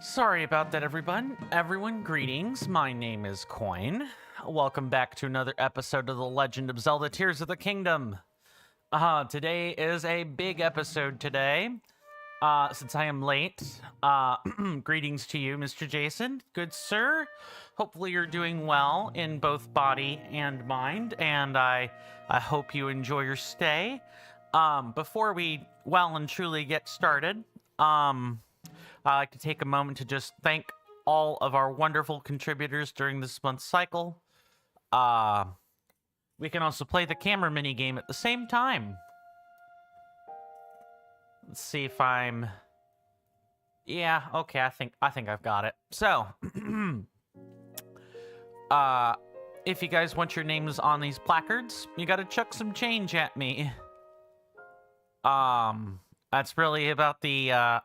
Sorry about that, everyone. Everyone, greetings. My name is Coin. Welcome back to another episode of The Legend of Zelda Tears of the Kingdom. Today is a big episode today. Since I am late, greetings to you, Mr. Jason. Good sir. Hopefully you're doing well in both body and mind, and I hope you enjoy your stay. Before we well and truly get started, I'd like to take a moment to just thank all of our wonderful contributors during this month's cycle. We can also play the camera mini game at the same time. Let's see if I'm... Yeah, okay, I think I've got it. So, if you guys want your names on these placards, you gotta chuck some change at me. That's really about the,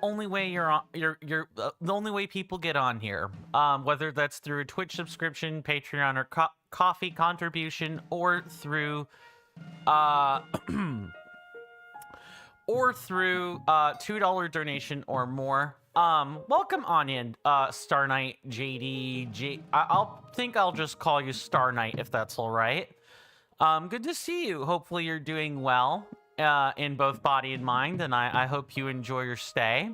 only way you're on, the only way people get on here, whether that's through a Twitch subscription, Patreon, or coffee contribution, or through $2 donation or more. Welcome on in, Star Knight JD. I'll just call you Star Knight if that's all right. Good to see you. Hopefully you're doing well. In both body and mind, and I hope you enjoy your stay.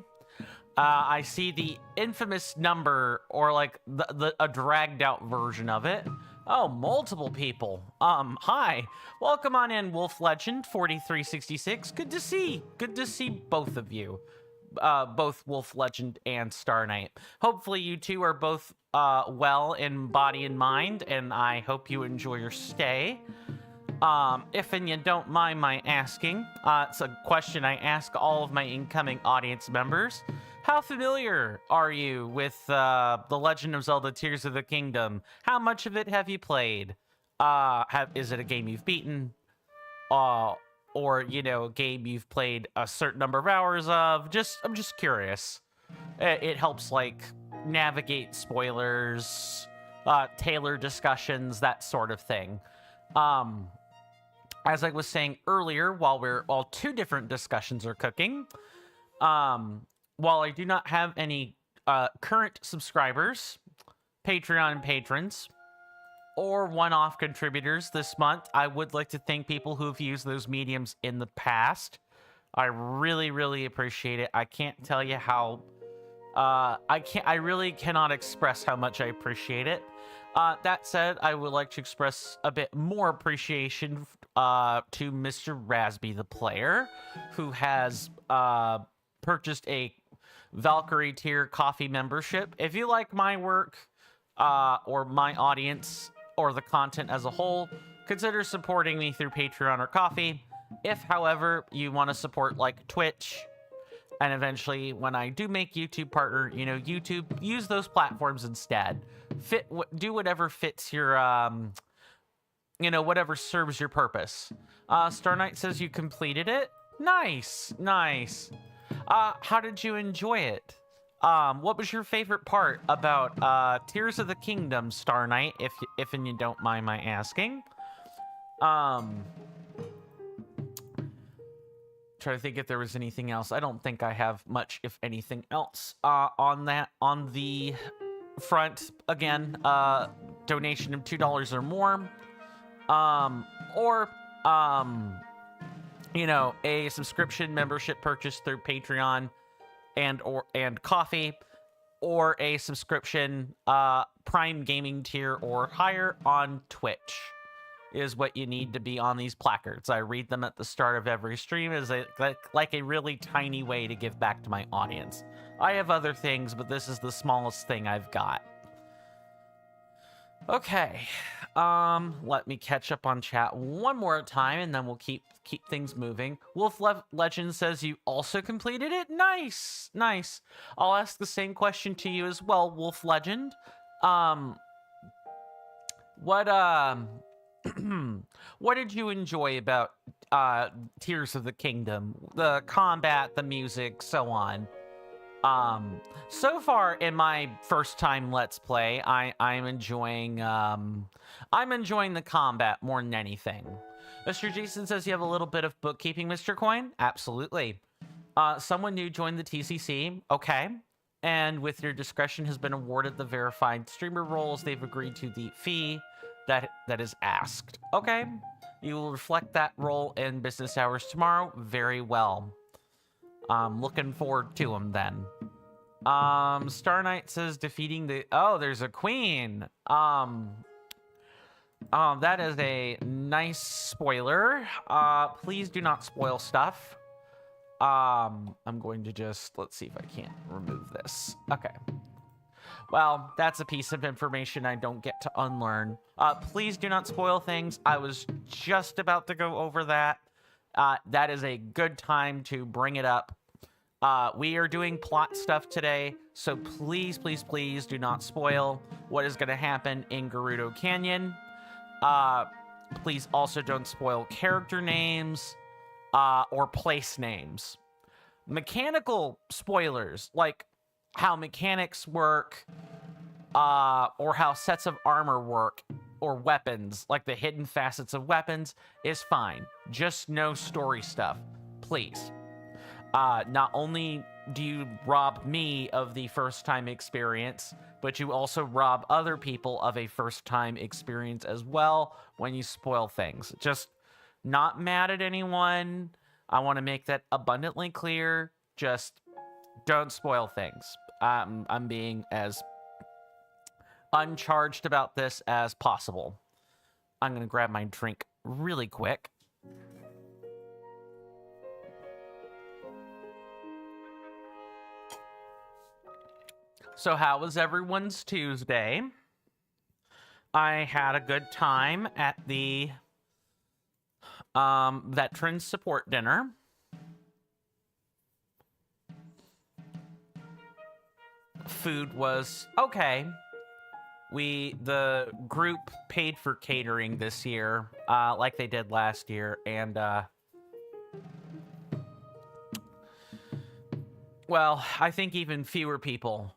I see the infamous number, or like a dragged out version of it. Oh, multiple people. Hi. Welcome on in, Wolf Legend 4366. Good to see both of you. Both Wolf Legend and Star Knight. Hopefully you two are both well in body and mind, and I hope you enjoy your stay. If and you don't mind my asking, it's a question I ask all of my incoming audience members. How familiar are you with The Legend of Zelda Tears of the Kingdom? How much of it have you played? Is it a game you've beaten? Or, you know, a game you've played a certain number of hours of? I'm just curious. It helps, like, navigate spoilers, tailor discussions, that sort of thing. As I was saying earlier, while two different discussions are cooking, while I do not have any current subscribers, Patreon patrons, or one-off contributors this month, I would like to thank people who've used those mediums in the past. I really, really appreciate it. I can't tell you how... I really cannot express how much I appreciate it. That said, I would like to express a bit more appreciation to Mr. Rasby the player, who has purchased a Valkyrie tier coffee membership. If you like my work, or my audience, or the content as a whole, consider supporting me through Patreon or Coffee. If, however, you want to support like Twitch, and eventually, when I do make YouTube partner, you know, YouTube, use those platforms instead. Do whatever fits your, you know, whatever serves your purpose. Star Knight says you completed it. Nice, nice. How did you enjoy it? What was your favorite part about Tears of the Kingdom, Star Knight, if and you don't mind my asking? Try to think if there was anything else. I don't think I have much, if anything else, on the front. Again, donation of $2 or more, or you know, a subscription membership purchase through Patreon and Coffee, or a subscription Prime Gaming tier or higher on Twitch is what you need to be on these placards. I read them at the start of every stream as like a really tiny way to give back to my audience. I have other things, but this is the smallest thing I've got. Okay, let me catch up on chat one more time, and then we'll keep things moving. Wolf Legend says you also completed it. Nice, nice. I'll ask the same question to you as well, Wolf Legend. What did you enjoy about Tears of the Kingdom? The combat, the music, so on. So far in my first time Let's Play, I'm enjoying the combat more than anything. Mr. Jason says you have a little bit of bookkeeping, Mr. Coin. Absolutely. Someone new joined the TCC. Okay. And with your discretion has been awarded the verified streamer roles. They've agreed to the fee that is asked. Okay. You will reflect that role in business hours tomorrow. Very well. Looking forward to them then. Star Knight says defeating the... Oh, there's a queen. That is a nice spoiler. Please do not spoil stuff. I'm going to just... Let's see if I can't remove this. Okay. Well, that's a piece of information I don't get to unlearn. Please do not spoil things. I was just about to go over that. That is a good time to bring it up. We are doing plot stuff today, so please, please, please do not spoil what is going to happen in Gerudo Canyon. Please also don't spoil character names or place names. Mechanical spoilers, like how mechanics work, or how sets of armor work, or weapons, like the hidden facets of weapons, is fine. Just no story stuff, please. Not only do you rob me of the first-time experience, but you also rob other people of a first-time experience as well when you spoil things. Just not mad at anyone. I want to make that abundantly clear. Just don't spoil things. I'm being as uncharged about this as possible. I'm going to grab my drink really quick. So how was everyone's Tuesday? I had a good time at the Veterans Support Dinner. Food was okay. The group paid for catering this year, like they did last year, and well, I think even fewer people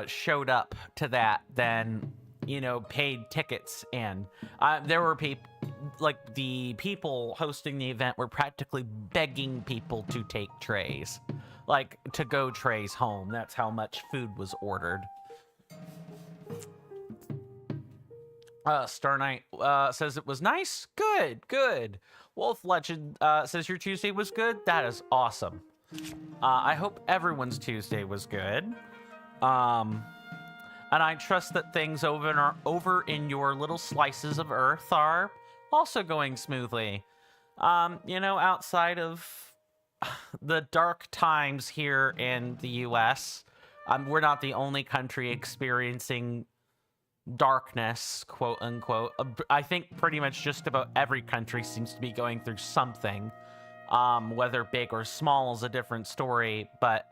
showed up to that than, you know, paid tickets in. There were people, like, the people hosting the event were practically begging people to take trays, like to-go trays home. That's how much food was ordered. Star Knight says it was nice. Good, good. Wolf Legend says your Tuesday was good. That is awesome. I hope everyone's Tuesday was good. And I trust that things over in your little slices of Earth are also going smoothly. You know, outside of the dark times here in the US, we're not the only country experiencing darkness, quote unquote. I think pretty much just about every country seems to be going through something. Whether big or small is a different story, but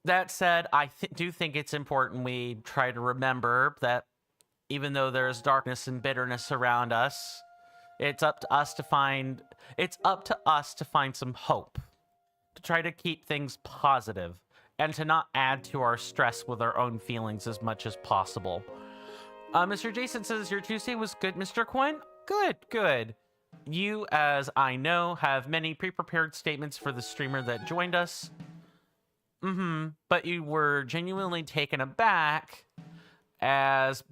that said, I do think it's important we try to remember that even though there's darkness and bitterness around us, it's up to us to find some hope, to try to keep things positive, and to not add to our stress with our own feelings as much as possible. Mr. Jason says your Tuesday was good, Mr. Quinn. Good, good. You, as I know, have many pre-prepared statements for the streamer that joined us. But you were genuinely taken aback as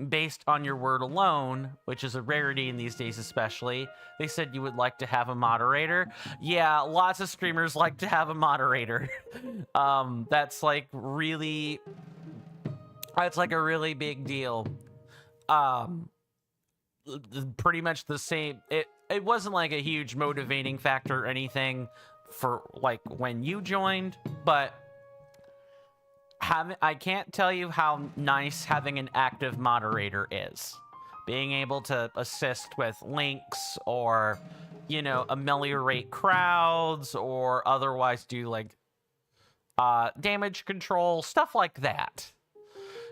based on your word alone, which is a rarity in these days especially. They said you would like to have a moderator. Yeah, lots of streamers like to have a moderator. That's like really... It's like a really big deal. Pretty much the same... It wasn't like a huge motivating factor or anything for like when you joined, but I can't tell you how nice having an active moderator is. Being able to assist with links or, you know, ameliorate crowds or otherwise do like damage control, stuff like that.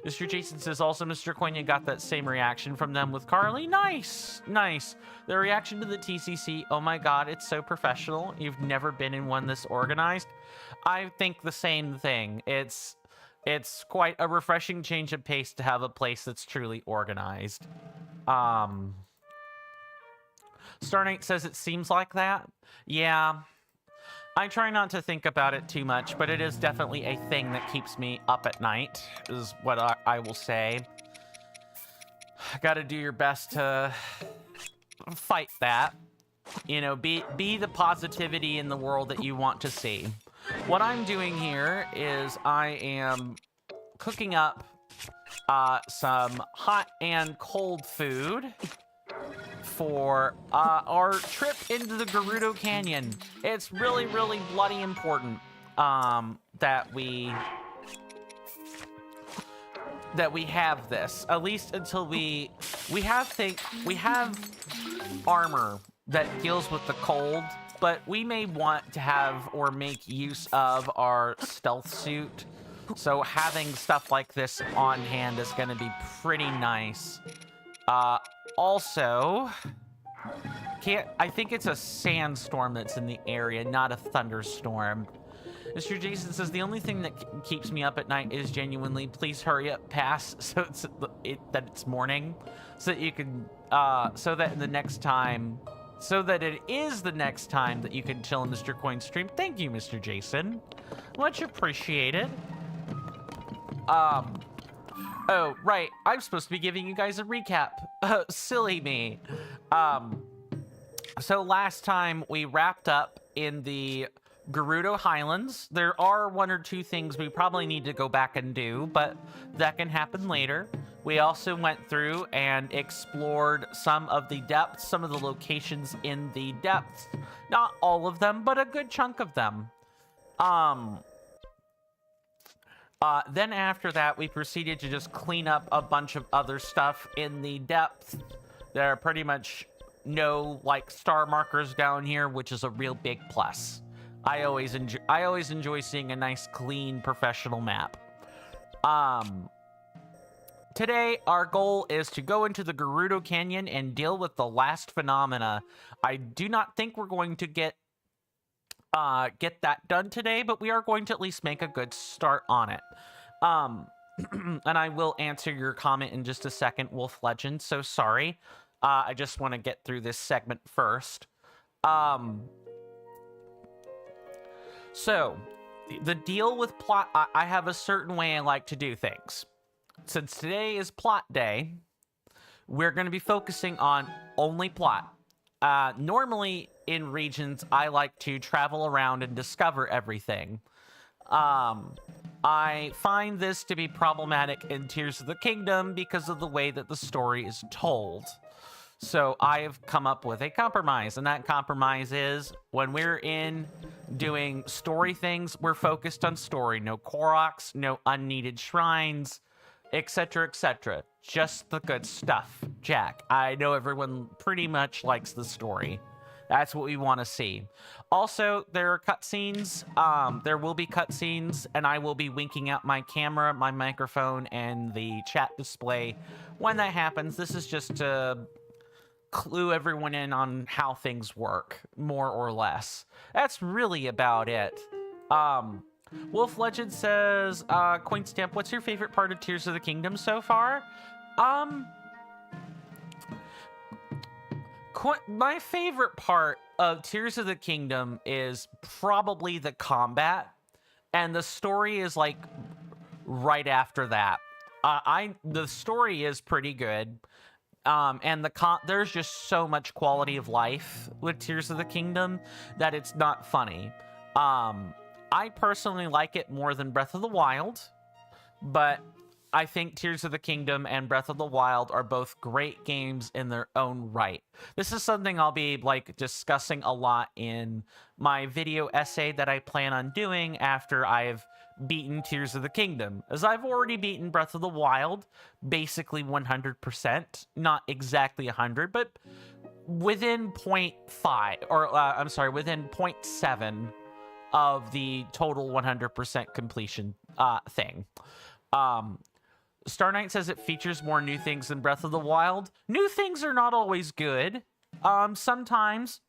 Mr. Jason says also Mr. Quenya got that same reaction from them with Carly. Nice, nice. The reaction to the TCC, oh my god, it's so professional. You've never been in one this organized. I think the same thing. It's It's quite a refreshing change of pace to have a place that's truly organized. Star Knight says it seems like that. Yeah. I try not to think about it too much, but it is definitely a thing that keeps me up at night, is what I will say. Gotta do your best to fight that. You know, be the positivity in the world that you want to see. What I'm doing here is I am cooking up some hot and cold food for our trip into the Gerudo Canyon. It's really, really bloody important that we have this, at least until we have armor that deals with the cold, but we may want to have or make use of our stealth suit. So having stuff like this on hand is going to be pretty nice. Also, I think it's a sandstorm that's in the area, not a thunderstorm. Mr. Jason says the only thing that keeps me up at night is genuinely, please hurry up past so that it's morning, so that you can so that it is the next time that you can chill in Mr. Coin stream. Thank you, Mr. Jason, much appreciated. Oh, right. I'm supposed to be giving you guys a recap. Silly me. So last time we wrapped up in the Gerudo Highlands. There are one or two things we probably need to go back and do, but that can happen later. We also went through and explored some of the depths, some of the locations in the depths. Not all of them, but a good chunk of them. Then after that, we proceeded to just clean up a bunch of other stuff in the depths. There are pretty much no, like, star markers down here, which is a real big plus. I always enjoy seeing a nice, clean, professional map. Today, our goal is to go into the Gerudo Canyon and deal with the last phenomena. I do not think we're going to get that done today, but we are going to at least make a good start on it. And I will answer your comment in just a second, Wolf Legend. So sorry. I just want to get through this segment first. So, the deal with plot, I have a certain way I like to do things. Since today is plot day, we're going to be focusing on only plot. Normally, in regions, I like to travel around and discover everything. I find this to be problematic in Tears of the Kingdom because of the way that the story is told. So I have come up with a compromise, and that compromise is when we're in doing story things, we're focused on story. No Koroks, no unneeded shrines, etc., etc. Just the good stuff. Jack, I know everyone pretty much likes the story. That's what we want to see. Also, there are cutscenes. There will be cutscenes, and I will be winking out my camera, my microphone, and the chat display when that happens. This is just to clue everyone in on how things work, more or less. That's really about it. Wolf Legend says, Coinstamp, what's your favorite part of Tears of the Kingdom so far? My favorite part of Tears of the Kingdom is probably the combat, and the story is like right after that. The story is pretty good. And there's just so much quality of life with Tears of the Kingdom that it's not funny. I personally like it more than Breath of the Wild, but I think Tears of the Kingdom and Breath of the Wild are both great games in their own right. This is something I'll be like discussing a lot in my video essay that I plan on doing after I've beaten Tears of the Kingdom, as I've already beaten Breath of the Wild basically 100%, not exactly 100, but within 0.5 or within 0.7 of the total 100% completion thing. Star Knight says it features more new things than Breath of the Wild. New things are not always good. Sometimes,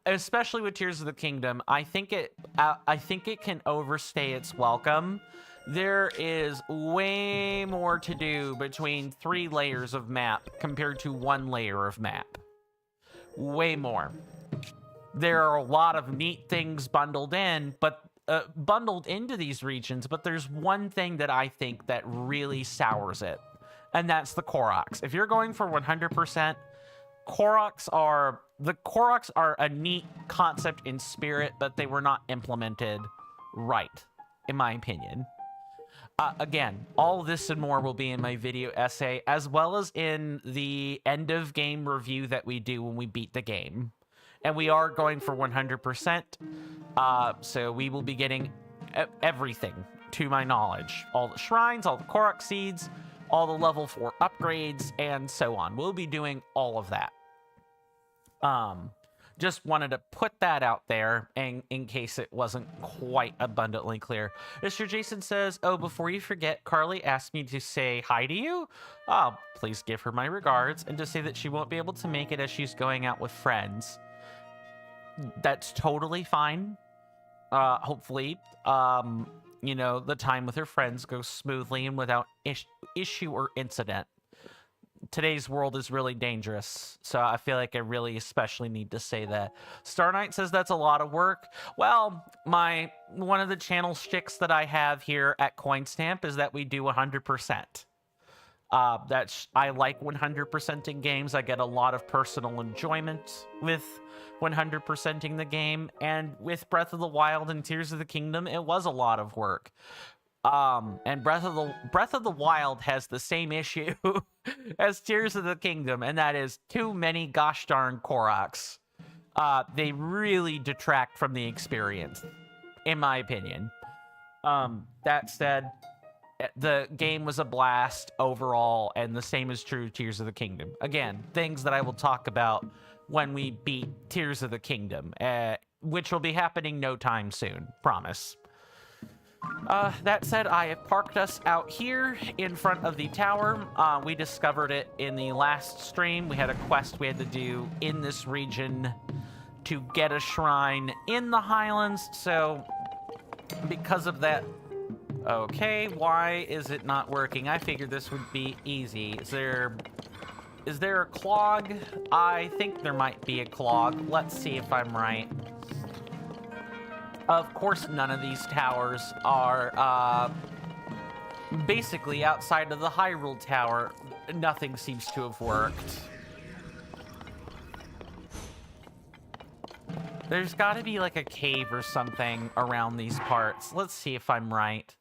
especially with Tears of the Kingdom, I think it can overstay its welcome. There is way more to do between 3 layers of map compared to 1 layer of map. Way more. There are a lot of neat things bundled in, but bundled into these regions, but there's one thing that I think that really sours it, and that's the Koroks. If you're going for 100%, Koroks are a neat concept in spirit, but they were not implemented right, in my opinion. Again, all this and more will be in my video essay, as well as in the end of game review that we do when we beat the game. And we are going for 100%, so we will be getting everything, to my knowledge. All the shrines, all the Korok seeds, all the level 4 upgrades, and so on. We'll be doing all of that. Just wanted to put that out there in case it wasn't quite abundantly clear. Mr. Jason says, oh, before you forget, Carly asked me to say hi to you. Oh, please give her my regards and to say that she won't be able to make it as she's going out with friends. That's totally fine. Hopefully, you know, the time with her friends goes smoothly and without issue or incident. Today's world is really dangerous, so I feel like I really especially need to say that. Star Knight says that's a lot of work. Well, one of the channel shticks that I have here at Coinstamp is that we do 100%. I like 100%ing games. I get a lot of personal enjoyment with 100%ing the game, and with Breath of the Wild and Tears of the Kingdom, it was a lot of work. And Breath of the Wild has the same issue as Tears of the Kingdom, and that is too many gosh darn Koroks. They really detract from the experience, in my opinion. That said, the game was a blast overall, and the same is true of Tears of the Kingdom. Again, things that I will talk about when we beat Tears of the Kingdom, which will be happening no time soon, promise. That said, I have parked us out here in front of the tower. We discovered it in the last stream. We had a quest we had to do in this region to get a shrine in the Highlands, so because of that... Okay, why is it not working? I figured this would be easy. Is there a clog? I think there might be a clog. Let's see if I'm right. Of course, none of these towers are, basically outside of the Hyrule Tower. Nothing seems to have worked. There's got to be like a cave or something around these parts. Let's see if I'm right.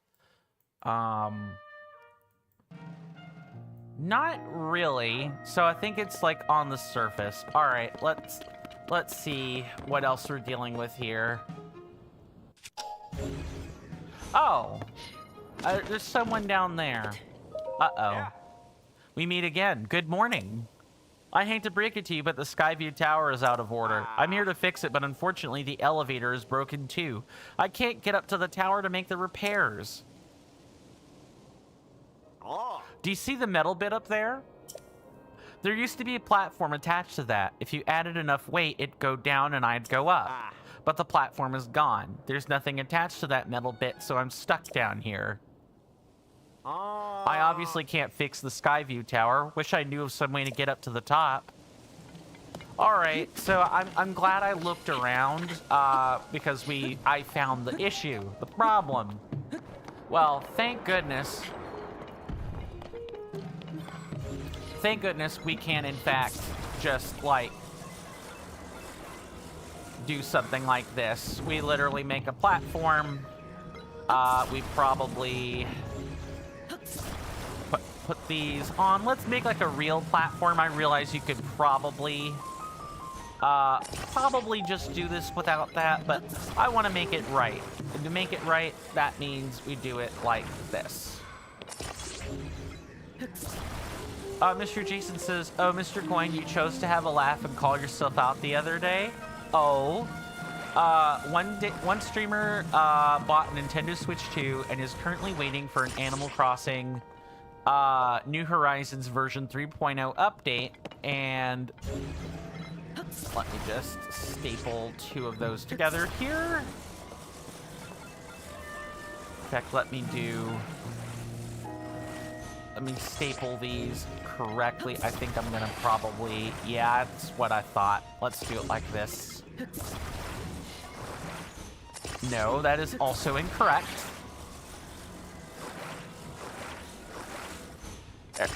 Not really. So I think it's like on the surface. All right, let's see what else we're dealing with here. Oh, there's someone down there. Uh-oh. Yeah. We meet again. Good morning. I hate to break it to you, but the Skyview Tower is out of order. I'm here to fix it, but unfortunately the elevator is broken too. I can't get up to the tower to make the repairs. Oh. Do you see the metal bit up there? There used to be a platform attached to that. If you added enough weight, it'd go down and I'd go up. But the platform is gone. There's nothing attached to that metal bit, so I'm stuck down here. I obviously can't fix the Skyview Tower. Wish I knew of some way to get up to the top. Alright, so I'm glad I looked around, because I found the issue, the problem. Well, thank goodness. Thank goodness we can, in fact, just, like, do something like this. We literally make a platform. We probably put these on. Let's make like a real platform. I realize you could probably just do this without that, but I want to make it right. And to make it right, that means we do it like this. Mr. Jason says, oh, Mr. Coin, you chose to have a laugh and call yourself out the other day. Oh, one streamer bought a Nintendo Switch 2 and is currently waiting for an Animal Crossing New Horizons version 3.0 update, and let me just staple 2 of those together here. fact, let me staple these correctly. I think I'm gonna probably, yeah, that's what I thought. Let's do it like this. No, that is also incorrect. There.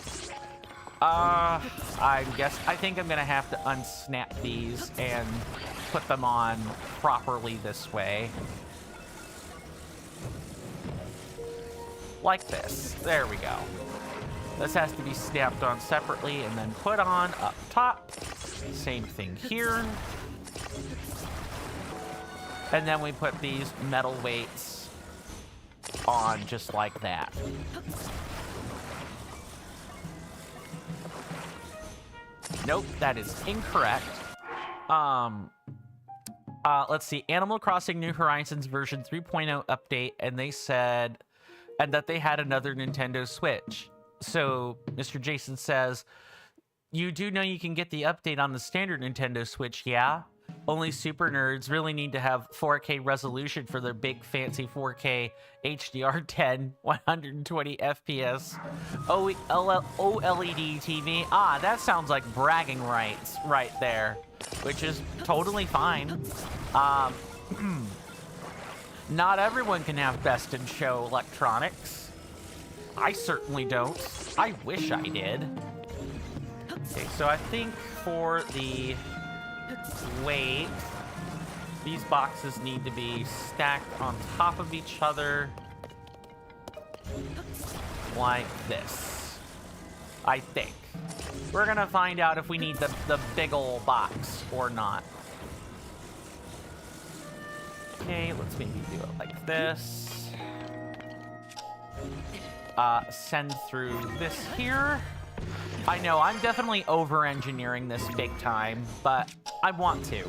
I think I'm gonna have to unsnap these and put them on properly this way. Like this. There we go. This has to be snapped on separately and then put on up top. Same thing here. And then we put these metal weights on just like that. Nope, that is incorrect. Let's see. Animal Crossing New Horizons version 3.0 update, and they said, and that they had another Nintendo Switch. So Mr. Jason says, you do know you can get the update on the standard Nintendo Switch, yeah? Only super nerds really need to have 4K resolution for their big fancy 4K HDR10 120 FPS OLED TV. Ah, that sounds like bragging rights right there, which is totally fine. Not everyone can have best in show electronics. I certainly don't. I wish I did. Okay, so I think for the weight, these boxes need to be stacked on top of each other like this. I think. We're gonna find out if we need the big ol' box or not. Okay, let's maybe do it like this. Send through this here. I know, I'm definitely over-engineering this big time, but I want to.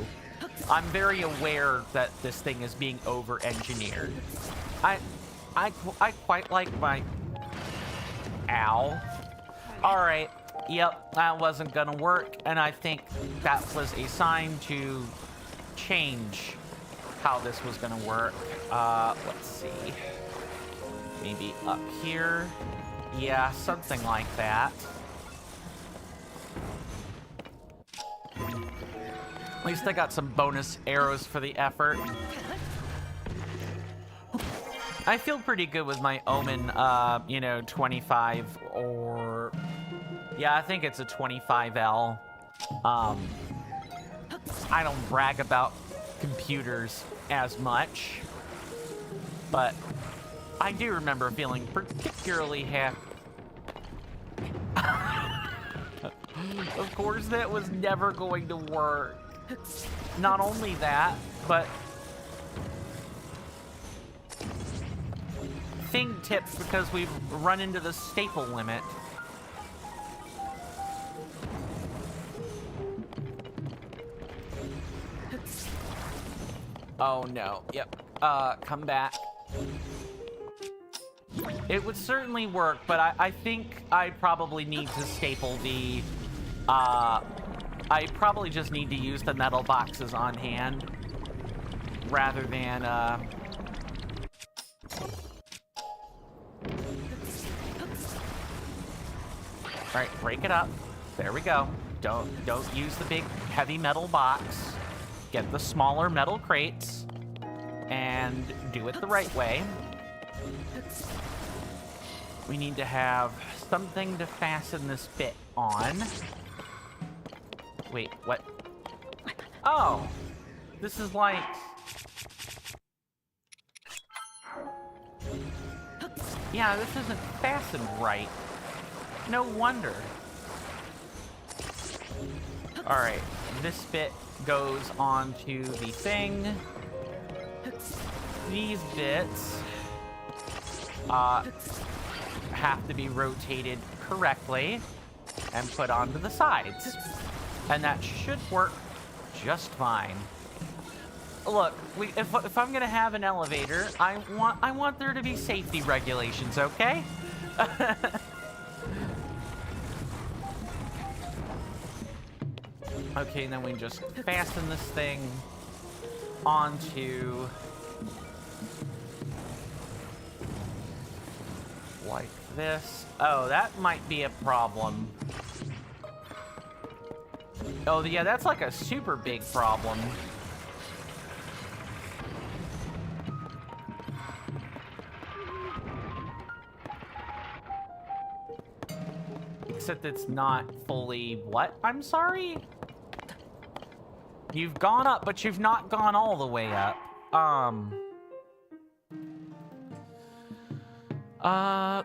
I'm very aware that this thing is being over-engineered. I quite like my... Ow. Alright, yep, that wasn't gonna work, and I think that was a sign to change how this was gonna work. Let's see. Maybe up here. Yeah, something like that. At least I got some bonus arrows for the effort. I feel pretty good with my Omen, 25 or... Yeah, I think it's a 25L. I don't brag about computers as much, but I do remember feeling particularly happy. Of course, that was never going to work. Not only that, but thing tips because we've run into the staple limit. Oh no, yep, come back. It would certainly work, but I think I probably need to staple the, I probably just need to use the metal boxes on hand rather than, Alright, break it up. There we go. Don't use the big heavy metal box. Get the smaller metal crates and do it the right way. We need to have something to fasten this bit on. Wait, what? Oh! This is like... Yeah, this isn't fastened right. No wonder. Alright, this bit goes onto the thing. These bits have to be rotated correctly and put onto the sides. And that should work just fine. Look, if I'm gonna have an elevator, I want there to be safety regulations, okay? Okay, and then we just fasten this thing like this. Oh, that might be a problem. Oh, yeah, that's like a super big problem. Except it's not fully what? I'm sorry? You've gone up, but you've not gone all the way up.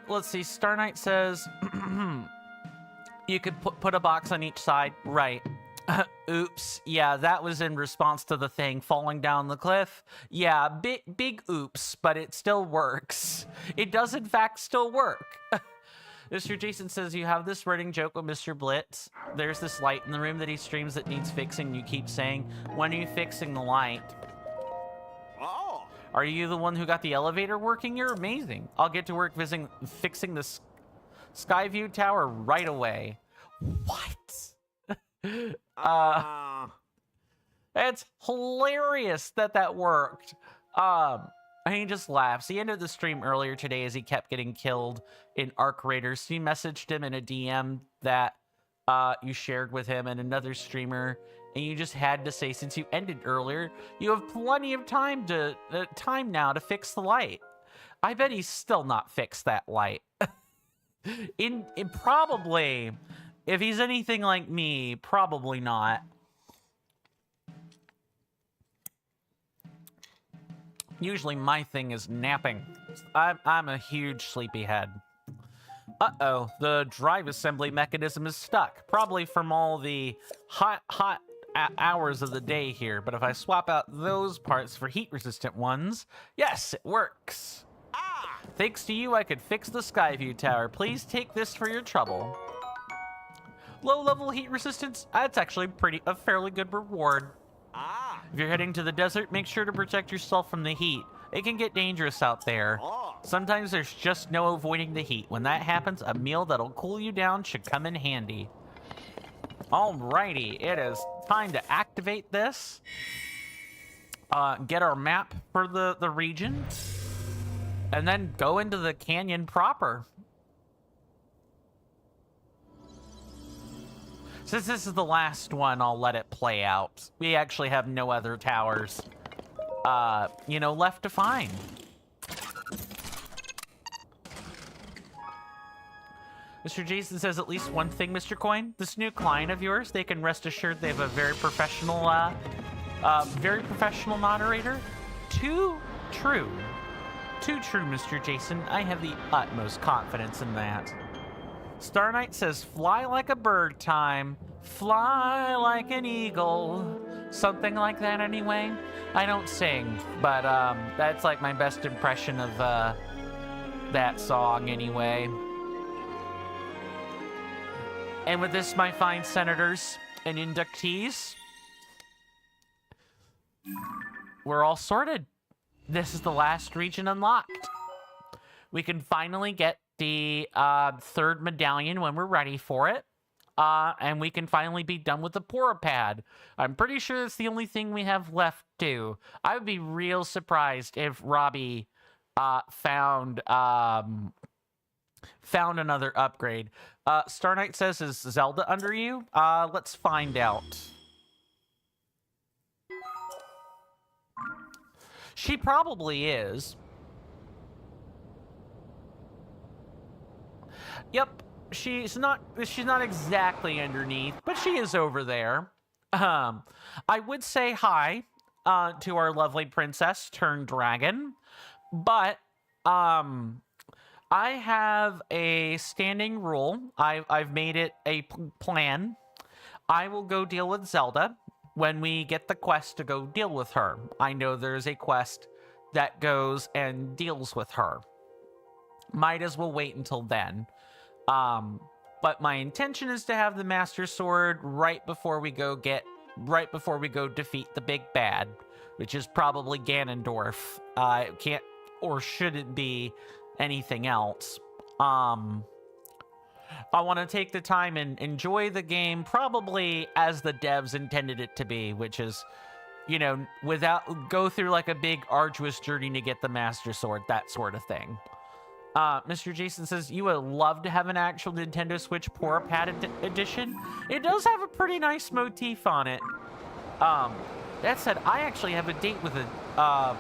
Let's see. Star Knight says you could put a box on each side. Right. Oops. Yeah, that was in response to the thing falling down the cliff. Yeah, big oops, but it still works. It does, in fact, still work. Mr. Jason says, you have this running joke with Mr. Blitz. There's this light in the room that he streams that needs fixing. You keep saying, when are you fixing the light? Oh. Are you the one who got the elevator working? You're amazing. I'll get to work fixing the Skyview Tower right away. What? It's hilarious that worked. He just laughs. He ended the stream earlier today as he kept getting killed in Arc Raiders. He messaged him in a DM that you shared with him and another streamer, and you just had to say, since you ended earlier, you have plenty of time now to fix the light. I bet he's still not fixed that light. in probably, if he's anything like me, probably not. Usually my thing is napping. I'm a huge sleepyhead. Uh-oh, the drive assembly mechanism is stuck. Probably from all the hot hours of the day here. But if I swap out those parts for heat-resistant ones, yes, it works. Thanks to you, I could fix the Skyview Tower. Please take this for your trouble. Low-level heat resistance? That's actually a fairly good reward. If you're heading to the desert, make sure to protect yourself from the heat. It can get dangerous out there. Sometimes there's just no avoiding the heat. When that happens, a meal that'll cool you down should come in handy. Alrighty, it is time to activate this. Get our map for the region. And then go into the canyon proper. Since this is the last one, I'll let it play out. We actually have no other towers, left to find. Mr. Jason says at least one thing, Mr. Coin. This new client of yours, they can rest assured they have a very professional moderator. Too true, Mr. Jason. I have the utmost confidence in that. Star Knight says, fly like a bird time, fly like an eagle. Something like that anyway. I don't sing, but that's like my best impression of that song anyway. And with this, my fine senators and inductees, we're all sorted. This is the last region unlocked. We can finally get the third medallion when we're ready for it. And we can finally be done with the Porapad. I'm pretty sure that's the only thing we have left to. I would be real surprised if Robbie found another upgrade. Star Knight says, is Zelda under you? Let's find out. She probably is. Yep, she's not exactly underneath, but she is over there. I would say hi to our lovely princess turned dragon, but I have a standing rule. I've made it a plan. I will go deal with Zelda when we get the quest to go deal with her. I know there's a quest that goes and deals with her. Might as well wait until then. But my intention is to have the Master Sword right before we go defeat the big bad, which is probably Ganondorf. It can't or shouldn't be anything else. I want to take the time and enjoy the game probably as the devs intended it to be, which is, go through like a big arduous journey to get the Master Sword, that sort of thing. Mr. Jason says, you would love to have an actual Nintendo Switch Poor Pad edition. It does have a pretty nice motif on it. That said, I actually have a date with a,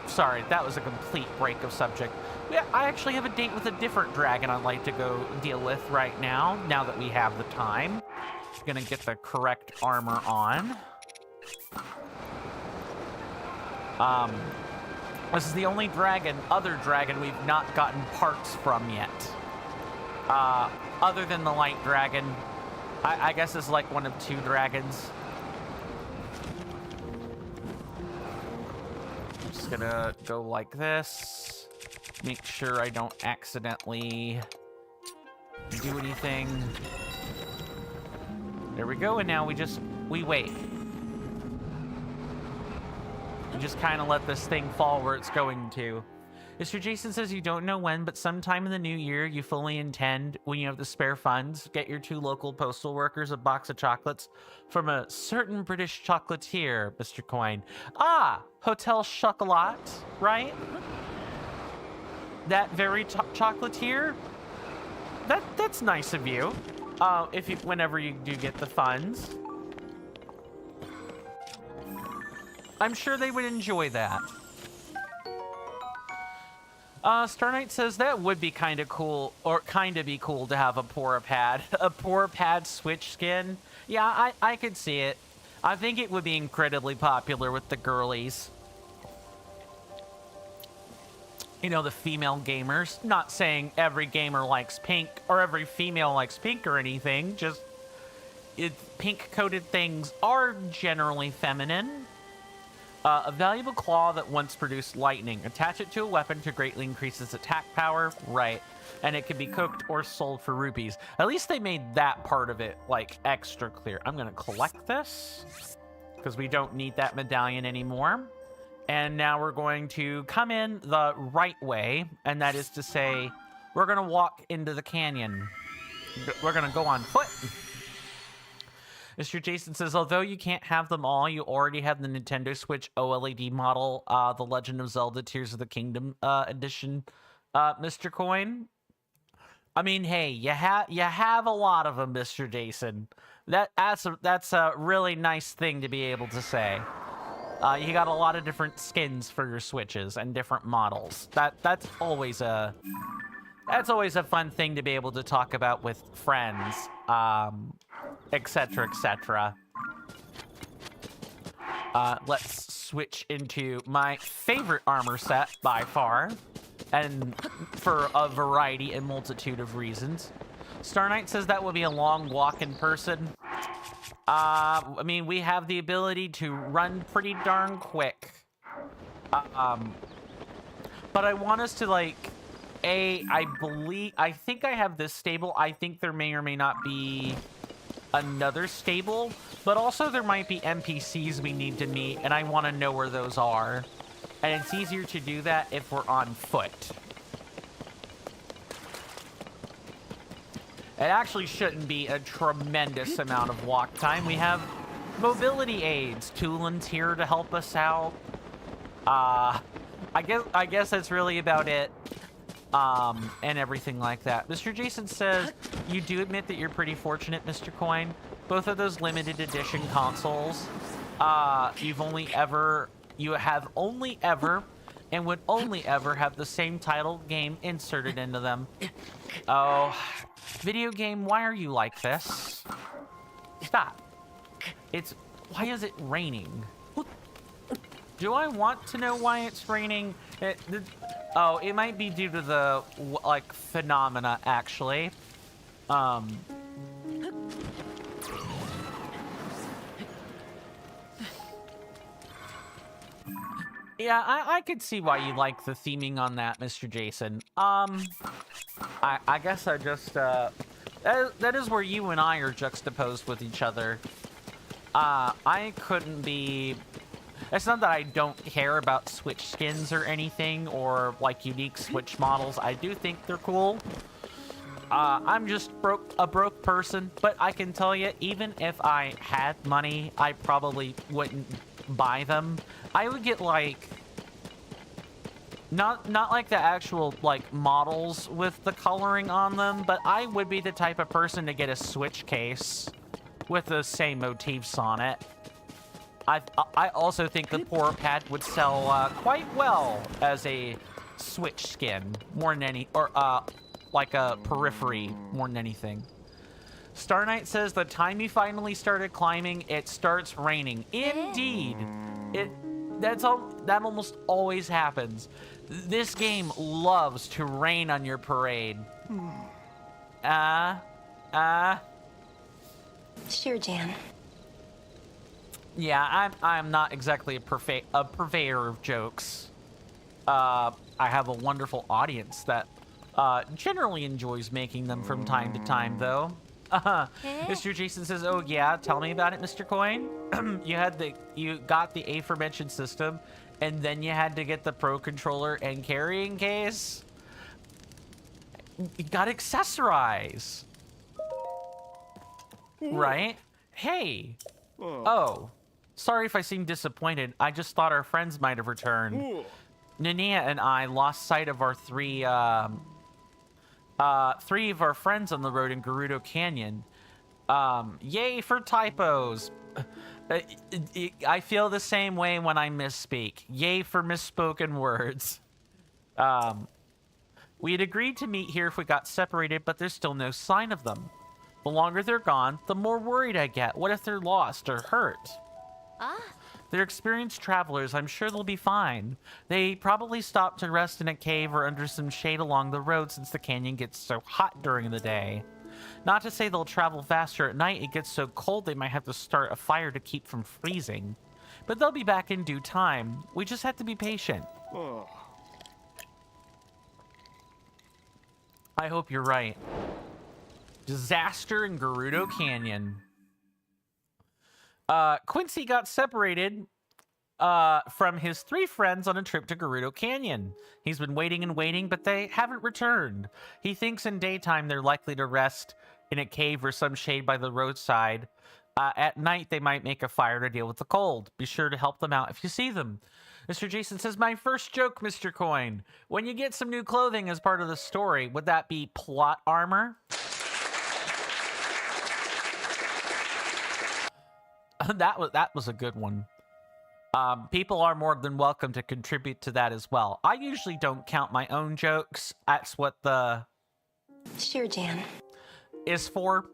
sorry, that was a complete break of subject. Yeah, I actually have a date with a different dragon I'd like to go deal with right now that we have the time. Gonna get the correct armor on. This is the only other dragon we've not gotten parts from yet. Other than the light dragon. I guess it's like one of two dragons. I'm just gonna go like this. Make sure I don't accidentally do anything. There we go, and now we wait. You just kind of let this thing fall where it's going to. Mr. Jason says you don't know when, but sometime in the new year, you fully intend, when you have the spare funds, get your 2 local postal workers a box of chocolates from a certain British chocolatier, Mr. Coin. Ah, Hotel Chocolat, right? That very chocolatier? That's nice of you. Whenever you do get the funds. I'm sure they would enjoy that. Star Knight says that would be kind of cool, or kind of be cool to have a Poor Pad. A Poor Pad Switch skin. Yeah, I could see it. I think it would be incredibly popular with the girlies. You know, the female gamers. Not saying every gamer likes pink, or every female likes pink or anything. Just, pink-coated things are generally feminine. A valuable claw that once produced lightning. Attach it to a weapon to greatly increase its attack power. Right. And it can be cooked or sold for rupees. At least they made that part of it, like, extra clear. I'm going to collect this, because we don't need that medallion anymore. And now we're going to come in the right way, and that is to say, we're going to walk into the canyon. We're going to go on foot. Mr. Jason says, although you can't have them all, you already have the Nintendo Switch OLED model, The Legend of Zelda Tears of the Kingdom edition, Mr. Coin. I mean, hey, you have a lot of them, Mr. Jason. That's a really nice thing to be able to say. You got a lot of different skins for your Switches and different models. That's always a fun thing to be able to talk about with friends, etc., etc. Let's switch into my favorite armor set by far, and for a variety and multitude of reasons. Star Knight says that will be a long walk in person. I mean, we have the ability to run pretty darn quick. But I want us to, like, I think I have this stable. I think there may or may not be another stable, but also there might be NPCs we need to meet, and I want to know where those are. And it's easier to do that if we're on foot. It actually shouldn't be a tremendous amount of walk time. We have mobility aids. Toolin's here to help us out. I guess that's really about it. And everything like that. Mr. Jason says, you do admit that you're pretty fortunate, Mr. Coin. Both of those limited edition consoles, you have only ever, and would only ever have the same title game inserted into them. Oh, video game, why are you like this? Stop. Why is it raining? Do I want to know why it's raining? Oh, it might be due to the, like, phenomena, actually. Yeah, I could see why you like the theming on that, Mr. Jason. I guess I just, that is where you and I are juxtaposed with each other. I couldn't be... It's not that I don't care about Switch skins or anything, or, like, unique Switch models. I do think they're cool. I'm just a broke person, but I can tell you, even if I had money, I probably wouldn't buy them. I would get, like... Not like the actual like models with the coloring on them, but I would be the type of person to get a Switch case with the same motifs on it. I also think the Poor Pad would sell quite well as a Switch skin more than any, or like a periphery more than anything. Star Knight says the time you finally started climbing, it starts raining. Indeed, that almost always happens. This game loves to rain on your parade. Sure, Jan. Yeah, I'm not exactly a purveyor of jokes. I have a wonderful audience that generally enjoys making them from time to time, though. Mr. Jason says, "Oh yeah, tell me about it, Mr. Coin. You got the aforementioned system, and then you had to get the Pro Controller and carrying case. You got to accessorize, right? Hey, oh, sorry if I seem disappointed. I just thought our friends might have returned. Nanea and I lost sight of our three of our friends on the road in Gerudo Canyon. Yay for typos. I feel the same way when I misspeak. Yay for misspoken words. We had agreed to meet here if we got separated, but there's still no sign of them. The longer they're gone, the more worried I get. What if they're lost or hurt? They're experienced travelers. I'm sure they'll be fine. They probably stopped to rest in a cave or under some shade along the road since the canyon gets so hot during the day. Not to say they'll travel faster at night. It gets so cold they might have to start a fire to keep from freezing. But they'll be back in due time. We just have to be patient. I hope you're right. Disaster in Gerudo Canyon. Quincy got separated from his three friends on a trip to Gerudo Canyon. He's been waiting and waiting, but they haven't returned. He thinks in daytime they're likely to rest in a cave or some shade by the roadside. At night, they might make a fire to deal with the cold. Be sure to help them out if you see them. Mr. Jason says, my first joke, Mr. Coin. When you get some new clothing as part of the story, would that be plot armor? That was a good one. People are more than welcome to contribute to that as well. I usually don't count my own jokes. That's what the Sure, Jan. is for.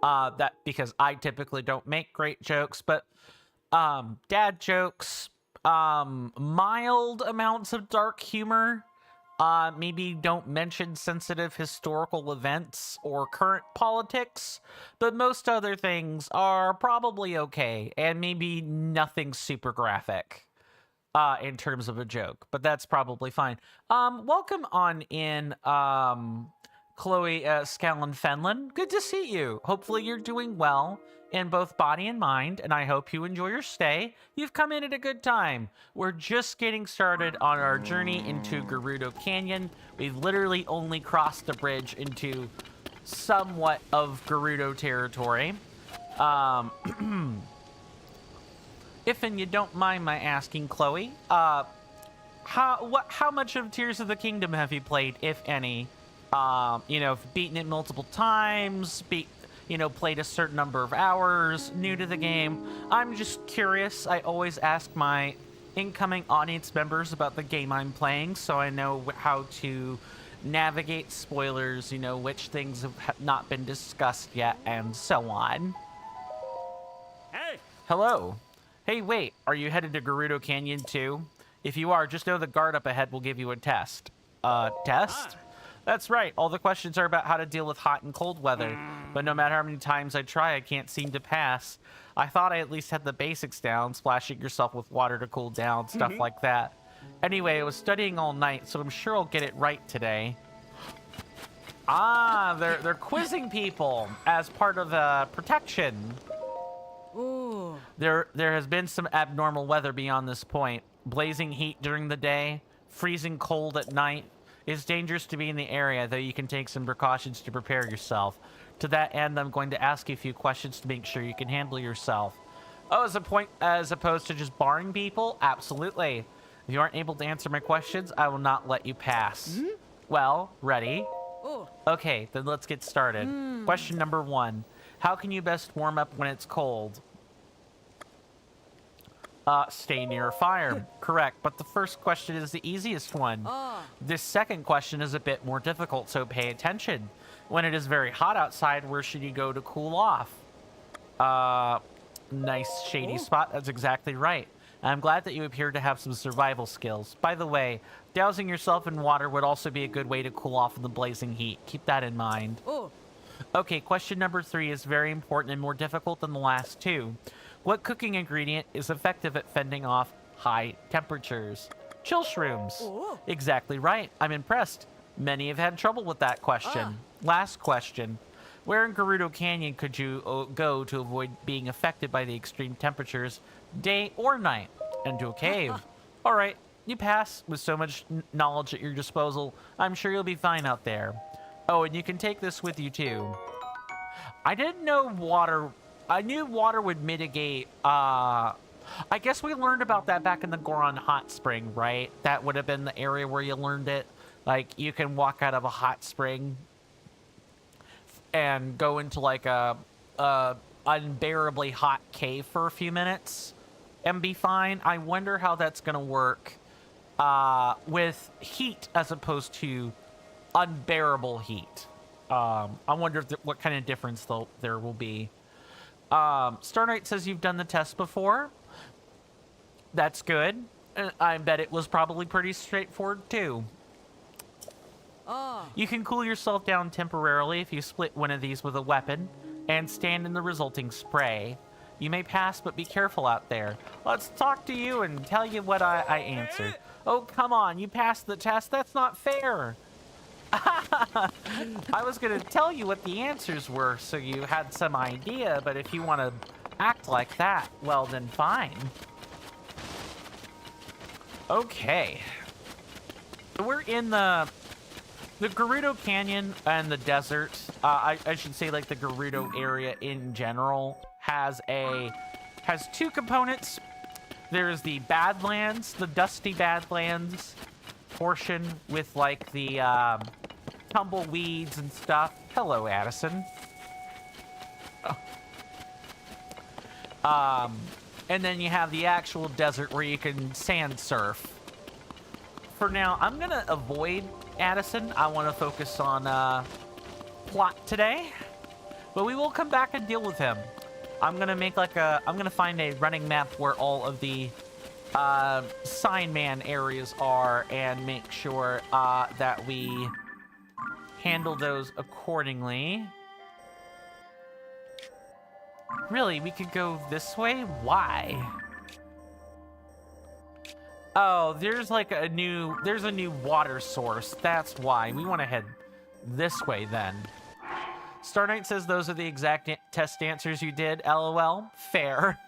That because I typically don't make great jokes, but dad jokes, mild amounts of dark humor. Maybe don't mention sensitive historical events or current politics, but most other things are probably okay, and maybe nothing super graphic in terms of a joke, but that's probably fine. Welcome on in, Chloe Scallon Fenlon. Good to see you. Hopefully you're doing well in both body and mind, and I hope you enjoy your stay. You've come in at a good time. We're just getting started on our journey into Gerudo Canyon. We've literally only crossed the bridge into somewhat of Gerudo territory. If and you don't mind my asking, Chloe, how much of Tears of the Kingdom have you played, if any? You know, beaten it multiple times, played a certain number of hours, new to the game. I'm just curious. I always ask my incoming audience members about the game I'm playing, so I know how to navigate spoilers, which things have not been discussed yet, and so on. Hey! Hello. Hey, wait, are you headed to Gerudo Canyon too? If you are, just know the guard up ahead will give you a test. Test? That's right. All the questions are about how to deal with hot and cold weather. But no matter how many times I try, I can't seem to pass. I thought I at least had the basics down, splashing yourself with water to cool down, stuff like that. Anyway, I was studying all night, so I'm sure I'll get it right today. Ah, they're quizzing people as part of protection. Ooh. There has been some abnormal weather beyond this point. Blazing heat during the day, freezing cold at night. It's dangerous to be in the area, though you can take some precautions to prepare yourself. To that end, I'm going to ask you a few questions to make sure you can handle yourself. Oh, as opposed to just barring people? Absolutely. If you aren't able to answer my questions, I will not let you pass. Well, ready? Oh. Okay, then let's get started. Question number 1. How can you best warm up when it's cold? Stay near a fire. Correct, but the first question is the easiest one. Ah. This second question is a bit more difficult, so pay attention. When it is very hot outside, where should you go to cool off? Nice shady spot. That's exactly right. I'm glad that you appear to have some survival skills. By the way, dousing yourself in water would also be a good way to cool off in the blazing heat. Keep that in mind. Oh. Okay, question number 3 is very important and more difficult than the last 2. What cooking ingredient is effective at fending off high temperatures? Chill shrooms. Oh. Exactly right. I'm impressed. Many have had trouble with that question. Last question. Where in Gerudo Canyon could you go to avoid being affected by the extreme temperatures, day or night? Into a cave. All right, you pass. With so much knowledge at your disposal, I'm sure you'll be fine out there. Oh, and you can take this with you too. I didn't know water... I knew water would mitigate... I guess we learned about that back in the Goron Hot Spring, right? That would have been the area where you learned it. Like, you can walk out of a hot spring and go into, like, a unbearably hot cave for a few minutes and be fine. I wonder how that's going to work with heat as opposed to unbearable heat. I wonder what kind of difference there will be. Star Knight says you've done the test before. That's good. I bet it was probably pretty straightforward, too. Ah. You can cool yourself down temporarily if you split one of these with a weapon and stand in the resulting spray. You may pass, but be careful out there. Let's talk to you and tell you what I answered. Oh, come on. You passed the test. That's not fair. I was going to tell you what the answers were so you had some idea, but if you want to act like that, well, then fine. Okay. We're in the Gerudo Canyon and the desert. I should say, like, the Gerudo area in general has 2 components. There's the Badlands, the dusty Badlands portion with, like, the tumbleweeds and stuff. Hello, Addison. Oh. And then you have the actual desert where you can sand surf. For now, I'm going to avoid Addison. I want to focus on plot today. But we will come back and deal with him. I'm going to make like I'm going to find a running map where all of the sign man areas are and make sure that we handle those accordingly. Really, we could go this way? Why? Oh, there's like a new water source. That's why. We want to head this way then. Star Knight says those are the exact test answers you did. LOL. Fair.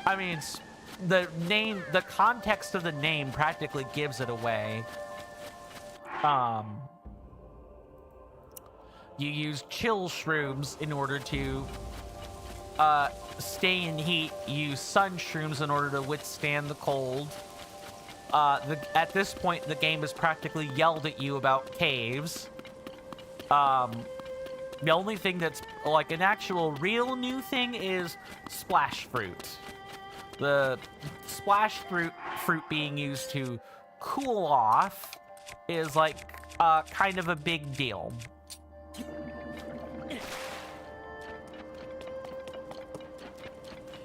I mean, the context of the name practically gives it away. You use chill shrooms in order to stay in heat. You use sun shrooms in order to withstand the cold. At this point, the game has practically yelled at you about caves. The only thing that's like an actual real new thing is splash fruit. The splash fruit being used to cool off is like kind of a big deal.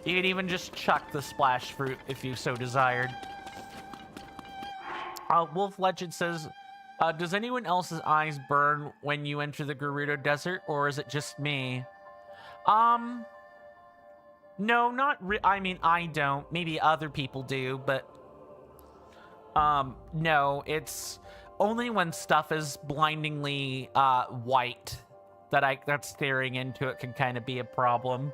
You can even just chuck the splash fruit if you so desired. Wolf Legend says, does anyone else's eyes burn when you enter the Gerudo Desert, or is it just me? No, not I mean, I don't. Maybe other people do, but no, it's only when stuff is blindingly white that staring into it can kind of be a problem.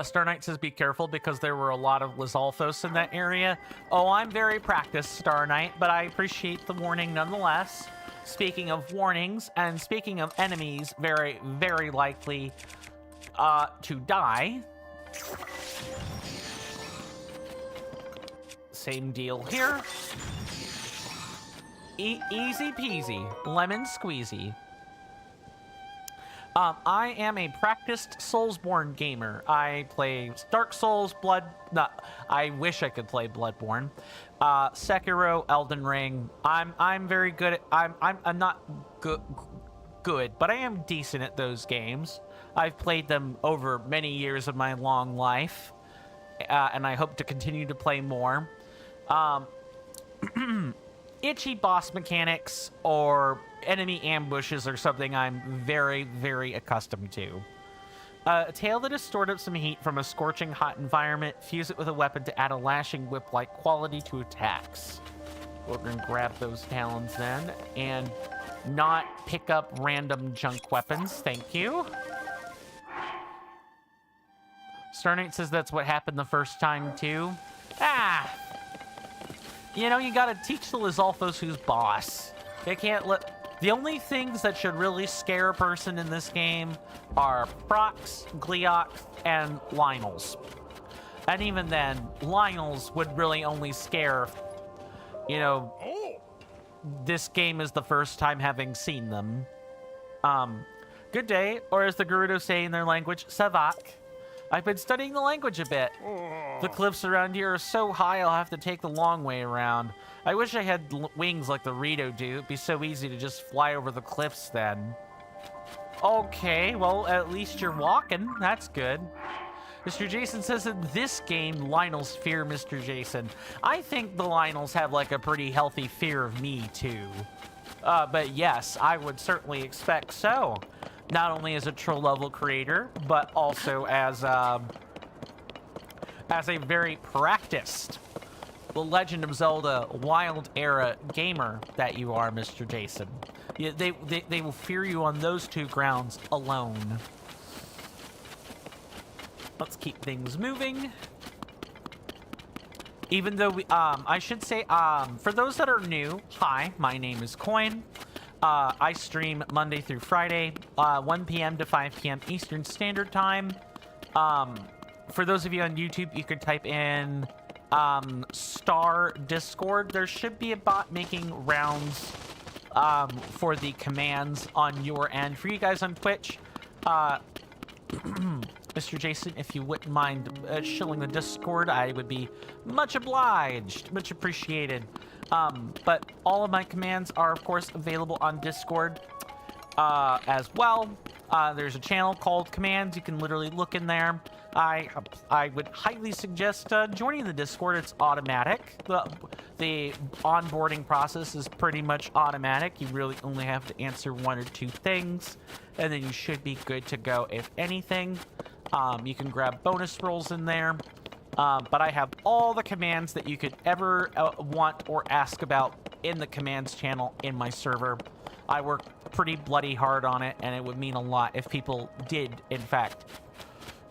Star Knight says, be careful because there were a lot of Lizalfos in that area. Oh, I'm very practiced, Star Knight, but I appreciate the warning nonetheless. Speaking of warnings, and speaking of enemies very, very likely to die, Same deal here. Easy peasy, lemon squeezy. I am a practiced Soulsborne gamer. I play Dark Souls, I wish I could play Bloodborne. Sekiro, Elden Ring. I'm very good at, I'm not good, but I am decent at those games. I've played them over many years of my long life, and I hope to continue to play more. Itchy boss mechanics or enemy ambushes are something I'm very, very accustomed to. A tail that has stored up some heat from a scorching hot environment, fuse it with a weapon to add a lashing whip-like quality to attacks. We're gonna grab those talons then, and not pick up random junk weapons, thank you. Starnate says that's what happened the first time too. You know, you gotta teach the Lizalfos who's boss. They can't let... The only things that should really scare a person in this game are Prox, Gleok, and Lynels. And even then, Lynels would really only scare, you know, this game is the first time having seen them. Good day, or as the Gerudo say in their language, Savak. I've been studying the language a bit. The cliffs around here are so high I'll have to take the long way around. I wish I had wings like the Riju do. It'd be so easy to just fly over the cliffs then. Okay, well, at least you're walking. That's good. Mr. Jason says in this game, Lynels fear Mr. Jason. I think the Lynels have like a pretty healthy fear of me too. But yes, I would certainly expect so. Not only as a troll level creator, but also as a very practiced The Legend of Zelda Wild Era gamer that you are, Mr. Jason. They will fear you on those two grounds alone. Let's keep things moving. Even though I should say, for those that are new, hi, my name is Coin. I stream Monday through Friday, 1 p.m. to 5 p.m. Eastern Standard Time. For those of you on YouTube, you could type in star Discord. There should be a bot making rounds for the commands on your end. For you guys on Twitch, Mr. Jason, if you wouldn't mind shilling the Discord, I would be much obliged, much appreciated. But all of my commands are, of course, available on Discord as well. There's a channel called Commands. You can literally look in there. I would highly suggest joining the Discord. It's automatic. The onboarding process is pretty much automatic. You really only have to answer 1 or 2 things, and then you should be good to go, if anything. You can grab bonus rolls in there. But I have all the commands that you could ever want or ask about in the commands channel in my server. I work pretty bloody hard on it, and it would mean a lot if people did, in fact,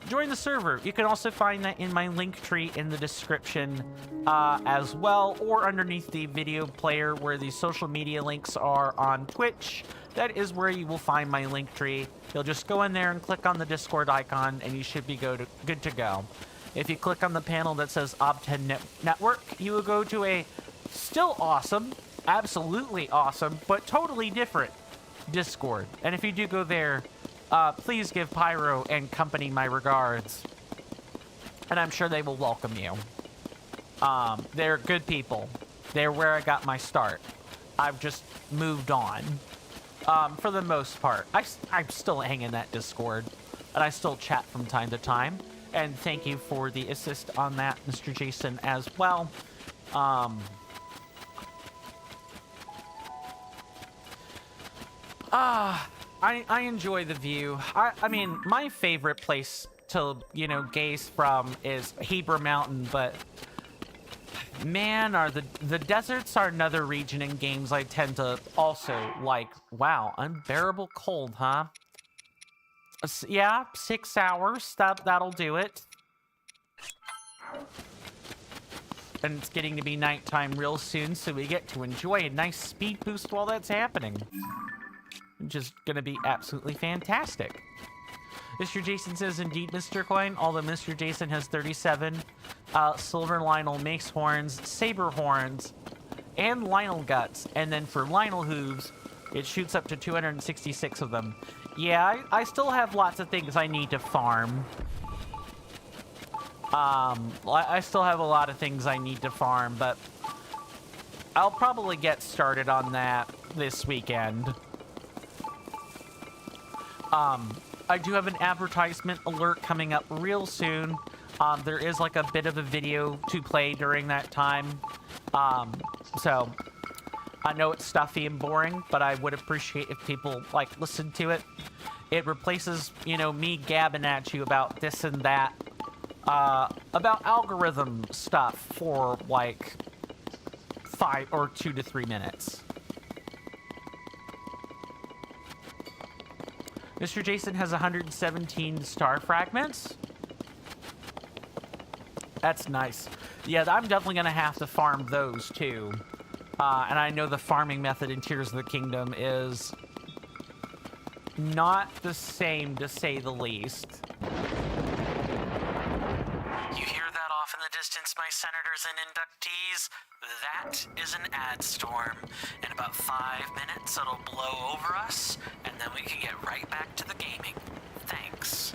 join the server. You can also find that in my link tree in the description as well, or underneath the video player where the social media links are on Twitch. That is where you will find my link tree. You'll just go in there and click on the Discord icon, and you should be good to go. If you click on the panel that says Ob10 Network, you will go to a still awesome, absolutely awesome, but totally different Discord. And if you do go there, please give Pyro and company my regards. And I'm sure they will welcome you. They're good people. They're where I got my start. I've just moved on. For the most part. I'm still hanging in that Discord. And I still chat from time to time. And thank you for the assist on that, Mr. Jason, as well. I enjoy the view. I mean, my favorite place to, you know, gaze from is Heber Mountain, but man, the deserts are another region in games I tend to also like. Wow, unbearable cold, huh? Yeah, 6 hours. That'll do it. And it's getting to be nighttime real soon, so we get to enjoy a nice speed boost while that's happening. Which is gonna be absolutely fantastic. Mr. Jason says, indeed, Mr. Coin, although Mr. Jason has 37 silver Lionel mace horns, saber horns, and Lionel guts. And then for Lionel hooves, it shoots up to 266 of them. Yeah, I still have lots of things I need to farm. I still have a lot of things I need to farm, but I'll probably get started on that this weekend. I do have an advertisement alert coming up real soon. There is like a bit of a video to play during that time. So I know it's stuffy and boring, but I would appreciate if people like listen to it. It replaces, you know, me gabbing at you about this and that, about algorithm stuff for like 5 or 2 to 3 minutes. Mr. Jason has 117 star fragments. That's nice. Yeah, I'm definitely going to have to farm those too. And I know the farming method in Tears of the Kingdom is not the same, to say the least. You hear that off in the distance, my senators and inductees? That is an ad storm. In about 5 minutes, it'll blow over us, and then we can get right back to the gaming. Thanks.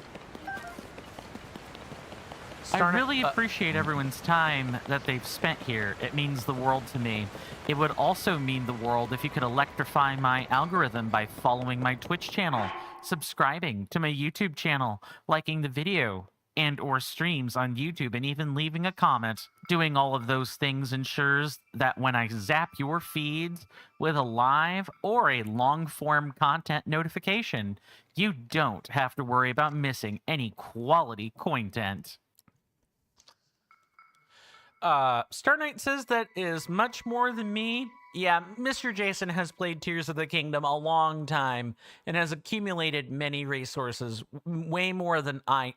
I really appreciate everyone's time that they've spent here. It means the world to me. It would also mean the world if you could electrify my algorithm by following my Twitch channel, subscribing to my YouTube channel, liking the video and or streams on YouTube, and even leaving a comment. Doing all of those things ensures that when I zap your feeds with a live or a long-form content notification, you don't have to worry about missing any quality content. Star Knight says that is much more than me. Yeah, Mr. Jason has played Tears of the Kingdom a long time and has accumulated many resources, way more than I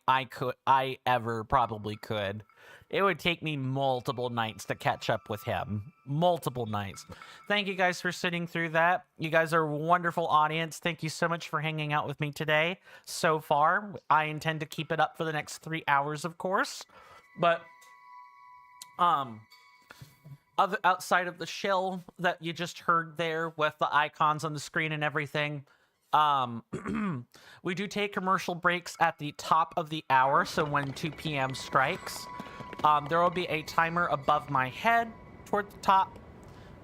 ever probably could. It would take me multiple nights to catch up with him. Multiple nights. Thank you guys for sitting through that. You guys are a wonderful audience. Thank you so much for hanging out with me today so far. I intend to keep it up for the next 3 hours, of course. But outside of the shell that you just heard there with the icons on the screen and everything, we do take commercial breaks at the top of the hour. So when 2 p.m. strikes, there will be a timer above my head toward the top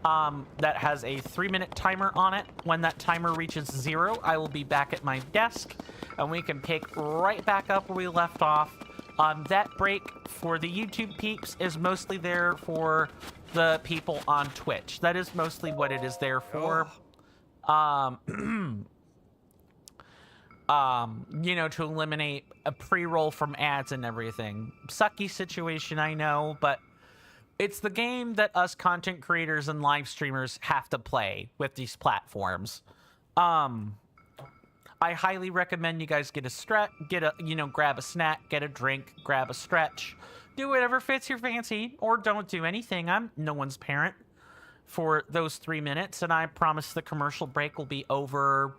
that has a 3-minute timer on it. When that timer reaches 0, I will be back at my desk and we can pick right back up where we left off. That break for the YouTube peeps is mostly there for the people on Twitch. That is mostly what it is there for. You know, to eliminate a pre-roll from ads and everything. Sucky situation, I know, but it's the game that us content creators and live streamers have to play with these platforms. I highly recommend you guys get a grab a snack, get a drink, grab a stretch, do whatever fits your fancy, or don't do anything. I'm no one's parent for those 3 minutes, and I promise the commercial break will be over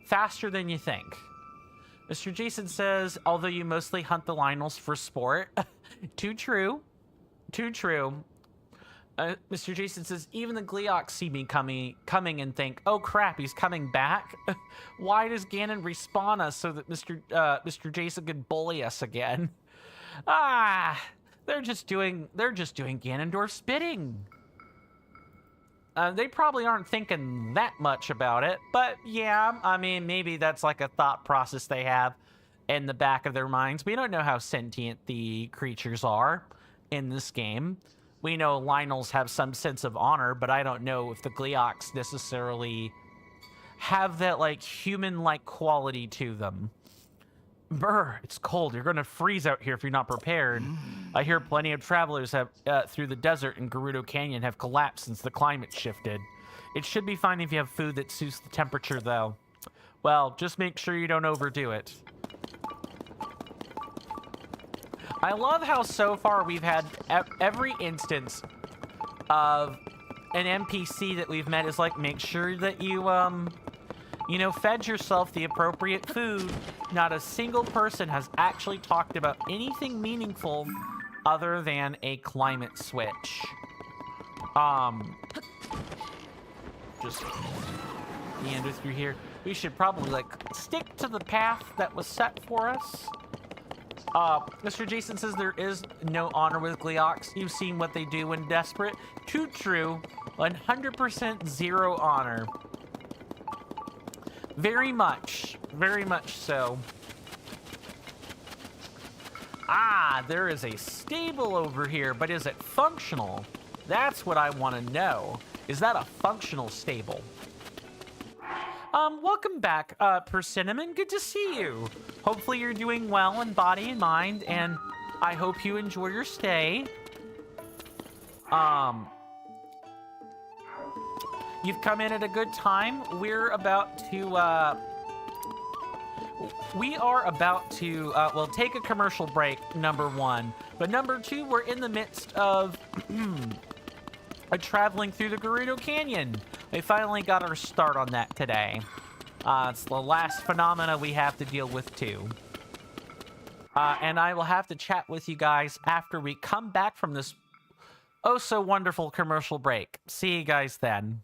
faster than you think. Mr. Jason says, although you mostly hunt the Lionels for sport. Too true. Too true. Mr. Jason says, even the Gleeoks see me coming and think, oh crap, he's coming back? Why does Ganon respawn us so that Mr. Jason could bully us again? They're just doing Ganondorf's bidding. They probably aren't thinking that much about it, but yeah, I mean, maybe that's like a thought process they have in the back of their minds. We don't know how sentient the creatures are in this game. We know Lionels have some sense of honor, but I don't know if the Gleeoks necessarily have that, like, human-like quality to them. Brr, it's cold. You're going to freeze out here if you're not prepared. I hear plenty of travelers have through the desert in Gerudo Canyon have collapsed since the climate shifted. It should be fine if you have food that suits the temperature, though. Well, just make sure you don't overdo it. I love how so far we've had every instance of an NPC that we've met is like, make sure that you You know, fed yourself the appropriate food. Not a single person has actually talked about anything meaningful other than a climate switch. Just meander through here. We should probably, like, stick to the path that was set for us. Mr. Jason says there is no honor with Gleox. You've seen what they do when desperate. Too true. 100% zero honor. Very much so. Ah, there is a stable over here, but is it functional? That's what I want to know. Is that a functional stable? Welcome back, Persimmon. Good to see you. Hopefully you're doing well in body and mind, and I hope you enjoy your stay. You've come in at a good time. We are about to, well, take a commercial break, number one. But number two, we're in the midst of traveling through the Gerudo Canyon. We finally got our start on that today. It's the last phenomena we have to deal with too. And I will have to chat with you guys after we come back from this oh so wonderful commercial break. See you guys then.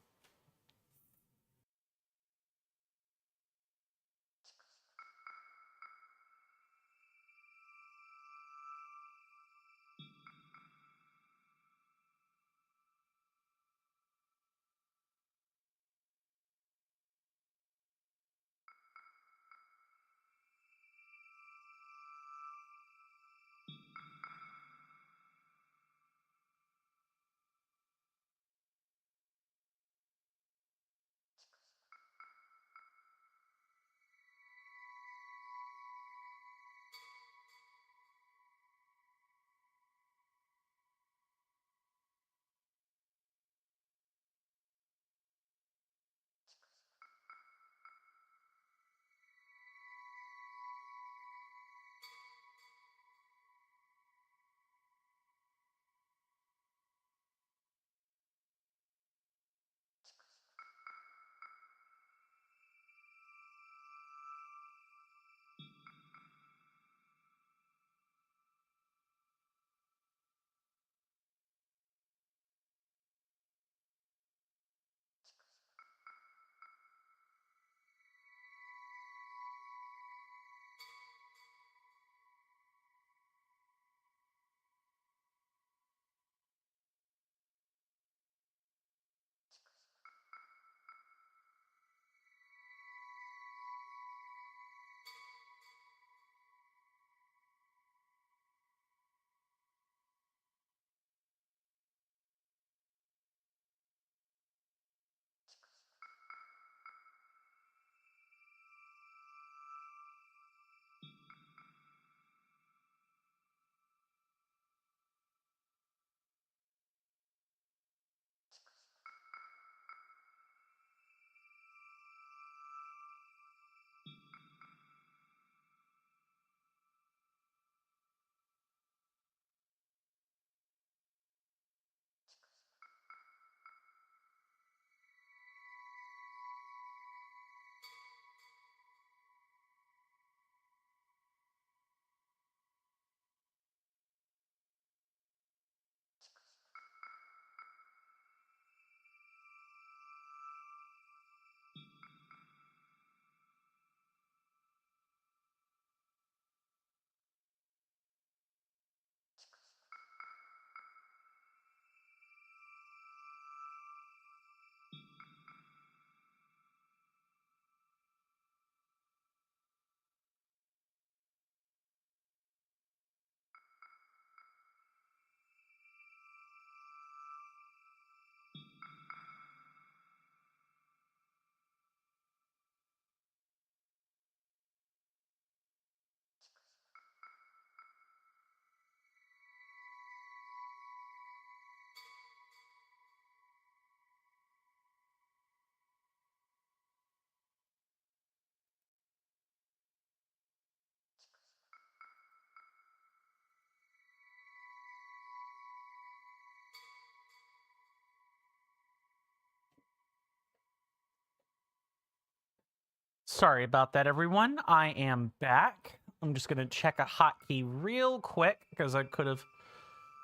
Sorry about that, everyone. I am back. I'm just going to check a hotkey real quick because I could have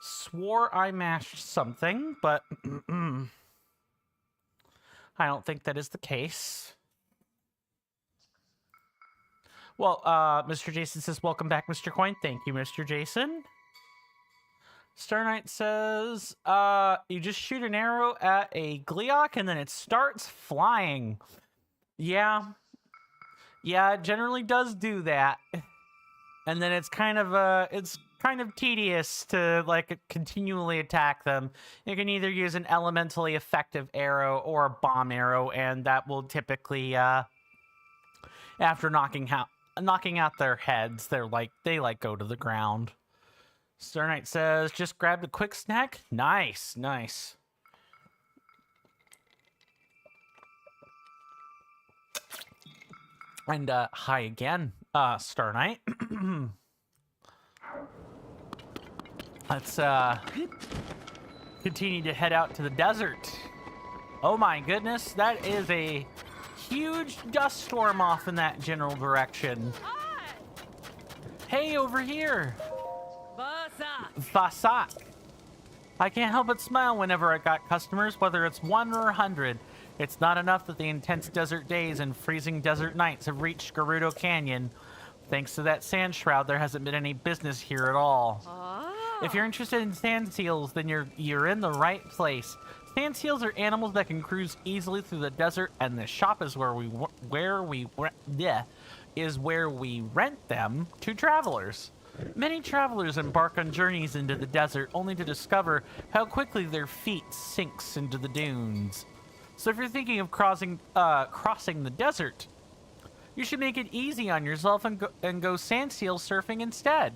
swore I mashed something, but I don't think that is the case. Well, Mr. Jason says, welcome back, Mr. Coin. Thank you, Mr. Jason. Star Knight says, you just shoot an arrow at a Gleeok and then it starts flying. Yeah, it generally does do that. And then it's kind of tedious to like continually attack them. You can either use an elementally effective arrow or a bomb arrow, and that will typically after knocking out their heads, they go to the ground. Star Knight says, just grabbed a quick snack. Nice. And hi again, Star Knight. Let's continue to head out to the desert. Oh my goodness, that is a huge dust storm off in that general direction. Hey, over here. Vasak. I can't help but smile whenever I got customers, whether it's 1 or 100. It's not enough that the intense desert days and freezing desert nights have reached Gerudo Canyon. Thanks to that sand shroud, there hasn't been any business here at all. If you're interested in sand seals, then you're in the right place. Sand seals are animals that can cruise easily through the desert, and the shop is where we rent them to travelers. Many travelers embark on journeys into the desert only to discover how quickly their feet sinks into the dunes. So if you're thinking of crossing the desert, you should make it easy on yourself and go sand seal surfing instead.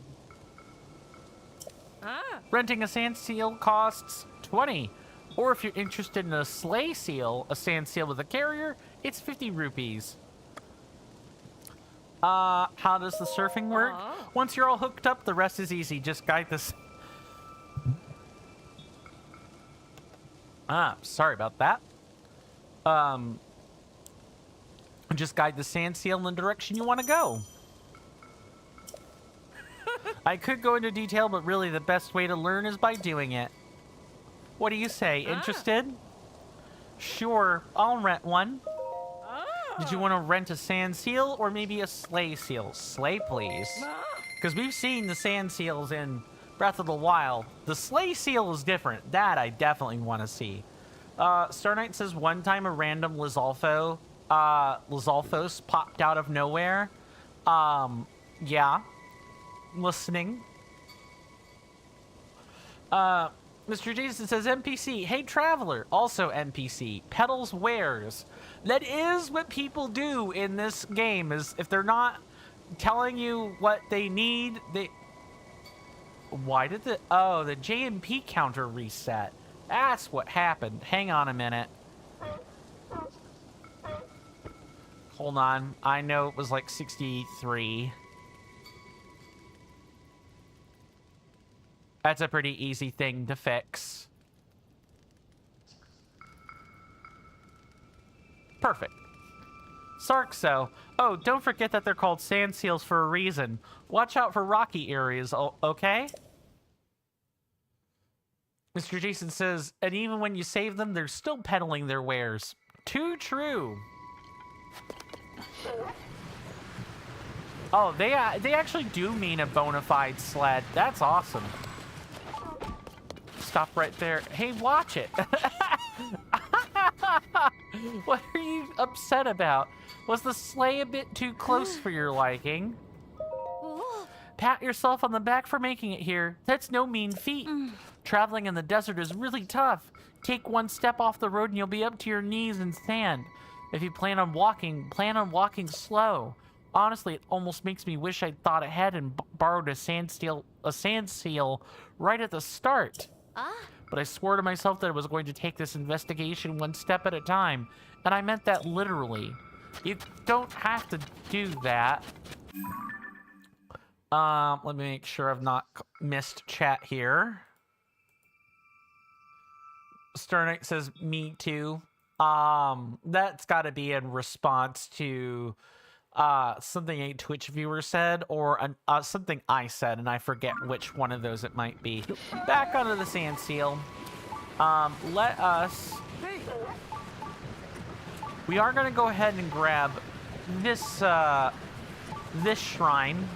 Renting a sand seal costs 20. Or if you're interested in a sleigh seal, a sand seal with a carrier, it's 50 rupees. How does the surfing work? Once you're all hooked up, the rest is easy. Just guide this. Sorry about that. Just guide the sand seal in the direction you want to go. I could go into detail, but really the best way to learn is by doing it. What do you say? Interested? Sure, I'll rent one. Did you want to rent a sand seal or maybe a sleigh seal? Sleigh, please. Because we've seen the sand seals in Breath of the Wild. The sleigh seal is different. That I definitely want to see. Star Knight says one time a random Lizalfos popped out of nowhere. Yeah. Listening. Mr. Jason says NPC, hey traveler, also NPC, peddles wares. That is what people do in this game, is if they're not telling you what they need, why did the JMP counter reset? That's what happened. Hang on a minute. Hold on, I know it was like 63. That's a pretty easy thing to fix. Perfect. Sarkso. Oh, don't forget that they're called sand seals for a reason. Watch out for rocky areas, okay? Mr. Jason says, and even when you save them, they're still peddling their wares. Too true. Oh, they actually do mean a bona fide sled. That's awesome. Stop right there. Hey, watch it. What are you upset about? Was the sleigh a bit too close for your liking? Pat yourself on the back for making it here. That's no mean feat. Traveling in the desert is really tough. Take one step off the road and you'll be up to your knees in sand. If you plan on walking slow. Honestly, it almost makes me wish I'd thought ahead and borrowed a sand seal right at the start. But I swore to myself that I was going to take this investigation one step at a time, and I meant that literally. You don't have to do that. Let me make sure I've not missed chat here. Star Knight says, me too. That's got to be in response to something a Twitch viewer said, or something I said, and I forget which one of those it might be. Back onto the sand seal. Let us... Hey! We are going to go ahead and grab this, this shrine.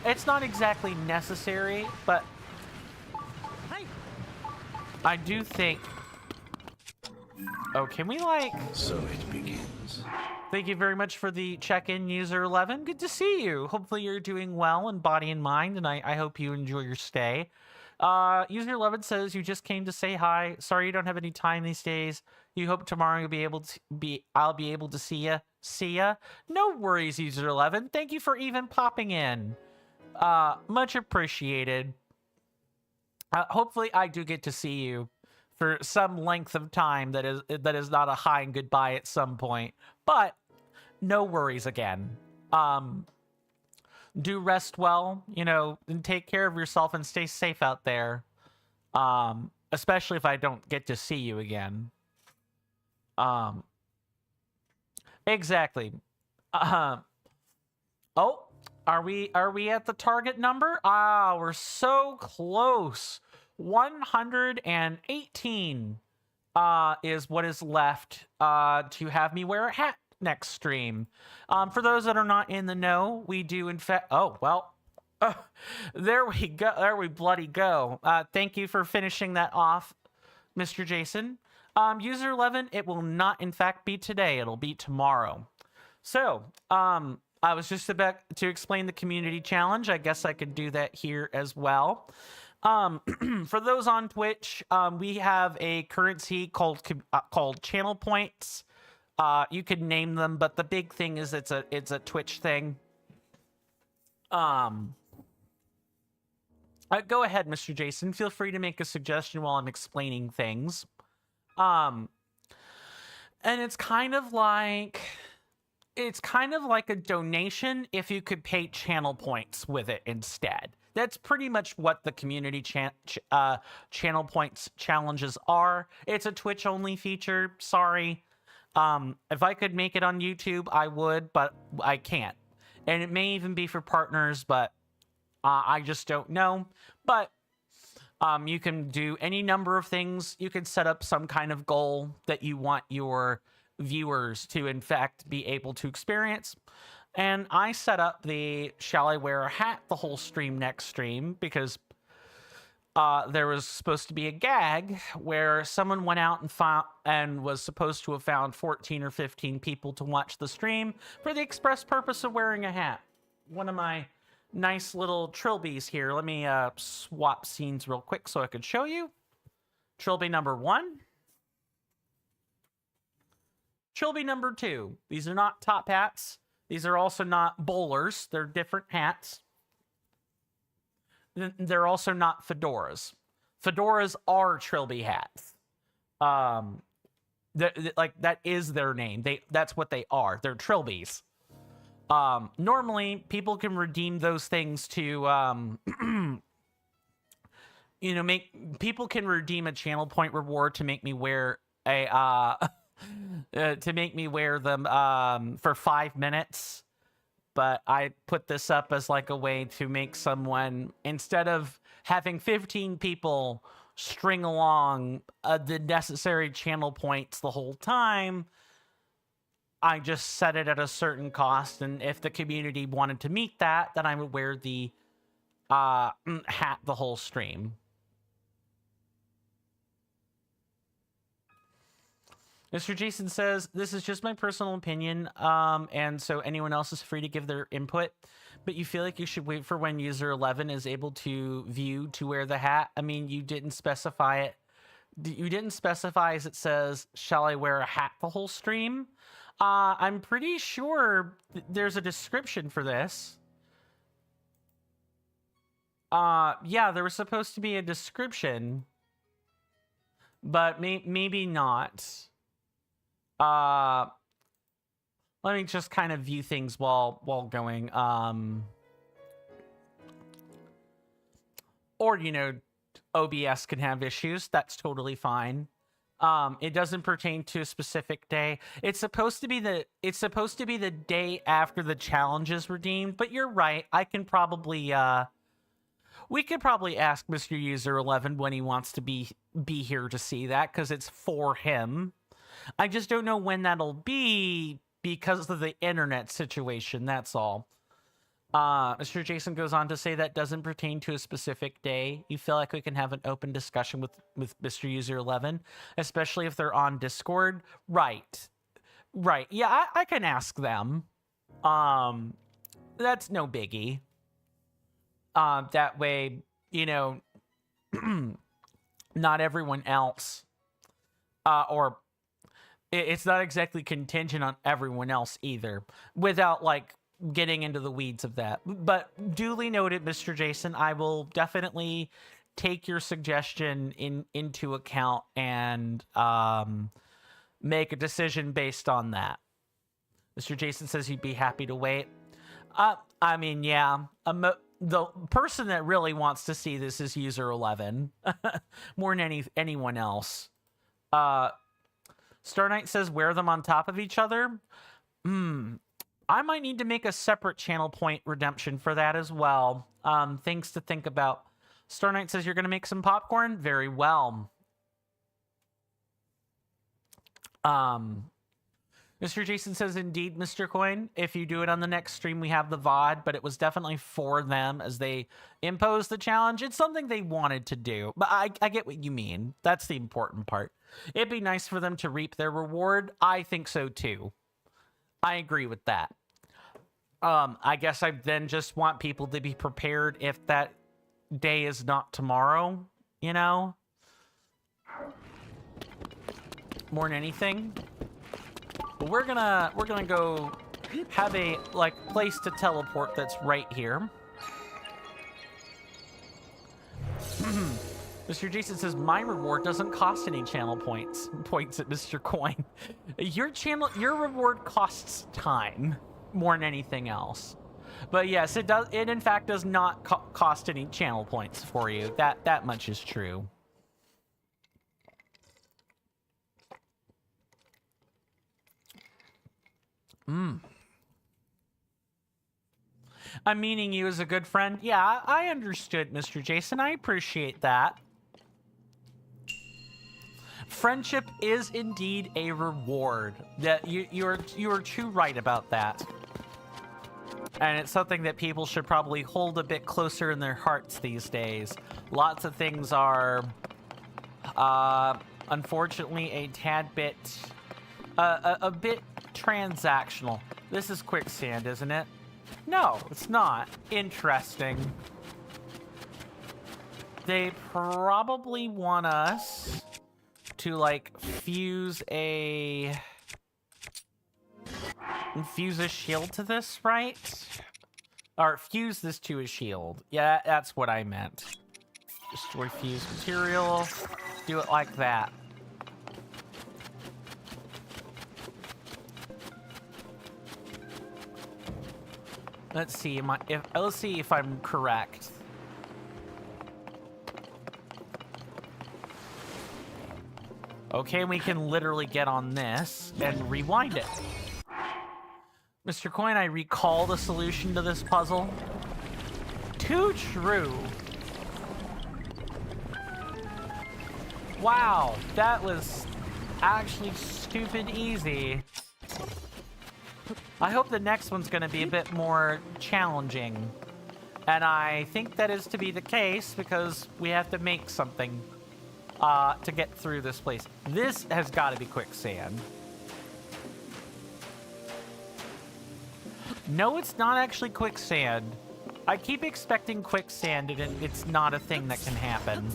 It's not exactly necessary, but Hey! I do think... Oh, can we, like... So it begins. Thank you very much for the check-in, User 11. Good to see you. Hopefully you're doing well in body and mind, and I hope you enjoy your stay. User 11 says you just came to say hi. Sorry you don't have any time these days. You hope tomorrow you'll be able to I'll be able to see ya. See ya. No worries, User 11. Thank you for even popping in. Much appreciated. Hopefully I do get to see you for some length of time that is not a hi and goodbye at some point. But no worries again. Do rest well, you know, and take care of yourself and stay safe out there. Especially if I don't get to see you again. Exactly. Oh, are we at the target number? Ah, we're so close. 118 is what is left to have me wear a hat next stream. For those that are not in the know, we do in fact... Oh, well, there we go. There we bloody go. Thank you for finishing that off, Mr. Jason. User 11, it will not in fact be today. It'll be tomorrow. So, I was just about to explain the community challenge. I guess I could do that here as well. For those on Twitch, we have a currency called channel points. You could name them, but the big thing is it's a Twitch thing. Go ahead, Mr. Jason. Feel free to make a suggestion while I'm explaining things. And it's kind of like a donation if you could pay channel points with it instead. That's pretty much what the community channel points challenges are. It's a Twitch only feature. Sorry. If I could make it on YouTube, I would, but I can't. And it may even be for partners, but I just don't know. But you can do any number of things. You can set up some kind of goal that you want your viewers to, in fact, be able to experience. And I set up the shall I wear a hat the whole stream next stream because there was supposed to be a gag where someone went out and was supposed to have found 14 or 15 people to watch the stream for the express purpose of wearing a hat. One of my nice little trilbies here. Let me swap scenes real quick so I could show you. Trilby number 1. Trilby number 2. These are not top hats. These are also not bowlers. They're different hats. They're also not fedoras. Fedoras are trilby hats. That is their name. That's what they are. They're trilbies. Normally, people can redeem those things to, people can redeem a channel point reward to make me wear them for 5 minutes. But I put this up as like a way to make someone, instead of having 15 people string along the necessary channel points the whole time, I just set it at a certain cost. And if the community wanted to meet that, then I would wear the hat the whole stream. Mr. Jason says, this is just my personal opinion, and so anyone else is free to give their input, but you feel like you should wait for when user 11 is able to view to wear the hat. I mean, you didn't specify it. You didn't specify as it says, shall I wear a hat the whole stream? I'm pretty sure there's a description for this. Yeah, there was supposed to be a description, but maybe not. Let me just kind of view things while going. Or, OBS can have issues. That's totally fine. It doesn't pertain to a specific day. It's supposed to be the day after the challenge is redeemed, but you're right. I can probably we could probably ask Mr. User 11 when he wants to be here to see that, because it's for him. I just don't know when that'll be because of the internet situation, that's all. Mr. Jason goes on to say that doesn't pertain to a specific day. You feel like we can have an open discussion with Mr. User 11, especially if they're on Discord? Right. Right. Yeah, I can ask them. That's no biggie. That way, you know, not everyone else, or it's not exactly contingent on everyone else either, without, like, getting into the weeds of that. But duly noted, Mr. Jason, I will definitely take your suggestion into account and make a decision based on that. Mr. Jason says he'd be happy to wait. I mean, yeah, the person that really wants to see this is User 11 more than anyone else. Star Knight says wear them on top of each other. I might need to make a separate channel point redemption for that as well. Things to think about. Star Knight says you're going to make some popcorn? Very well. Mr. Jason says, indeed, Mr. Coin. If you do it on the next stream, we have the VOD, but it was definitely for them as they imposed the challenge. It's something they wanted to do, but I get what you mean. That's the important part. It'd be nice for them to reap their reward. I think so, too. I agree with that. I guess I then just want people to be prepared if that day is not tomorrow, you know? More than anything. But we're gonna go have a, like, place to teleport that's right here. Mr. Jason says, my reward doesn't cost any channel points. Points at Mr. Coin. Your reward costs time more than anything else. But yes, it does. It in fact does not cost any channel points for you. That much is true. I'm meaning you as a good friend. Yeah, I understood, Mr. Jason. I appreciate that. Friendship is indeed a reward. That you are too right about that. And it's something that people should probably hold a bit closer in their hearts these days. Lots of things are, unfortunately, a tad bit, a bit transactional. This is quicksand, isn't it? No, it's not. Interesting. They probably want us to, like, fuse a shield to this, right? Or fuse this to a shield. Yeah, that's what I meant. Destroy fused material. Do it like that. Let's see. Let's see if I'm correct. Okay, we can literally get on this and rewind it. Mr. Coin, I recall the solution to this puzzle. Too true. Wow, that was actually stupid easy. I hope the next one's going to be a bit more challenging. And I think that is to be the case because we have to make something to get through this place. This has got to be quicksand. No, it's not actually quicksand. I keep expecting quicksand and it's not a thing that can happen.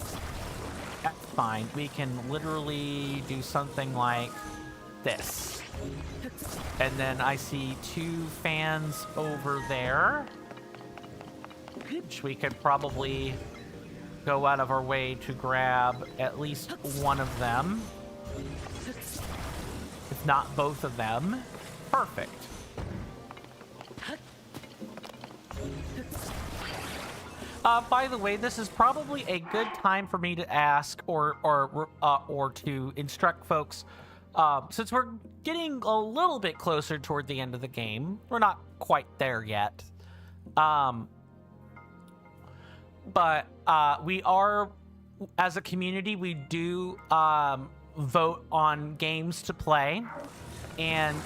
That's fine. We can literally do something like this. And then I see 2 fans over there, which we could probably go out of our way to grab at least one of them, if not both of them. Perfect. By the way, this is probably a good time for me to ask or to instruct folks, since we're getting a little bit closer toward the end of the game. We're not quite there yet. But we are, as a community, we do vote on games to play. And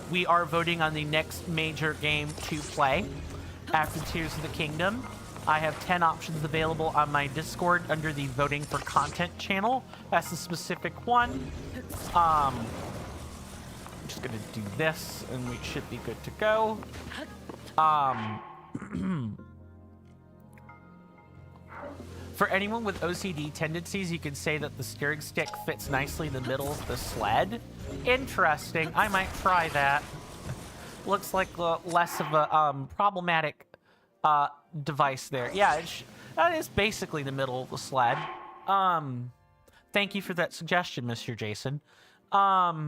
we are voting on the next major game to play after Tears of the Kingdom. I have 10 options available on my Discord under the Voting for Content channel. That's the specific one. I'm just going to do this, and we should be good to go. For anyone with OCD tendencies, you could say that the steering stick fits nicely in the middle of the sled. Interesting. I might try that. Looks like less of a problematic device there. Yeah, that is basically the middle of the sled. Thank you for that suggestion, Mr. Jason. What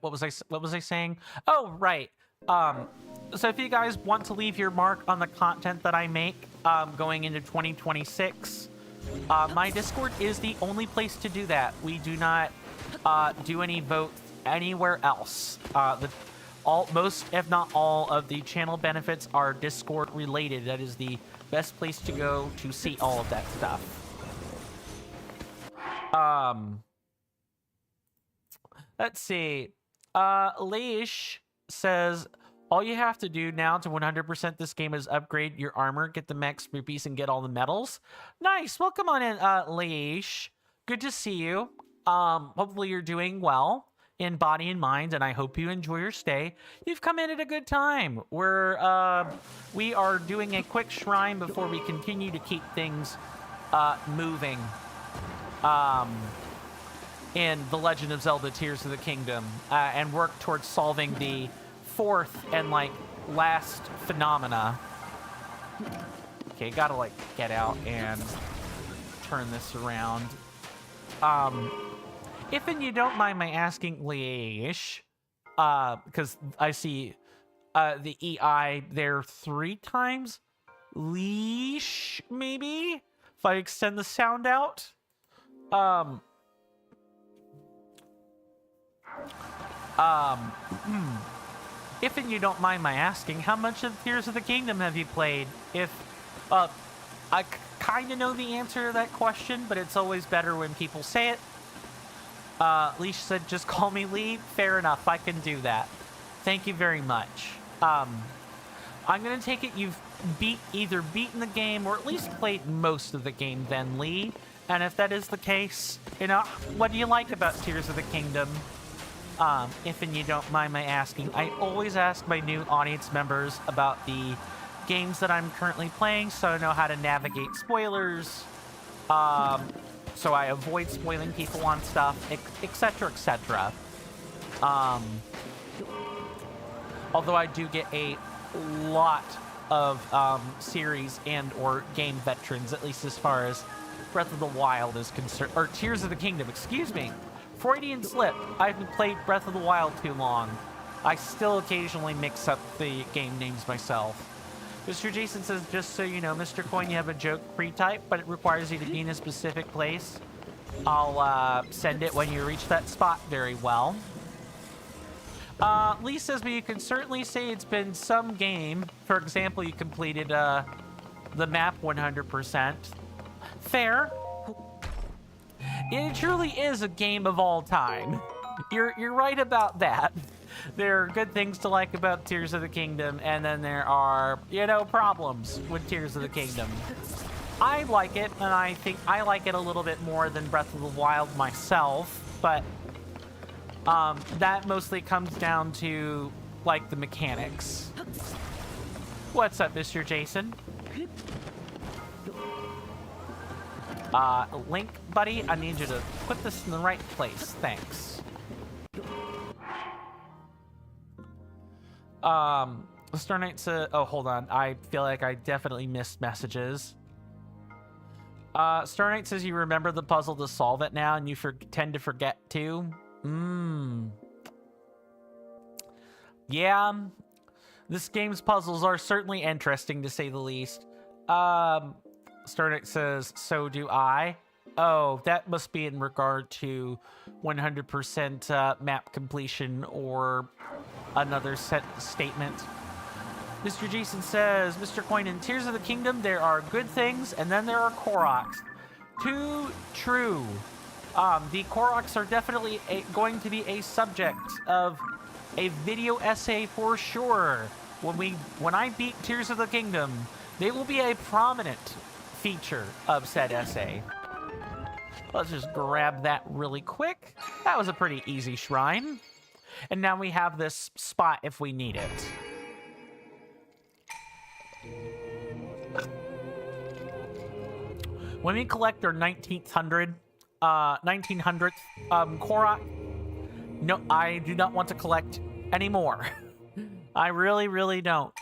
was I saying? Oh, right. So if you guys want to leave your mark on the content that I make going into 2026, my Discord is the only place to do that. We do not do any votes anywhere else. Most, if not all, of the channel benefits are Discord related. That is the best place to go to see all of that stuff. Let's see. Leish says, all you have to do now to 100% this game is upgrade your armor, get the max rupees, and get all the medals. Nice. Welcome on in, Leish. Good to see you. Hopefully you're doing well in body and mind, and I hope you enjoy your stay. You've come in at a good time. We are doing a quick shrine before we continue to keep things moving in The Legend of Zelda Tears of the Kingdom, and work towards solving the fourth and last phenomena. Okay, gotta get out and turn this around. If and you don't mind my asking, Leish, because I see the EI there 3 times. Leash, maybe? If I extend the sound out. If and you don't mind my asking, how much of Tears of the Kingdom have you played? I kind of know the answer to that question, but it's always better when people say it. Leash said, just call me Lee. Fair enough, I can do that. Thank you very much. I'm going to take it you've either beaten the game or at least played most of the game then, Lee. And if that is the case, what do you like about Tears of the Kingdom? If and you don't mind my asking, I always ask my new audience members about the games that I'm currently playing so I know how to navigate spoilers, so I avoid spoiling people on stuff, etc., etc. Although I do get a lot of series and or game veterans, at least as far as Breath of the Wild is concerned, or Tears of the Kingdom, excuse me. Freudian slip. I haven't played Breath of the Wild too long. I still occasionally mix up the game names myself. Mr. Jason says, just so you know, Mr. Coin, you have a joke pre-type, but it requires you to be in a specific place. I'll send it when you reach that spot very well. Lee says, but you can certainly say it's been some game. For example, you completed the map 100%. Fair. It truly is a game of all time. You're right about that. There are good things to like about Tears of the Kingdom, and then there are, problems with Tears of the Kingdom. I like it, and I think I like it a little bit more than Breath of the Wild myself, but that mostly comes down to, the mechanics. What's up, Mr. Jason? Link, buddy, I need you to put this in the right place. Thanks. Star Knight said, oh, hold on. I feel like I definitely missed messages. Star Knight says you remember the puzzle to solve it now and you tend to forget too. Yeah, this game's puzzles are certainly interesting to say the least. Starnick says, so do I. Oh, that must be in regard to 100% map completion or another set statement. Mr. Jason says, Mr. Coin, in Tears of the Kingdom, there are good things, and then there are Koroks. Too true. The Koroks are definitely going to be a subject of a video essay for sure. When I beat Tears of the Kingdom, they will be a prominent feature of said essay. Let's just grab that really quick. That was a pretty easy shrine. And now we have this spot if we need it. When we collect our 1900th Korok, no, I do not want to collect anymore. I really, really don't.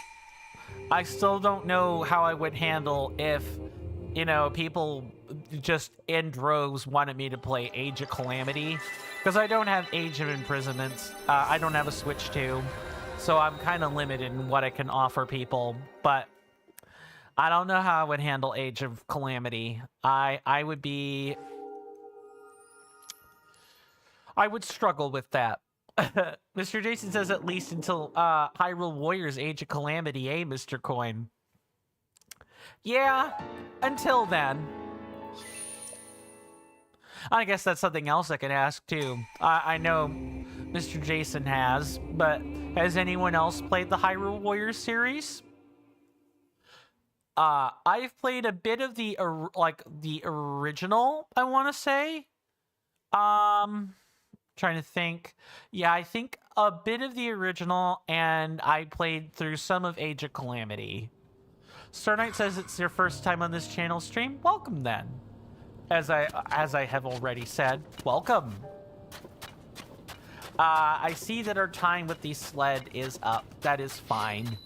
I still don't know how I would handle if, you know, people just in droves wanted me to play Age of Calamity. Because I don't have Age of Imprisonment. I don't have a Switch 2. So I'm kind of limited in what I can offer people. But I don't know how I would handle Age of Calamity. I would struggle with that. Mr. Jason says at least until Hyrule Warriors Age of Calamity, eh, Mr. Coin? Yeah, until then. I guess that's something else I could ask too. I know Mr. Jason has, but has anyone else played the Hyrule Warriors series? I've played a bit of the original, I want to say. Trying to think. Yeah, I think a bit of the original, and I played through some of Age of Calamity. Star Knight says it's your first time on this channel stream. Welcome then. As I have already said, welcome. I see that our time with the sled is up. That is fine.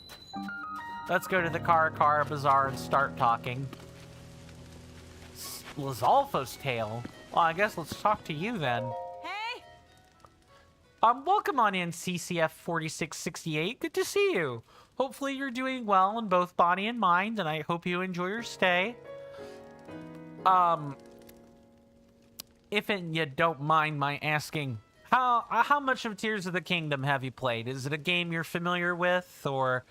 Let's go to the Karakara Bazaar and start talking. Lizalfo's tale? Well, I guess let's talk to you then. Hey! Welcome on in, CCF4668. Good to see you. Hopefully you're doing well in both body and mind, and I hope you enjoy your stay. If you don't mind my asking, how much of Tears of the Kingdom have you played? Is it a game you're familiar with, or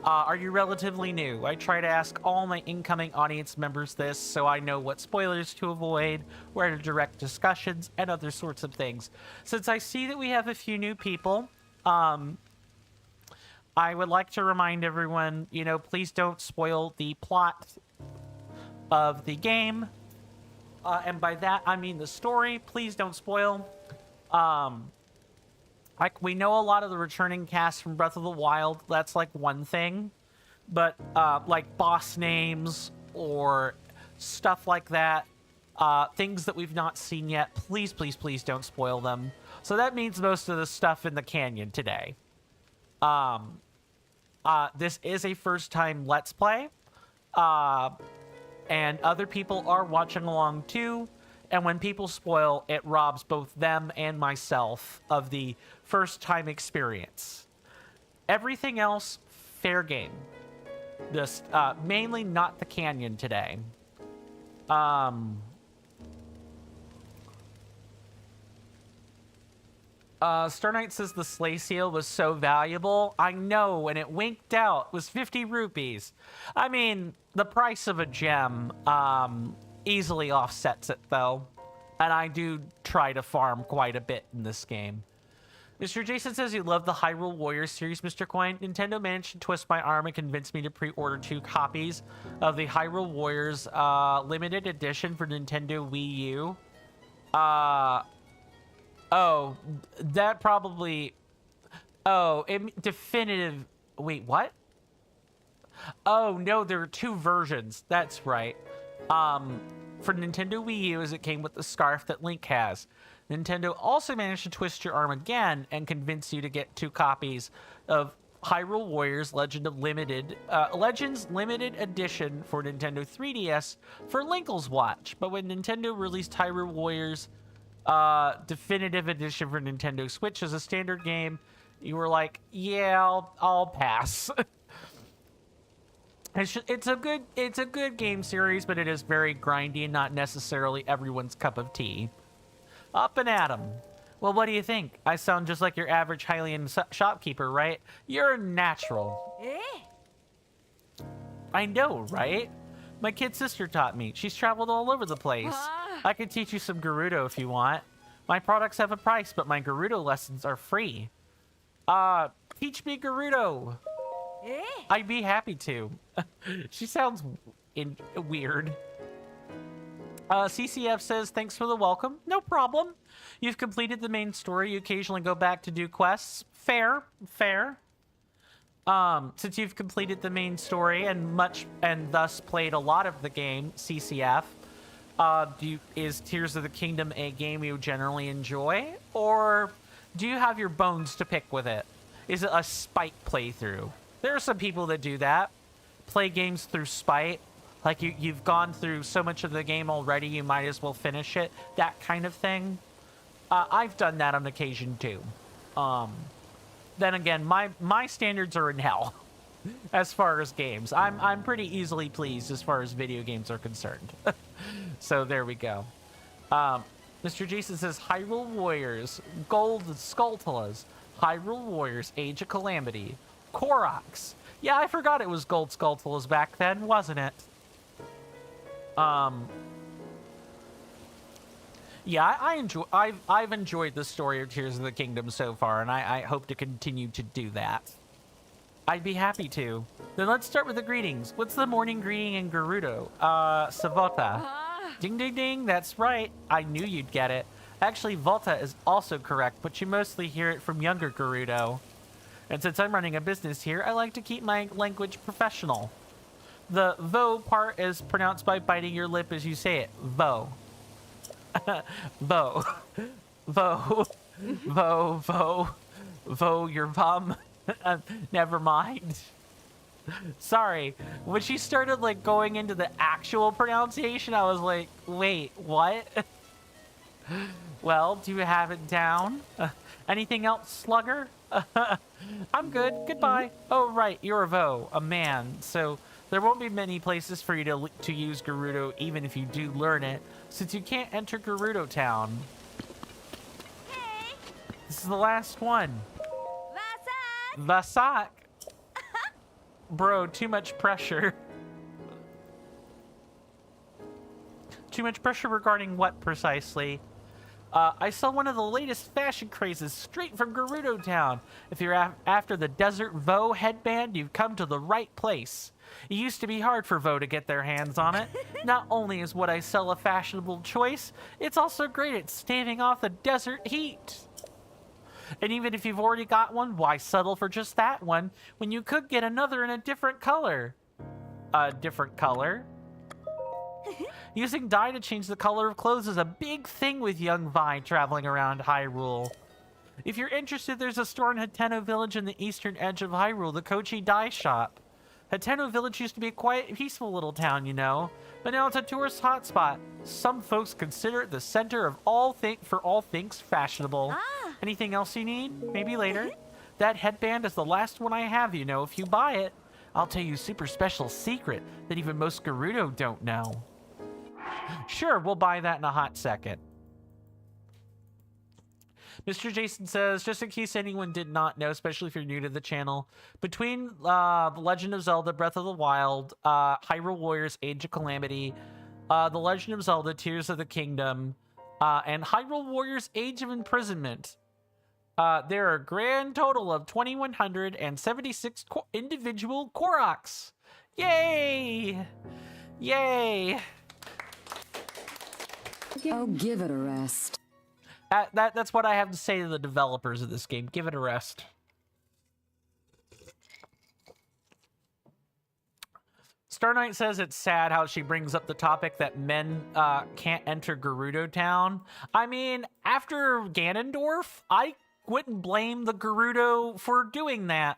are you relatively new? I try to ask all my incoming audience members this so I know what spoilers to avoid, where to direct discussions, and other sorts of things. Since I see that we have a few new people, I would like to remind everyone, you know, please don't spoil the plot of the game. And by that, I mean the story. Please don't spoil. Like, we know a lot of the returning cast from Breath of the Wild. That's, like, one thing. But, like, boss names or stuff like that, things that we've not seen yet, please, please, please don't spoil them. So that means most of the stuff in the canyon today. This is a first-time Let's Play. And other people are watching along, too. And when people spoil, it robs both them and myself of the first-time experience. Everything else, fair game. Just mainly not the canyon today. Star Knight says the sleigh seal was so valuable. I know, when it winked out, it was 50 rupees. I mean, the price of a gem easily offsets it, though. And I do try to farm quite a bit in this game. Mr. Jason says you love the Hyrule Warriors series, Mr. Coin. Nintendo managed to twist my arm and convince me to pre-order 2 copies of the Hyrule Warriors limited edition for Nintendo Wii U. Oh, that probably... Oh, definitive... Wait, what? Oh, no, there are 2 versions. That's right. For Nintendo Wii U, as it came with the scarf that Link has. Nintendo also managed to twist your arm again and convince you to get 2 copies of Hyrule Warriors Legends Limited Edition for Nintendo 3DS for Linkle's Watch. But when Nintendo released Hyrule Warriors Definitive Edition for Nintendo Switch as a standard game, You were like, yeah, I'll pass. It's a good game series, but it is very grindy and not necessarily everyone's cup of tea. Up and at 'em. Well, what do you think? I sound just like your average Hylian shopkeeper, right? You're natural. I know, right? My kid sister taught me. She's traveled all over the place. I could teach you some Gerudo if you want. My products have a price, but my Gerudo lessons are free. Teach me Gerudo. I'd be happy to. She sounds weird. CCF says, thanks for the welcome. No problem. You've completed the main story. You occasionally go back to do quests. Fair. Since you've completed the main story and thus played a lot of the game, CCF, is Tears of the Kingdom a game you generally enjoy? Or do you have your bones to pick with it? Is it a spite playthrough? There are some people that do that. Play games through spite. Like you've gone through so much of the game already, you might as well finish it. That kind of thing. I've done that on occasion too. Then again, my standards are in hell as far as games. I'm pretty easily pleased as far as video games are concerned. So there we go. Mr. Jason says, Hyrule Warriors, Gold Skulltulas, Hyrule Warriors, Age of Calamity, Koroks. Yeah, I forgot it was Gold Skulltulas back then, wasn't it? Yeah, I've enjoyed the story of Tears of the Kingdom so far, and I hope to continue to do that. I'd be happy to. Then let's start with the greetings. What's the morning greeting in Gerudo? Savota. Ding ding ding, that's right. I knew you'd get it. Actually, Volta is also correct, but you mostly hear it from younger Gerudo. And since I'm running a business here, I like to keep my language professional. The vo part is pronounced by biting your lip as you say it. Vo. Vo. Vo. Vo. Vo. Vo, your bum. Never mind. Sorry. When she started like going into the actual pronunciation, I was like, wait, what? Well, do you have it down? Anything else, slugger? I'm good. Goodbye. Oh, right. You're a Vo, a man. So there won't be many places for you to use Gerudo, even if you do learn it, since you can't enter Gerudo Town. Hey! This is the last one. Vasak! Vasak. Bro, too much pressure. Too much pressure regarding what precisely? I saw one of the latest fashion crazes straight from Gerudo Town. If you're after the Desert Vo headband, you've come to the right place. It used to be hard for Vo to get their hands on it. Not only is what I sell a fashionable choice, it's also great at staving off the desert heat. And even if you've already got one, why settle for just that one when you could get another in a different color? A different color? Using dye to change the color of clothes is a big thing with young Vi traveling around Hyrule. If you're interested, there's a store in Hateno Village in the eastern edge of Hyrule, the Kochi Dye Shop. Hateno Village used to be a quiet, peaceful little town, you know, but now it's a tourist hotspot. Some folks consider it the center of all things fashionable. Anything else you need? Maybe later. That headband is the last one I have, you know. If you buy it, I'll tell you a super special secret that even most Gerudo don't know. Sure, we'll buy that in a hot second. Mr. Jason says, just in case anyone did not know, especially if you're new to the channel, between The Legend of Zelda Breath of the Wild, Hyrule Warriors Age of Calamity, The Legend of Zelda Tears of the Kingdom, and Hyrule Warriors Age of Imprisonment, there are a grand total of 2,176 individual Koroks. Yay! Yay! Oh, give it a rest. That's what I have to say to the developers of this game. Give it a rest. Star Knight says it's sad how she brings up the topic that men can't enter Gerudo Town. I mean, after Ganondorf, I wouldn't blame the Gerudo for doing that.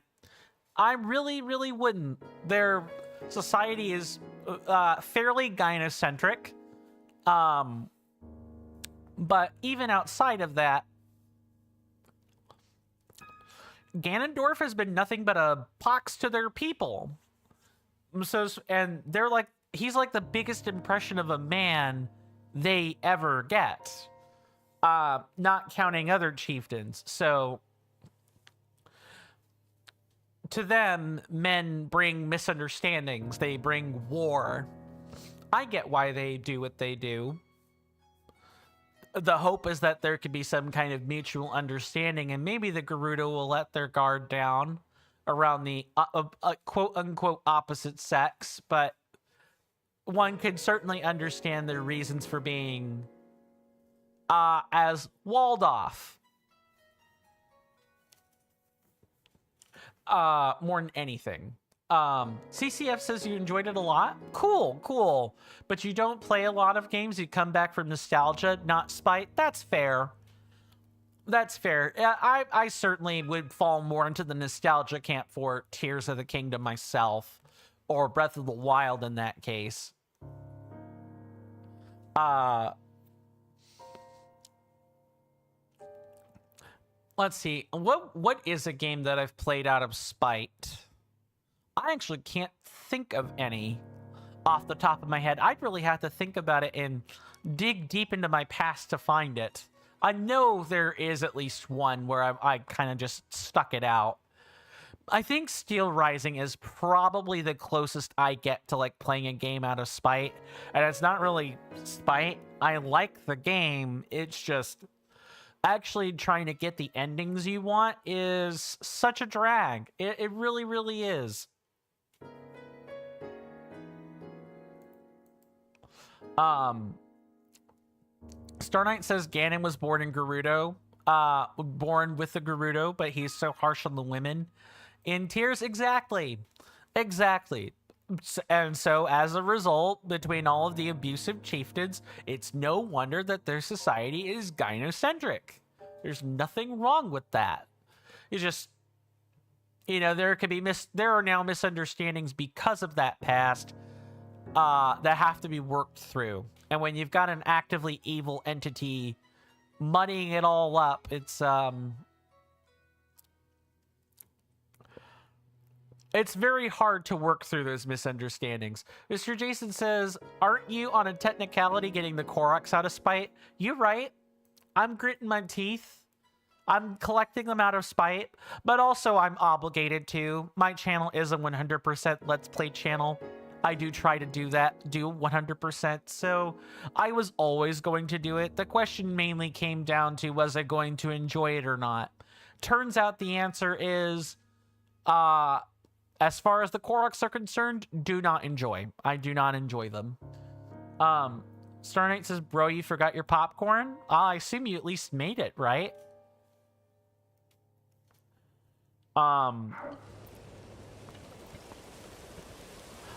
I really, really wouldn't. Their society is fairly gynocentric. But even outside of that, Ganondorf has been nothing but a pox to their people. So, and they're like, he's like the biggest impression of a man they ever get. Not counting other chieftains. So, to them, men bring misunderstandings. They bring war. I get why they do what they do. The hope is that there could be some kind of mutual understanding, and maybe the Gerudo will let their guard down around the quote-unquote opposite sex, but one could certainly understand their reasons for being as walled off. More than anything. CCF says you enjoyed it a lot. Cool. But you don't play a lot of games. You come back from nostalgia, not spite. That's fair. I certainly would fall more into the nostalgia camp for Tears of the Kingdom myself, or Breath of the Wild in that case. Let's see. What is a game that I've played out of spite? I actually can't think of any off the top of my head. I'd really have to think about it and dig deep into my past to find it. I know there is at least one where I kind of just stuck it out. I think Steel Rising is probably the closest I get to like playing a game out of spite. And it's not really spite. I like the game. It's just actually trying to get the endings you want is such a drag. It really, really is. Star Knight says Ganon was born in Gerudo, born with the Gerudo, but he's so harsh on the women. In Tears, exactly. And so, as a result, between all of the abusive chieftains, it's no wonder that their society is gynocentric. There's nothing wrong with that. It's just, you know, there are now misunderstandings because of that past that have to be worked through. And when you've got an actively evil entity muddying it all up, it's very hard to work through those misunderstandings. Mr. Jason says, aren't you on a technicality getting the Koroks out of spite? You're right. I'm gritting my teeth. I'm collecting them out of spite, but also I'm obligated to. My channel is a 100% Let's Play channel. I do try to do 100%, so I was always going to do it. The question mainly came down to, was I going to enjoy it or not? Turns out the answer is, as far as the Koroks are concerned, do not enjoy. I do not enjoy them. Star Knight says, bro, you forgot your popcorn? I assume you at least made it, right?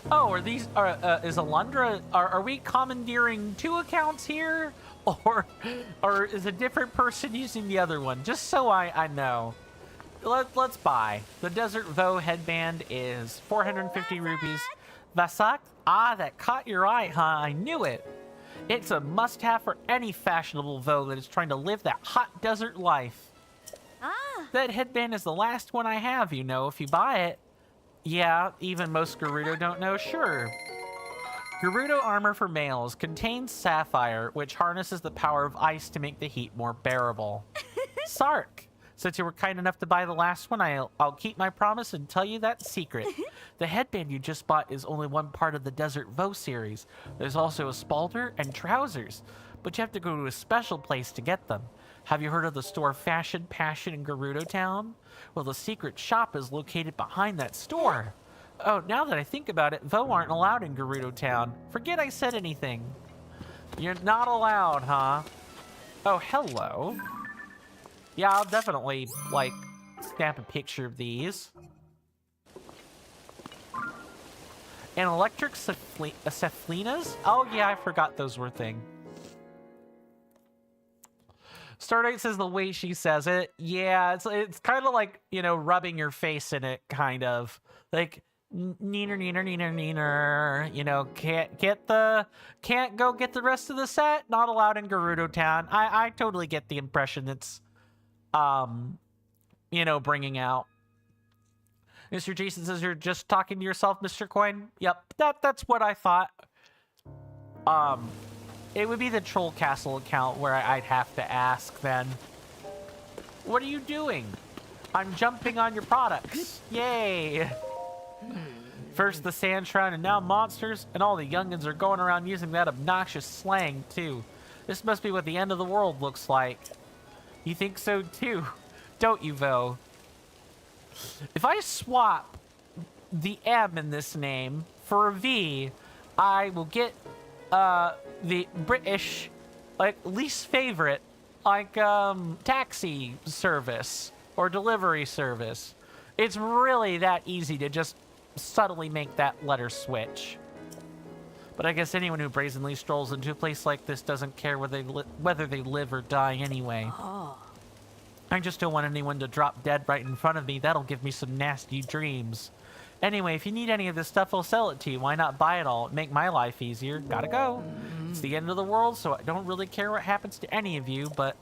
Oh, is Alundra, are we commandeering two accounts here? Or is a different person using the other one? Just so I know. Let's buy. The Desert Vo headband is 450 rupees. Vasak? Ah, that caught your eye, huh? I knew it. It's a must-have for any fashionable Vo that is trying to live that hot desert life. That headband is the last one I have, you know, if you buy it. Yeah, even most Gerudo don't know, sure. Gerudo armor for males contains sapphire, which harnesses the power of ice to make the heat more bearable. Sark, since you were kind enough to buy the last one, I'll keep my promise and tell you that secret. The headband you just bought is only one part of the Desert Vo series. There's also a spalter and trousers, but you have to go to a special place to get them. Have you heard of the store Fashion Passion in Gerudo Town? Well, the secret shop is located behind that store. Oh, now that I think about it, Vo aren't allowed in Gerudo Town. Forget I said anything. You're not allowed, huh? Oh, hello. Yeah, I'll definitely, like, snap a picture of these. And electric cephalinas? Oh, yeah, I forgot those were a thing. Stardate says the way she says it, yeah, it's kind of like, you know, rubbing your face in it, kind of. Like, neener, neener, neener, neener, you know, can't go get the rest of the set, not allowed in Gerudo Town. I totally get the impression it's, you know, bringing out. Mr. Jason says you're just talking to yourself, Mr. Coin. Yep, that's what I thought. It would be the Troll Castle account where I'd have to ask then. What are you doing? I'm jumping on your products. Yay! First the sand shroud and now monsters, and all the youngins are going around using that obnoxious slang too. This must be what the end of the world looks like. You think so too, don't you, Vo? If I swap the M in this name for a V, I will get the British, like, least favorite, like, taxi service or delivery service. It's really that easy to just subtly make that letter switch. But I guess anyone who brazenly strolls into a place like this doesn't care whether they live or die anyway. I just don't want anyone to drop dead right in front of me. That'll give me some nasty dreams. Anyway, if you need any of this stuff, I'll sell it to you. Why not buy it all? Make my life easier. Gotta go. It's the end of the world, so I don't really care what happens to any of you, but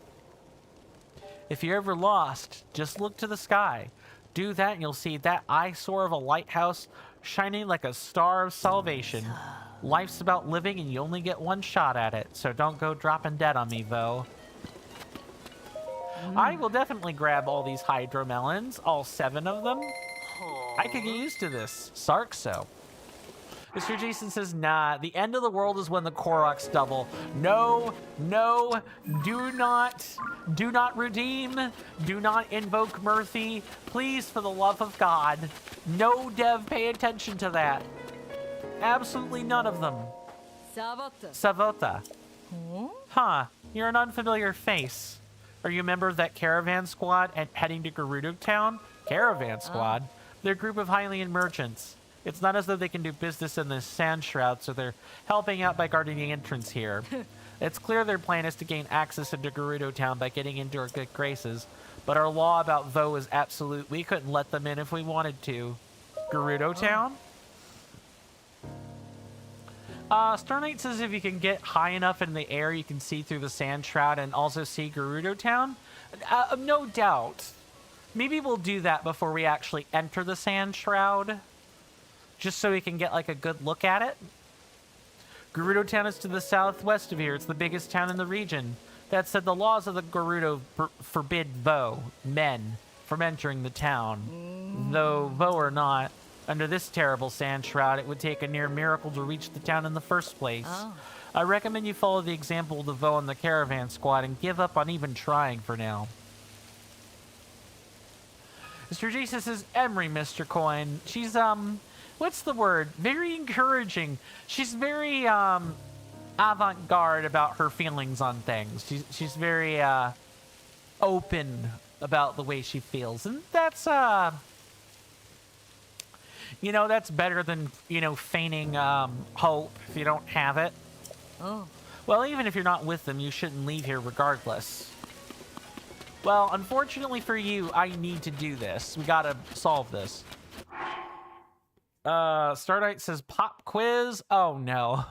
if you're ever lost, just look to the sky. Do that and you'll see that eyesore of a lighthouse shining like a star of salvation. Life's about living and you only get one shot at it, so don't go dropping dead on me, though. I will definitely grab all these hydromelons, all 7 of them. I could get used to this. Sark so. Mr. Jason says, nah, the end of the world is when the Koroks double. No, no, do not redeem, do not invoke Murphy. Please, for the love of God, no dev pay attention to that. Absolutely none of them. Savota. Huh, you're an unfamiliar face. Are you a member of that caravan squad and heading to Gerudo Town? Caravan squad? They're a group of Hylian merchants. It's not as though they can do business in this sand shroud, so they're helping out by guarding the entrance here. It's clear their plan is to gain access into Gerudo Town by getting into our good graces, but our law about Vo is absolute. We couldn't let them in if we wanted to. Gerudo Town? Star Knight says if you can get high enough in the air, you can see through the sand shroud and also see Gerudo Town. No doubt. Maybe we'll do that before we actually enter the sand shroud, just so we can get like a good look at it. Gerudo Town is to the southwest of here. It's the biggest town in the region. That said, the laws of the Gerudo forbid Vo, men, from entering the town. Though Vo or not, under this terrible sand shroud, it would take a near miracle to reach the town in the first place. I recommend you follow the example of the Vo and the caravan squad and give up on even trying for now. Mr. Jesus is Emery, Mr. Coin. She's, what's the word? Very encouraging. She's very, avant-garde about her feelings on things. She's very, open about the way she feels. And that's, you know, that's better than, you know, feigning, hope if you don't have it. Well, even if you're not with them, you shouldn't leave here regardless. Well, unfortunately for you, I need to do this. We gotta solve this. Stardite says pop quiz. Oh no.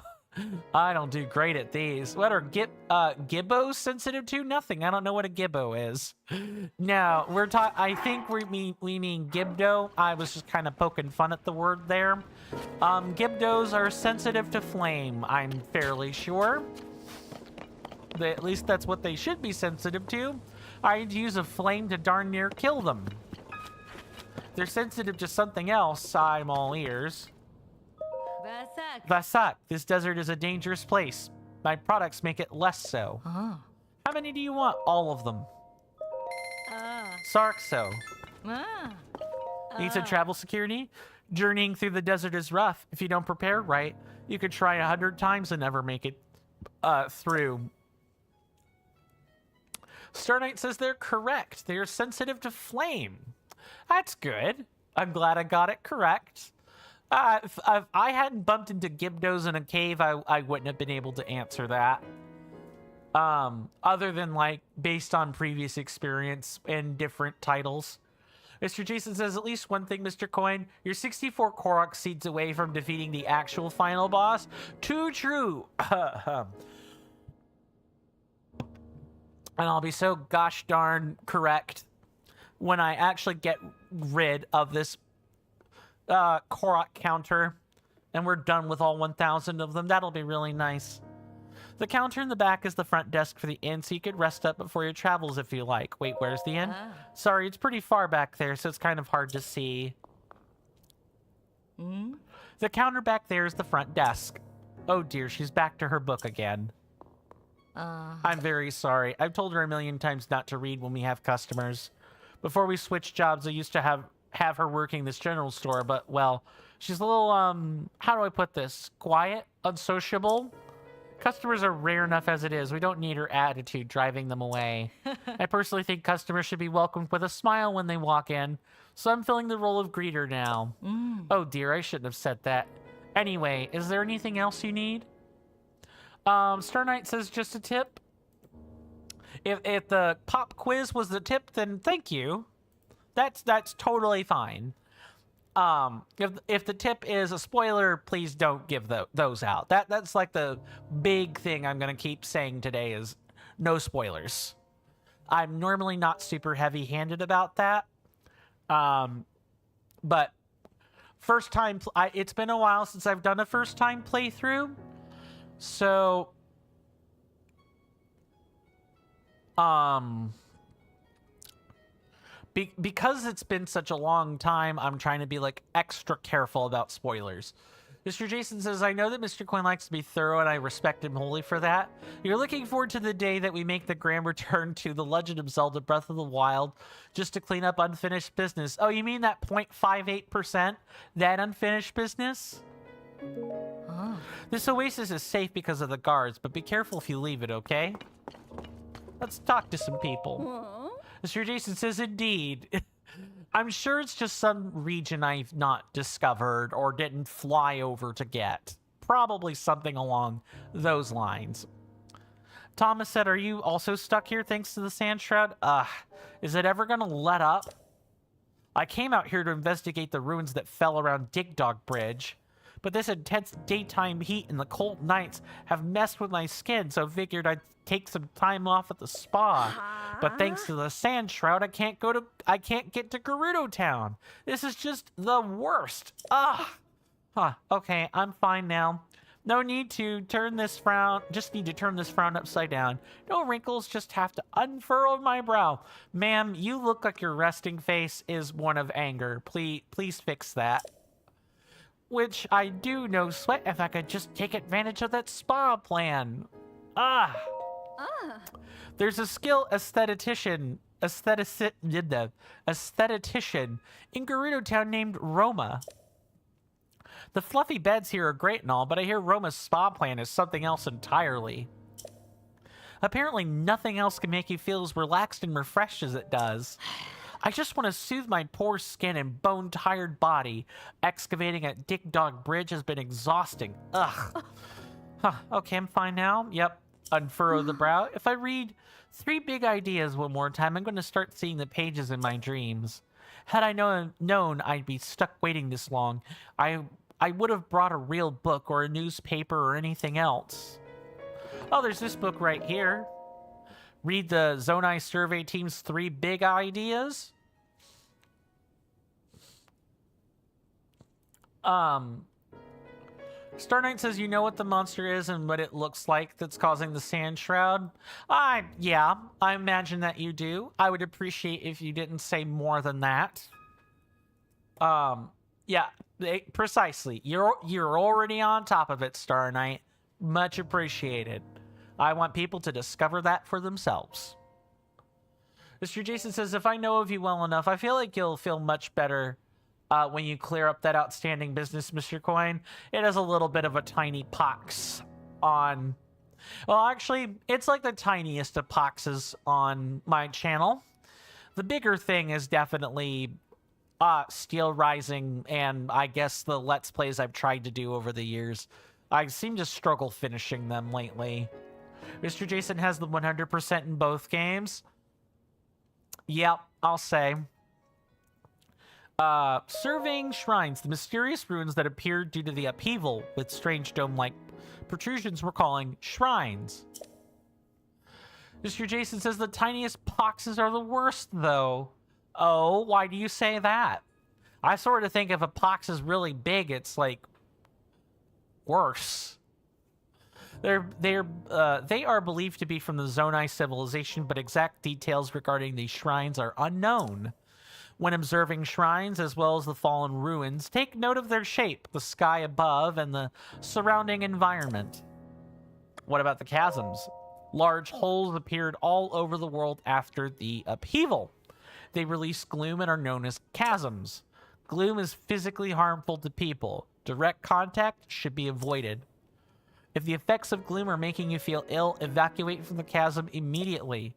I don't do great at these. What are gibbos sensitive to? Nothing. I don't know what a gibbo is. No, I think we mean gibdo. I was just kind of poking fun at the word there. Gibdos are sensitive to flame, I'm fairly sure. At least that's what they should be sensitive to. I'd use a flame to darn near kill them. If they're sensitive to something else, I'm all ears. Vasak, this desert is a dangerous place. My products make it less so. How many do you want? All of them. Sarkso. Need some travel security? Journeying through the desert is rough. If you don't prepare right, you could try 100 times and never make it through. Star Knight says they're correct. They are sensitive to flame. That's good. I'm glad I got it correct. If I hadn't bumped into Gibdos in a cave, I wouldn't have been able to answer that. Other than, like, based on previous experience in different titles. Mr. Jason says, at least one thing, Mr. Coin. You're 64 Korok seeds away from defeating the actual final boss. Too true. And I'll be so gosh darn correct when I actually get rid of this Korok counter, and we're done with all 1,000 of them. That'll be really nice. The counter in the back is the front desk for the inn, so you could rest up before your travels if you like. Wait, where's the inn? Sorry, it's pretty far back there, so it's kind of hard to see. The counter back there is the front desk. Oh dear, she's back to her book again. I'm very sorry. I've told her a million times not to read when we have customers. Before we switched jobs, I used to have her working this general store, but, well, she's a little, how do I put this? Quiet? Unsociable? Customers are rare enough as it is. We don't need her attitude driving them away. I personally think customers should be welcomed with a smile when they walk in, so I'm filling the role of greeter now. Oh dear, I shouldn't have said that. Anyway, is there anything else you need? Star Knight says just a tip. If the pop quiz was the tip, then thank you. That's totally fine. If the tip is a spoiler, please don't give those out. That's like the big thing I'm gonna keep saying today is no spoilers. I'm normally not super heavy-handed about that, but first time it's been a while since I've done a first time playthrough, so because it's been such a long time, I'm trying to be, like, extra careful about spoilers. Mr. Jason says, I know that Mr. Coin likes to be thorough, and I respect him wholly for that. You're looking forward to the day that we make the grand return to The Legend of Zelda Breath of the Wild just to clean up unfinished business. Oh, you mean that 0.58%? That unfinished business? This oasis is safe because of the guards, but be careful if you leave it, okay? Let's talk to some people. Mr. Jason says, indeed. I'm sure it's just some region I've not discovered or didn't fly over to get. Probably something along those lines. Thomas said, are you also stuck here thanks to the sand shroud? Is it ever gonna let up? I came out here to investigate the ruins that fell around Dig Dog Bridge, but this intense daytime heat and the cold nights have messed with my skin, so I figured I'd take some time off at the spa. But thanks to the sand shroud, I can't get to Gerudo Town. This is just the worst. Okay, I'm fine now. No need to turn this frown, just need to turn this frown upside down. No wrinkles, just have to unfurrow my brow. Ma'am, you look like your resting face is one of anger. Please fix that. Which I do no sweat if I could just take advantage of that spa plan. There's a skilled aesthetician in Gerudo Town named Roma. The fluffy beds here are great and all, but I hear Roma's spa plan is something else entirely. Apparently nothing else can make you feel as relaxed and refreshed as it does. I just want to soothe my poor skin and bone-tired body. Excavating at Dig Dog Bridge has been exhausting. Okay, I'm fine now. Yep. Unfurrow the brow. If I read 3 big ideas one more time, I'm going to start seeing the pages in my dreams. Had I known I'd be stuck waiting this long, I would have brought a real book or a newspaper or anything else. Oh, there's this book right here. Read the Zonai survey team's 3 big ideas. Star Knight says, you know what the monster is and what it looks like that's causing the sand shroud? Yeah, I imagine that you do. I would appreciate if you didn't say more than that. Yeah, precisely. You're already on top of it, Star Knight. Much appreciated. I want people to discover that for themselves. Mr. Jason says, if I know of you well enough, I feel like you'll feel much better when you clear up that outstanding business, Mr. Coin. It has a little bit of a tiny pox on... Well, actually, it's like the tiniest of poxes on my channel. The bigger thing is definitely Steel Rising and I guess the Let's Plays I've tried to do over the years. I seem to struggle finishing them lately. Mr. Jason has the 100% in both games. Yep, I'll say. Surveying shrines, the mysterious ruins that appeared due to the upheaval with strange dome-like protrusions we're calling shrines. Mr. Jason says the tiniest poxes are the worst, though. Oh, why do you say that? I sort of think if a pox is really big, it's like worse. They are believed to be from the Zonai civilization, but exact details regarding these shrines are unknown. When observing shrines as well as the fallen ruins, take note of their shape, the sky above, and the surrounding environment. What about the chasms? Large holes appeared all over the world after the upheaval. They release gloom and are known as chasms. Gloom is physically harmful to people. Direct contact should be avoided. If the effects of gloom are making you feel ill, evacuate from the chasm immediately.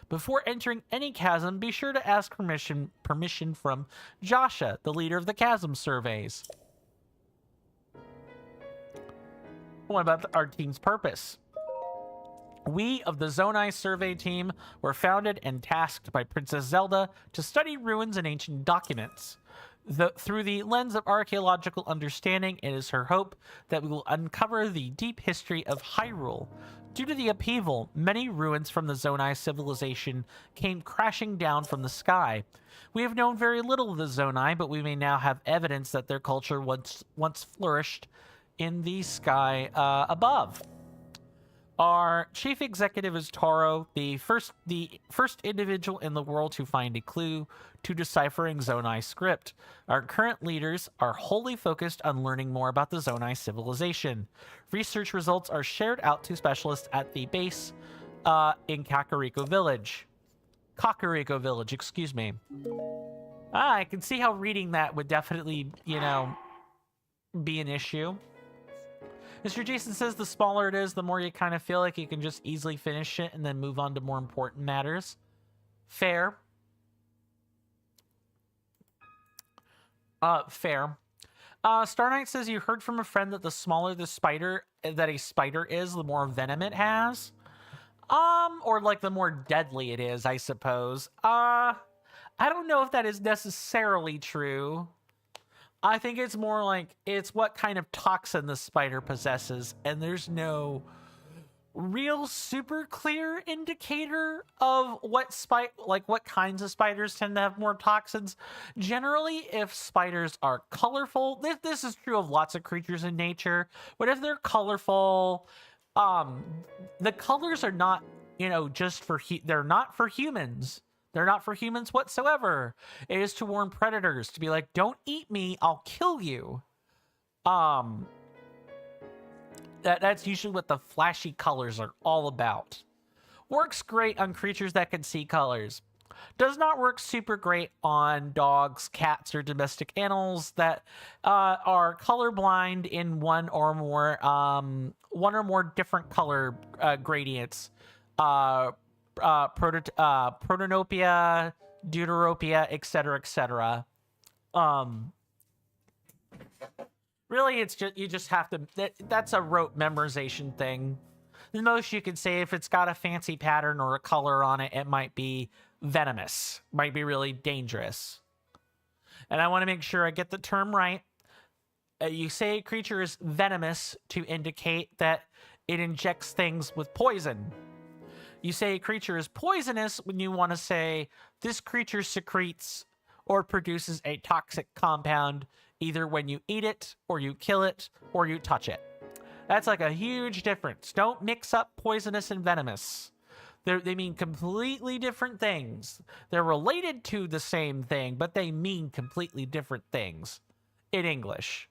Before entering any chasm, be sure to ask permission from Joshua, the leader of the chasm surveys. What about our team's purpose? We of the Zonai survey team were founded and tasked by Princess Zelda to study ruins and ancient documents. Through the lens of archaeological understanding, it is her hope that we will uncover the deep history of Hyrule. Due to the upheaval, many ruins from the Zonai civilization came crashing down from the sky. We have known very little of the Zonai, but we may now have evidence that their culture once flourished in the sky above. Our chief executive is Taro, the first individual in the world to find a clue to deciphering Zonai script. Our current leaders are wholly focused on learning more about the Zonai civilization. Research results are shared out to specialists at the base in Kakariko Village. Excuse me. I can see how reading that would definitely, be an issue. Mr. Jason says the smaller it is, the more you kind of feel like you can just easily finish it and then move on to more important matters. Fair. Fair. Star Knight says you heard from a friend that the smaller the spider that a spider is, the more venom it has. Or like the more deadly it is, I suppose. I don't know if that is necessarily true. I think it's more like it's what kind of toxin the spider possesses, and there's no real super clear indicator of what kinds of spiders tend to have more toxins. Generally, if spiders are colorful, this is true of lots of creatures in nature, but if they're colorful, the colors are not, just for they're not for humans. They're not for humans whatsoever. It is to warn predators to be like, don't eat me, I'll kill you. That's usually what the flashy colors are all about. Works great on creatures that can see colors. Does not work super great on dogs, cats, or domestic animals that are colorblind in one or more different color gradients. Protanopia, deuteropia, etc., etc. Really, it's just you just have to. That's a rote memorization thing. The most you can say, if it's got a fancy pattern or a color on it, it might be venomous, might be really dangerous. And I want to make sure I get the term right. You say a creature is venomous to indicate that it injects things with poison. You say a creature is poisonous when you want to say this creature secretes or produces a toxic compound either when you eat it, or you kill it, or you touch it. That's like a huge difference. Don't mix up poisonous and venomous. They mean completely different things. They're related to the same thing, but they mean completely different things in English.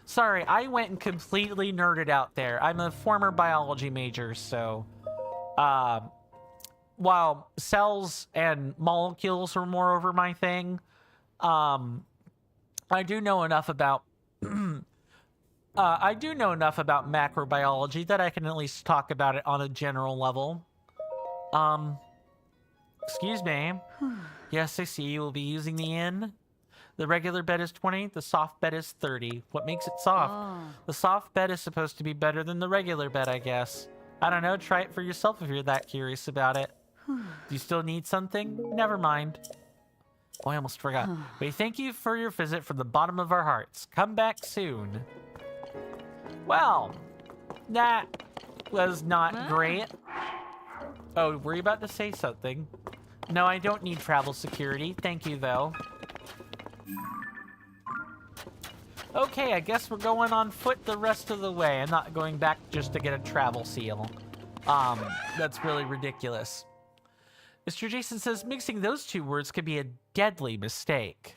Sorry, I went and completely nerded out there. I'm a former biology major, so... while cells and molecules are more over my thing, I do know enough about macrobiology that I can at least talk about it on a general level. Excuse me. Yes, I see you will be using the inn. The regular bed is 20, the soft bed is 30. What makes it soft? Oh. The soft bed is supposed to be better than the regular bed, I guess. I don't know, try it for yourself if you're that curious about it. Do you still need something? Never mind. Oh, I almost forgot. We thank you for your visit from the bottom of our hearts. Come back soon. Well, that was not great. Oh, were you about to say something? No, I don't need travel security. Thank you, though. Okay, I guess we're going on foot the rest of the way. I'm not going back just to get a travel seal. That's really ridiculous. Mr. Jason says mixing those two words could be a deadly mistake.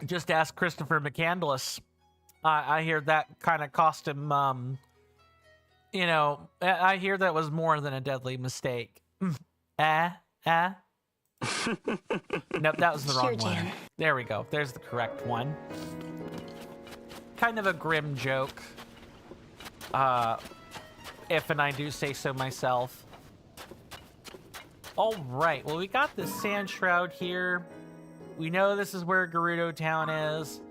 Just ask Christopher McCandless. I hear that kind of cost him, you know, I hear that was more than a deadly mistake. Nope, that was the wrong one. There we go. There's the correct one. Kind of a grim joke. If and I do say so myself. All right, well, we got the sand shroud here. We know this is where Gerudo Town is.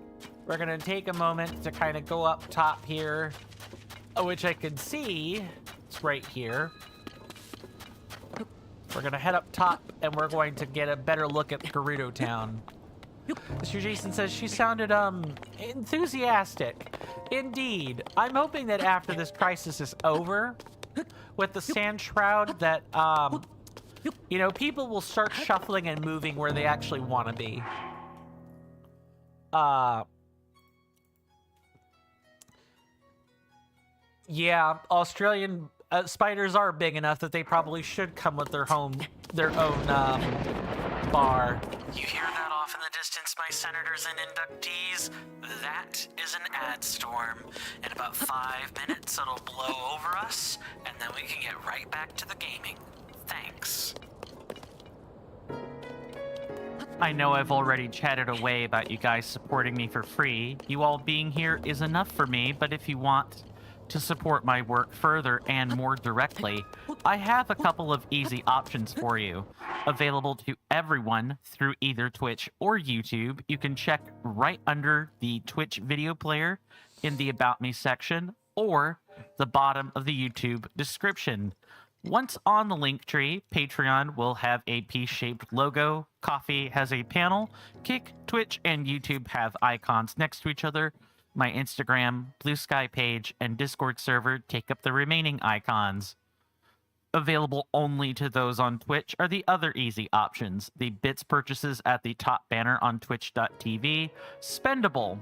We're gonna take a moment to kind of go up top here, which I can see. It's right here. We're gonna head up top and we're going to get a better look at Gerudo Town. Mr. Jason says she sounded, enthusiastic. Indeed. I'm hoping that after this crisis is over with the sand shroud that, you know, people will start shuffling and moving where they actually want to be. Yeah, Australian spiders are big enough that they probably should come with their own bar. You hear that off in the distance, my senators and inductees? That is an ad storm. In about 5 minutes, it'll blow over us, and then we can get right back to the gaming. Thanks. I know I've already chatted away about you guys supporting me for free. You all being here is enough for me, but if you want to support my work further and more directly, I have a couple of easy options for you. Available to everyone through either Twitch or YouTube. You can check right under the Twitch video player in the About Me section or the bottom of the YouTube description. Once on the link tree, Patreon will have a P-shaped logo, Coffee has a panel, Kick, Twitch, and YouTube have icons next to each other. My Instagram, Blue Sky page, and Discord server take up the remaining icons. Available only to those on Twitch are the other easy options. The bits purchases at the top banner on twitch.tv, spendable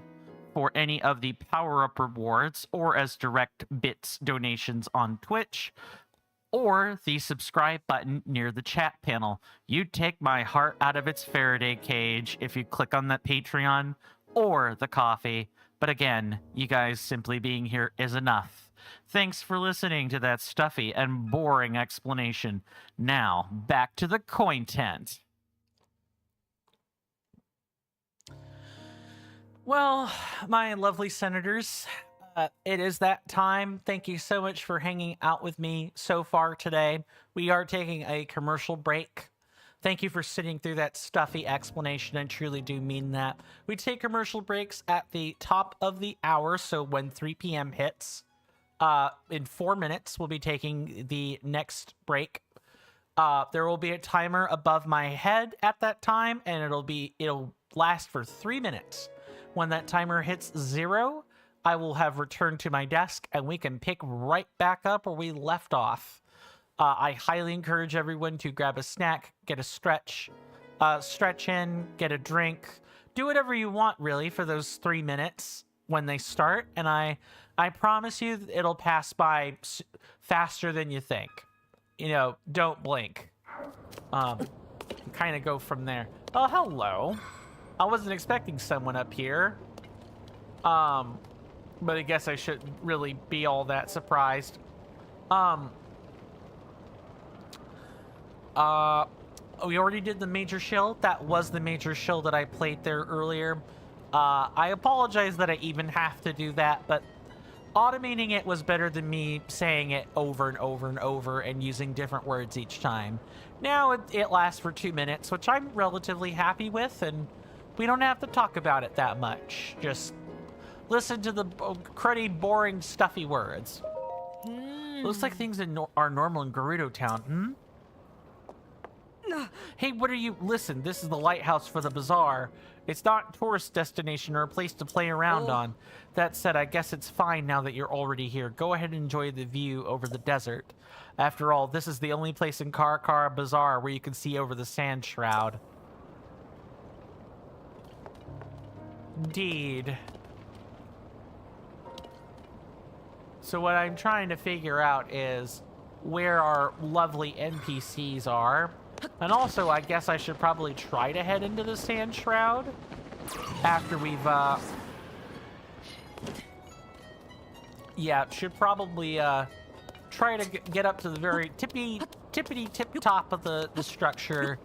for any of the power-up rewards or as direct bits donations on Twitch, or the subscribe button near the chat panel. You'd take my heart out of its Faraday cage if you click on that Patreon or the coffee. But again, you guys simply being here is enough. Thanks for listening to that stuffy and boring explanation. Now, back to the content. Well, my lovely senators, it is that time. Thank you so much for hanging out with me so far today. We are taking a commercial break. Thank you for sitting through that stuffy explanation. I truly do mean that. We take commercial breaks at the top of the hour, so when 3 p.m. hits, in 4 minutes, we'll be taking the next break. There will be a timer above my head at that time, and it'll last for 3 minutes. When that timer hits 0, I will have returned to my desk, and we can pick right back up where we left off. I highly encourage everyone to grab a snack, get a stretch in, get a drink, do whatever you want really for those 3 minutes when they start, and I promise you it'll pass by faster than you think. You know, don't blink. Kind of go from there. Oh, hello. I wasn't expecting someone up here. But I guess I shouldn't really be all that surprised. We already did the major shill. That was the major shill that I played there earlier. I apologize that I even have to do that, but automating it was better than me saying it over and over and over and using different words each time. Now it lasts for 2 minutes, which I'm relatively happy with, and we don't have to talk about it that much. Just listen to the cruddy, boring, stuffy words. Looks like things are normal in Gerudo Town, Hey, what are you? Listen, this is the lighthouse for the bazaar. It's not a tourist destination or a place to play around on. That said, I guess it's fine now that you're already here. Go ahead and enjoy the view over the desert. After all, this is the only place in Kara Bazaar where you can see over the sand shroud. Indeed. So what I'm trying to figure out is where our lovely NPCs are. And also, I guess I should probably try to head into the sand shroud after we've, yeah, should probably, try to get up to the very tippity tip top of the structure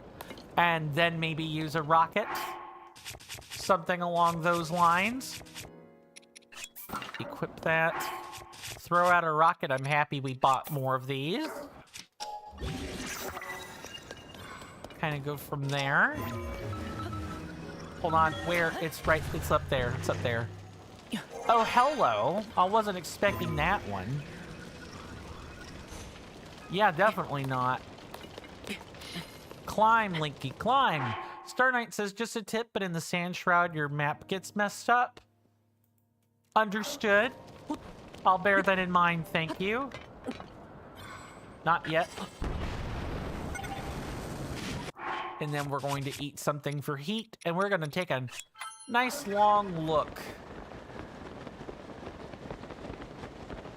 and then maybe use a rocket. Something along those lines. Equip that. Throw out a rocket. I'm happy we bought more of these. Kind of go from there. Hold on, where? It's right, it's up there, it's up there. Oh, hello. I wasn't expecting that one. Yeah, definitely not. Climb, Linky, climb. Star Knight says, just a tip, but in the sand shroud, your map gets messed up. Understood. I'll bear that in mind, thank you. Not yet. And then we're going to eat something for heat, and we're going to take a nice long look.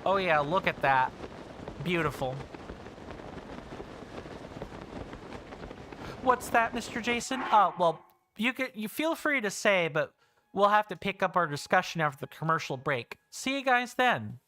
Oh yeah, look at that. Beautiful. What's that, Mr. Jason? Oh, well, you feel free to say, but we'll have to pick up our discussion after the commercial break. See you guys then.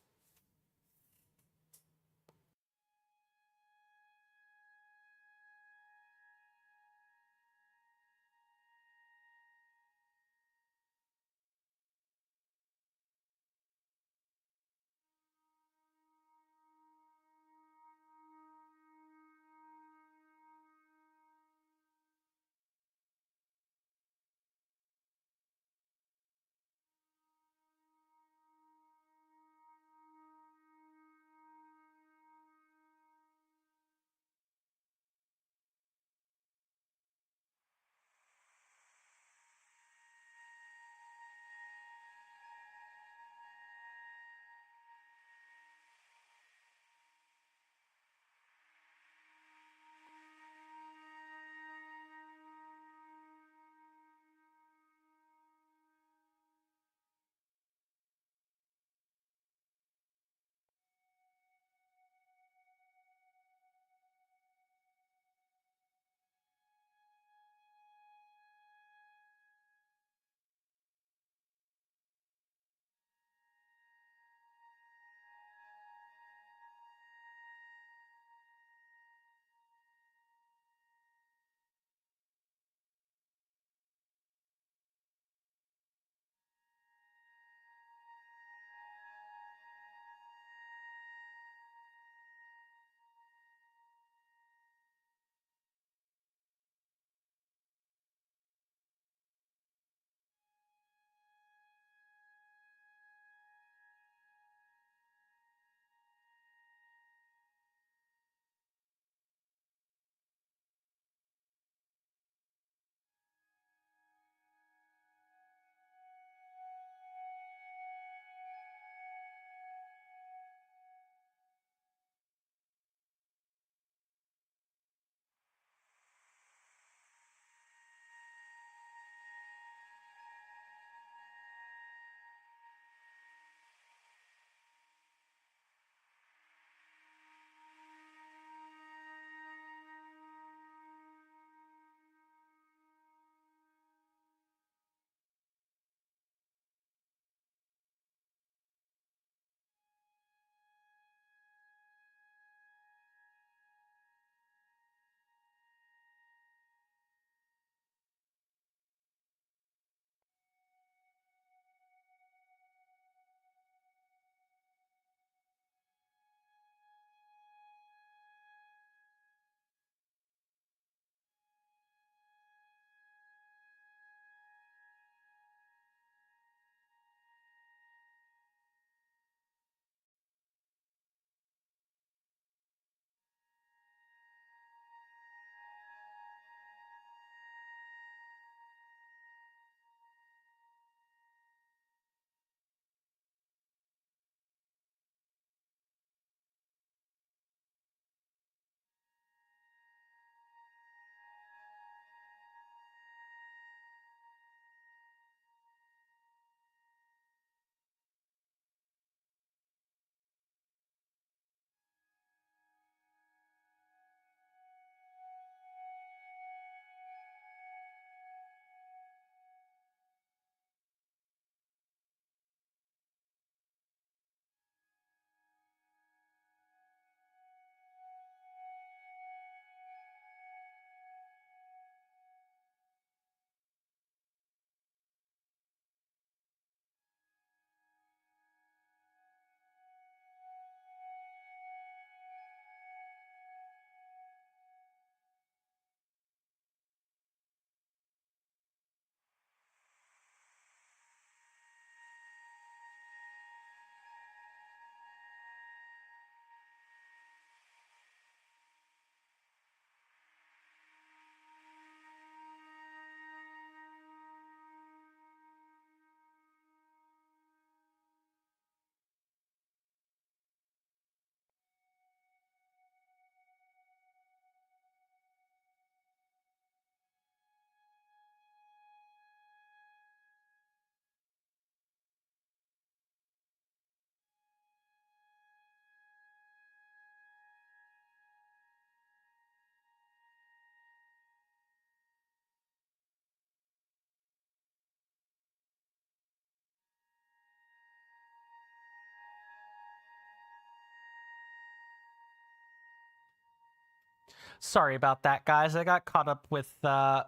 Sorry about that, guys. I got caught up with a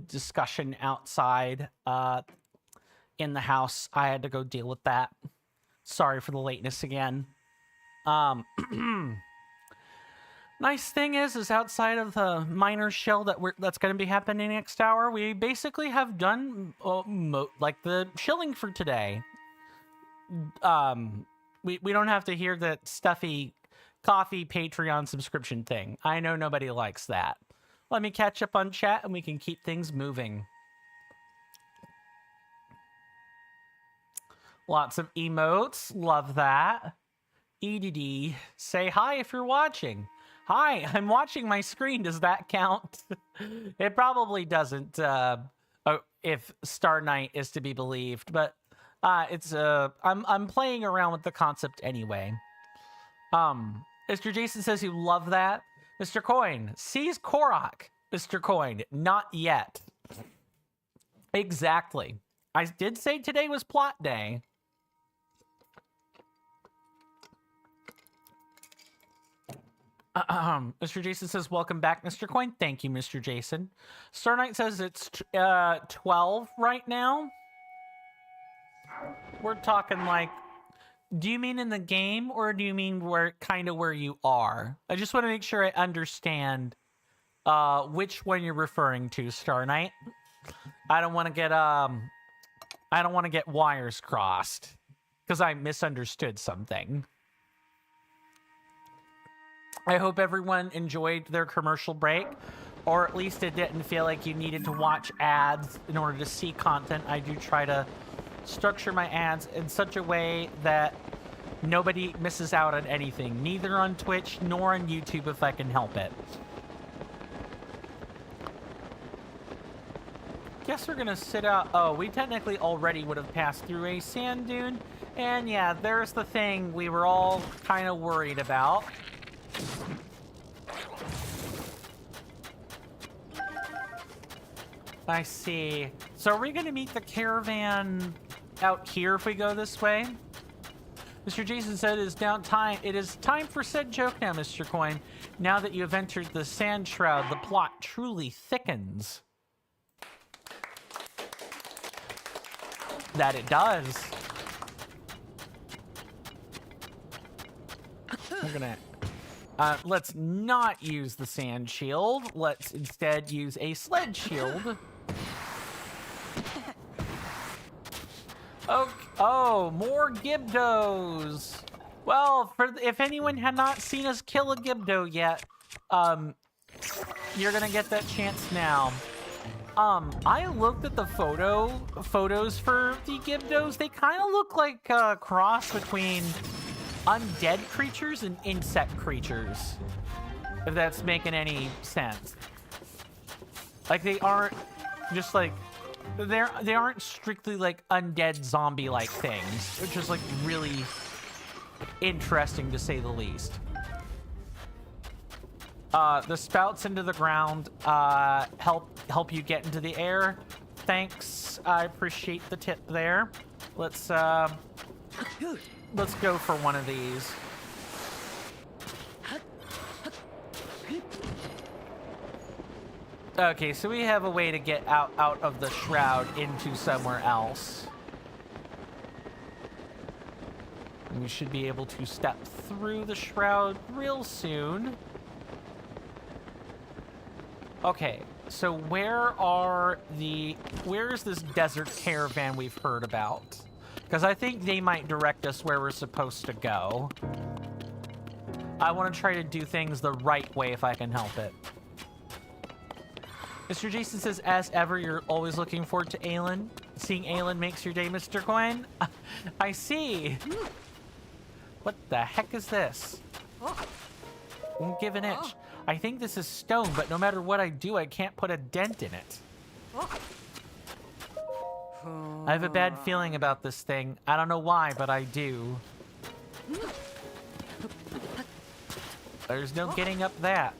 discussion outside in the house. I had to go deal with that. Sorry for the lateness again. Nice thing is outside of the minor shell that's going to be happening next hour, we basically have done like the shilling for today. We don't have to hear that stuffy coffee Patreon subscription thing. I know nobody likes that. Let me catch up on chat and we can keep things moving. Lots of emotes. Love that. EDD. Say hi if you're watching. Hi, I'm watching my screen. Does that count? It probably doesn't, if Star Knight is to be believed, but I'm playing around with the concept anyway. Mr. Jason says you love that. Mr. Coin, seize Korok. Mr. Coin, not yet. Exactly. I did say today was plot day. Mr. Jason says, welcome back, Mr. Coin. Thank you, Mr. Jason. Star Knight says it's 12 right now. We're talking like, do you mean in the game or do you mean where you are? I just want to make sure I understand which one you're referring to, Star Knight. I don't want to get wires crossed because I misunderstood something. I hope everyone enjoyed their commercial break, or at least it didn't feel like you needed to watch ads in order to see content. I do try to structure my ads in such a way that nobody misses out on anything, neither on Twitch nor on YouTube if I can help it. Guess we're gonna sit out. Oh, we technically already would have passed through a sand dune, and yeah, there's the thing we were all kind of worried about. I see. So are we going to meet the caravan out here if we go this way? Mr. Jason said it is time for said joke now, Mr. Coin. Now that you have entered the sand shroud, the plot truly thickens. That it does. We're gonna... let's not use the sand shield. Let's instead use a sled shield. Oh, more Gibdos. Well, if anyone had not seen us kill a Gibdo yet, you're gonna get that chance now. I looked at the photos for the Gibdos. They kind of look like a cross between undead creatures and insect creatures, if that's making any sense. Like, they aren't just like they aren't strictly like undead zombie-like things, which is like really interesting to say the least. The spouts into the ground help you get into the air. Thanks, I appreciate the tip there. Let's go for one of these. Okay, so we have a way to get out of the shroud into somewhere else. And we should be able to step through the shroud real soon. Okay, so where's this desert caravan we've heard about? Because I think they might direct us where we're supposed to go. I want to try to do things the right way if I can help it. Mr. Jason says, as ever, you're always looking forward to Aelin. Seeing Aelin makes your day, Mr. Coin. I see. What the heck is this? Won't give an inch. I think this is stone, but no matter what I do, I can't put a dent in it. I have a bad feeling about this thing. I don't know why, but I do. There's no getting up that.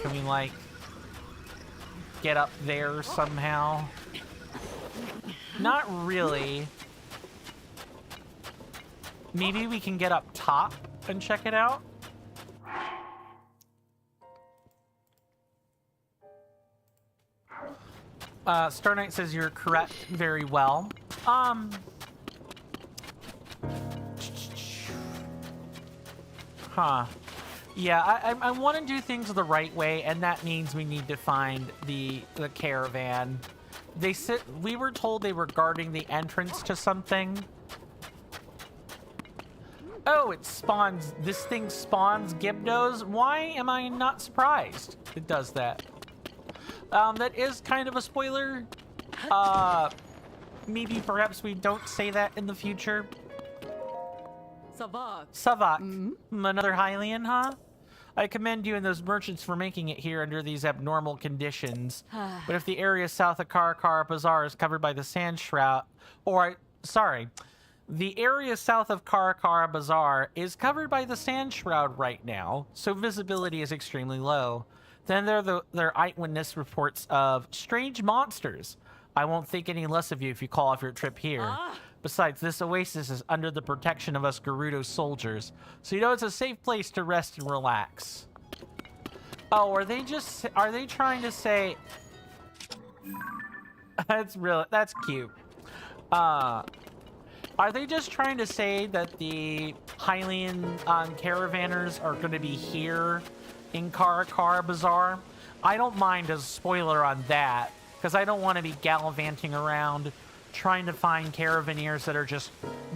Can we, like, get up there somehow? Not really. Maybe we can get up top and check it out? Star Knight says you're correct very well. Huh. Yeah, I want to do things the right way, and that means we need to find the caravan. We were told they were guarding the entrance to something. Oh, it spawns. This thing spawns Gibdos. Why am I not surprised it does that? That is kind of a spoiler. Maybe perhaps we don't say that in the future. Savak. Savak. Another Hylian, huh? I commend you and those merchants for making it here under these abnormal conditions. But if the area south of Karakara Bazaar is covered by the sand shroud, the area south of Karakara Bazaar is covered by the sand shroud right now, so visibility is extremely low. Then there are eyewitness reports of strange monsters. I won't think any less of you if you call off your trip here. Besides, this oasis is under the protection of us Gerudo soldiers, so you know it's a safe place to rest and relax. Oh, are they trying to say... That's cute. Are they just trying to say that the Hylian caravanners are going to be here in Karakara Bazaar? I don't mind a spoiler on that, because I don't want to be gallivanting around trying to find caravaneers that are just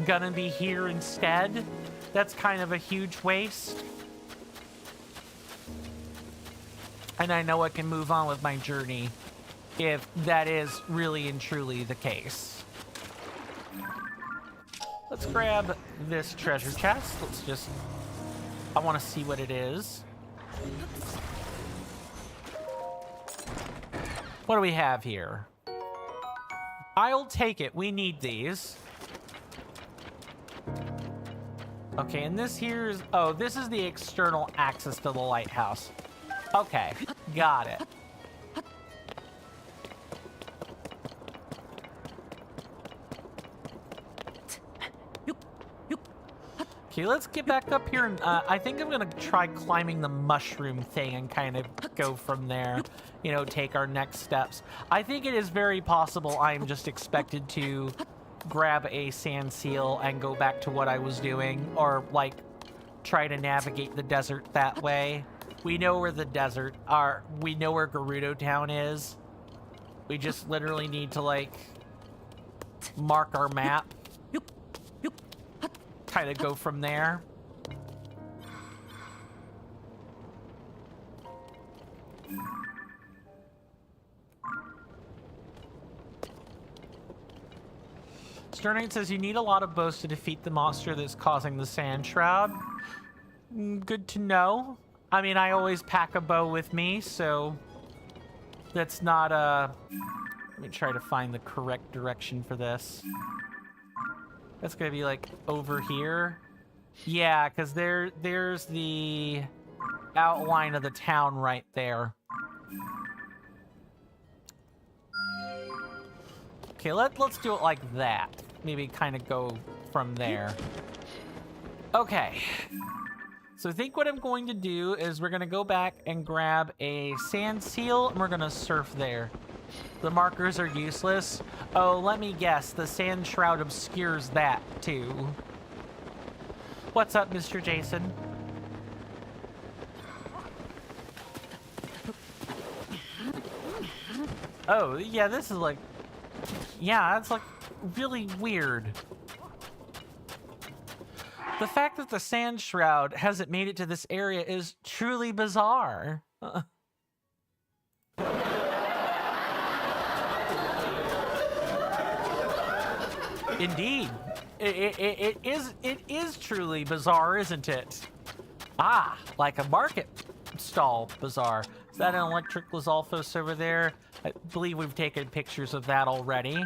gonna be here instead. That's kind of a huge waste. And I know I can move on with my journey if that is really and truly the case. Let's grab this treasure chest. I want to see what it is. What do we have here? I'll take it. We need these. Okay, and this here's... Oh, this is the external access to the lighthouse. Okay, got it. Okay, let's get back up here, and I think I'm gonna try climbing the mushroom thing and kind of go from there. You know, take our next steps. I think it is very possible I'm just expected to grab a sand seal and go back to what I was doing, or like try to navigate the desert that way. We know where the desert are. We know where Gerudo Town is. We just literally need to like mark our map. Kind of go from there. Sternate says you need a lot of bows to defeat the monster that's causing the sand shroud. Good to know. I mean, I always pack a bow with me, so that's not a... Let me try to find the correct direction for this. That's gonna be like over here. Yeah, because there's the outline of the town right there. Okay, let's do it like that. Maybe kind of go from there. Okay. So I think what I'm going to do is we're gonna go back and grab a sand seal, and we're gonna surf there. The markers are useless. Oh, let me guess. The sand shroud obscures that, too. What's up, Mr. Jason? Oh, yeah, this is like... Yeah, that's like really weird. The fact that the sand shroud hasn't made it to this area is truly bizarre. Indeed. It is truly bizarre, isn't it? Ah, like a market stall bizarre. Is that an electric Lizalfos over there? I believe we've taken pictures of that already.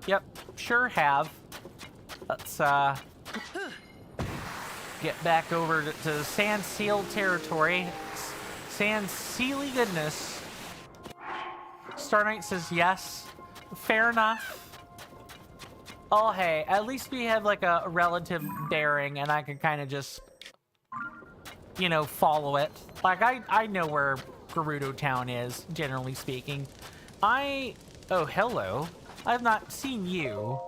Yep, sure have. Let's get back over to Sand Seal territory. Sand Sealy goodness. Star Knight says yes. Fair enough. Oh, hey, at least we have like a relative bearing, and I can kind of just, you know, follow it. Like, I know where Gerudo Town is, generally speaking. Oh, hello. I've not seen you.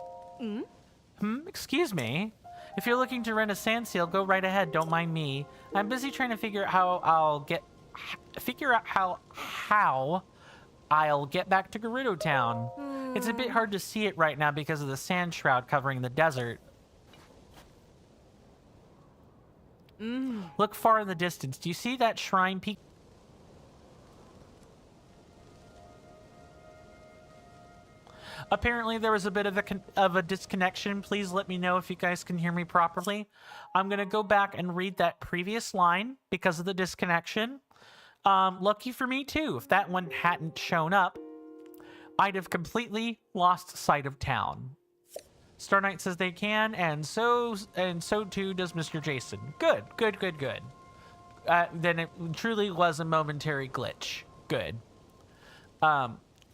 Excuse me? If you're looking to rent a sand seal, go right ahead. Don't mind me. I'm busy trying to figure out how I'll get back to Gerudo Town. It's a bit hard to see it right now because of the sand shroud covering the desert. Look far in the distance. Do you see that shrine peak? Apparently there was a bit of a disconnection. Please let me know if you guys can hear me properly. I'm going to go back and read that previous line because of the disconnection. Lucky for me too. If that one hadn't shown up, I'd have completely lost sight of town. Star Knight says they can, and so too does Mr. Jason. Good. Then it truly was a momentary glitch. Good.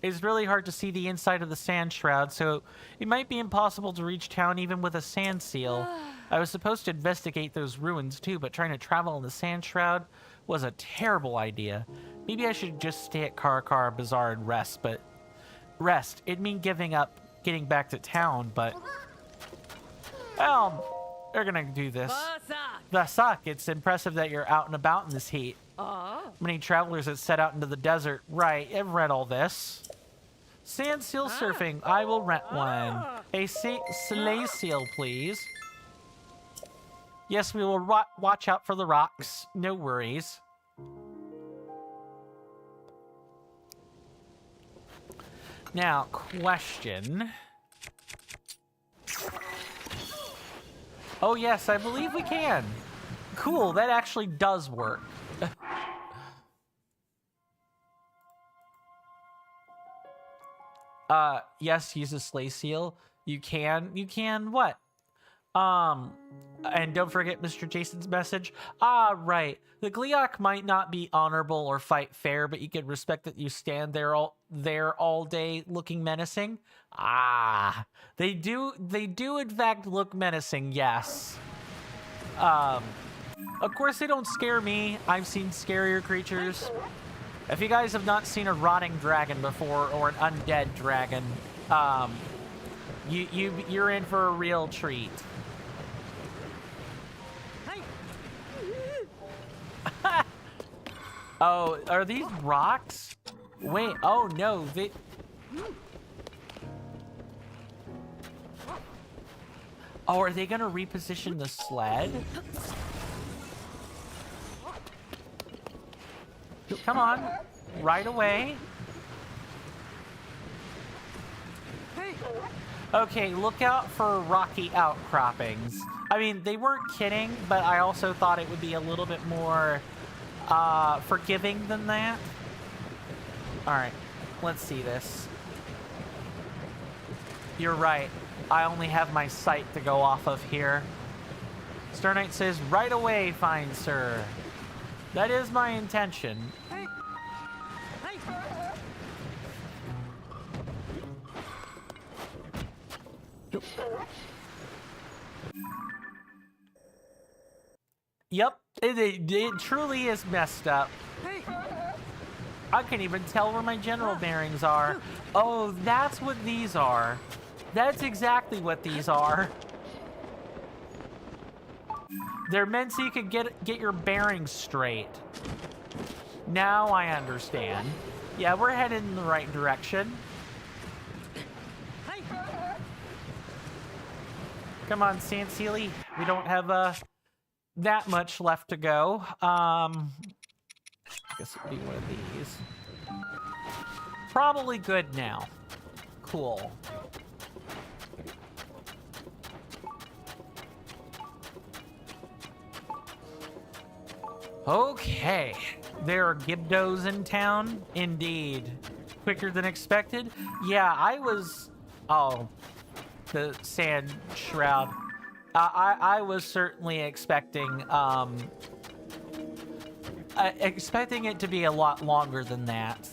It's really hard to see the inside of the sand shroud, so it might be impossible to reach town even with a sand seal. I was supposed to investigate those ruins too, but trying to travel in the sand shroud was a terrible idea. Maybe I should just stay at Karakara Bazaar and rest, but it'd mean giving up getting back to town, but well, they're gonna do this. Vasak, it's impressive that you're out and about in this heat. Many travelers that set out into the desert. Right, I've read all this. Sand seal surfing. I will rent one. A sleigh seal, please. Yes, we will watch out for the rocks. No worries. Now, question. Oh, yes, I believe we can. Cool, that actually does work. Yes, use a sleigh seal. You can what? And don't forget Mr. Jason's message. Right. The Gleeok might not be honorable or fight fair, but you can respect that you stand there all day looking menacing. They do in fact look menacing, yes. Of course they don't scare me. I've seen scarier creatures. If you guys have not seen a rotting dragon before or an undead dragon, you're in for a real treat. Oh, are these rocks? Wait, oh no, Oh, are they gonna reposition the sled? Come on, right away. Okay, look out for rocky outcroppings. I mean, they weren't kidding, but I also thought it would be a little bit more forgiving than that. All right, let's see this. You're right. I only have my sight to go off of here. Star Knight says, right away, fine sir. That is my intention. Yep, it truly is messed up. I can't even tell where my general bearings are. Oh, that's what these are. That's exactly what these are. They're meant so you could get your bearings straight. Now I understand. Yeah, we're headed in the right direction. Come on, Sandsealy. We don't have that much left to go. I guess it'd be one of these. Probably good now. Cool. Okay, there are Gibdos in town. Indeed. Quicker than expected? Yeah, I was... Oh, the sand shroud. I was certainly expecting it to be a lot longer than that.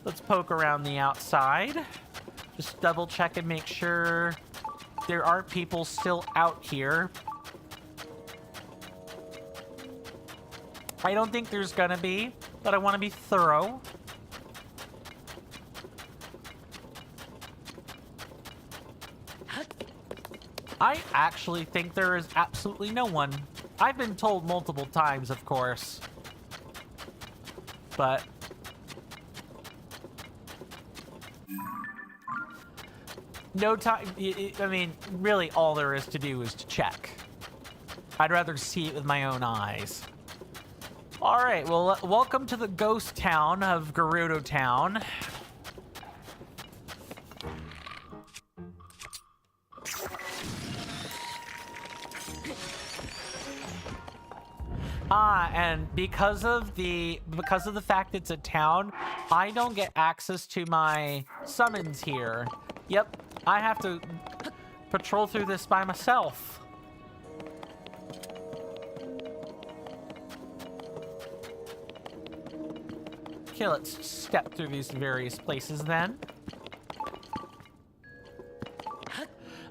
Let's poke around the outside. Just double check and make sure there aren't people still out here. I don't think there's gonna be, but I want to be thorough. I actually think there is absolutely no one. I've been told multiple times, of course. But... no time... I mean, really all there is to do is to check. I'd rather see it with my own eyes. Alright, well, welcome to the ghost town of Gerudo Town. And because of the fact it's a town, I don't get access to my summons here. Yep, I have to patrol through this by myself. Okay, let's step through these various places then.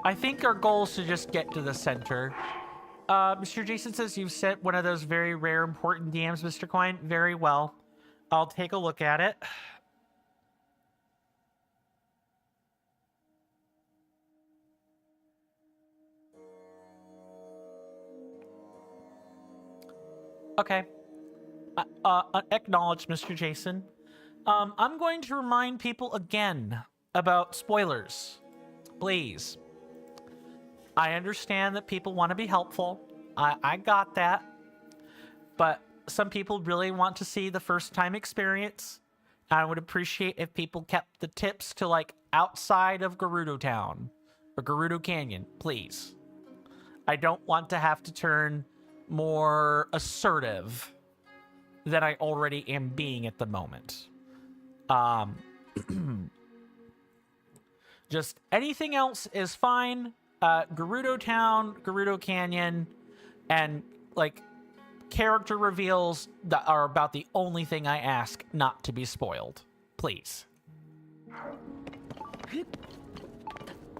I think our goal is to just get to the center. Mr. Jason says you've sent one of those very rare important DMs, Mr. Coin. Very well. I'll take a look at it. Okay. Acknowledged, Mr. Jason. I'm going to remind people again about spoilers. Please. I understand that people want to be helpful. I got that. But some people really want to see the first time experience. I would appreciate if people kept the tips to like outside of Gerudo Town or Gerudo Canyon, please. I don't want to have to turn more assertive than I already am being at the moment. Just anything else is fine. Gerudo Town, Gerudo Canyon, and like character reveals that are about the only thing I ask not to be spoiled. Please.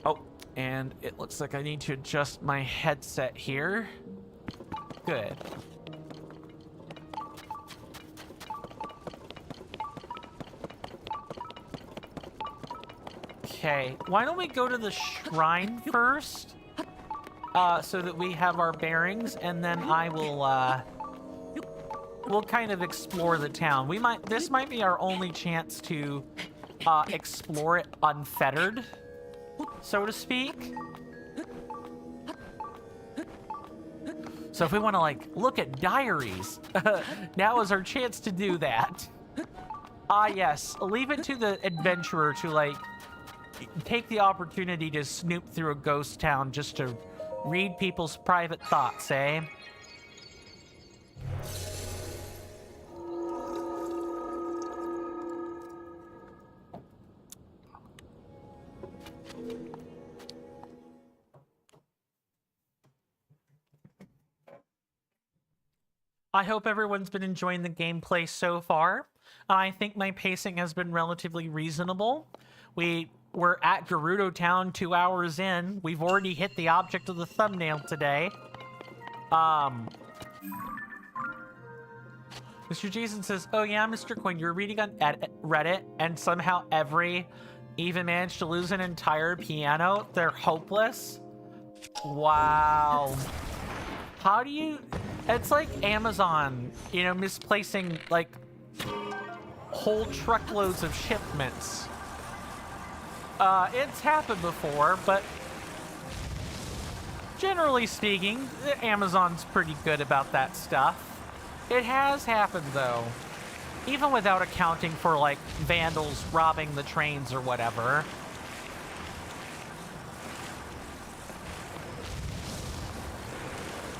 Oh, and it looks like I need to adjust my headset here. Good. Okay, why don't we go to the shrine first? So that we have our bearings, and then I will, we'll kind of explore the town. This might be our only chance to, explore it unfettered, so to speak. So if we want to, like, look at diaries, now is our chance to do that. Yes, leave it to the adventurer to, like, take the opportunity to snoop through a ghost town just to read people's private thoughts, eh? I hope everyone's been enjoying the gameplay so far. I think my pacing has been relatively reasonable. We're at Gerudo Town 2 hours in. We've already hit the object of the thumbnail today. Mr. Jason says, oh yeah, Mr. Quinn, you're reading on Reddit and somehow every even managed to lose an entire piano. They're hopeless. Wow. How do you... It's like Amazon, you know, misplacing, like, whole truckloads of shipments. It's happened before, but generally speaking, Amazon's pretty good about that stuff. It has happened, though. Even without accounting for, like, vandals robbing the trains or whatever.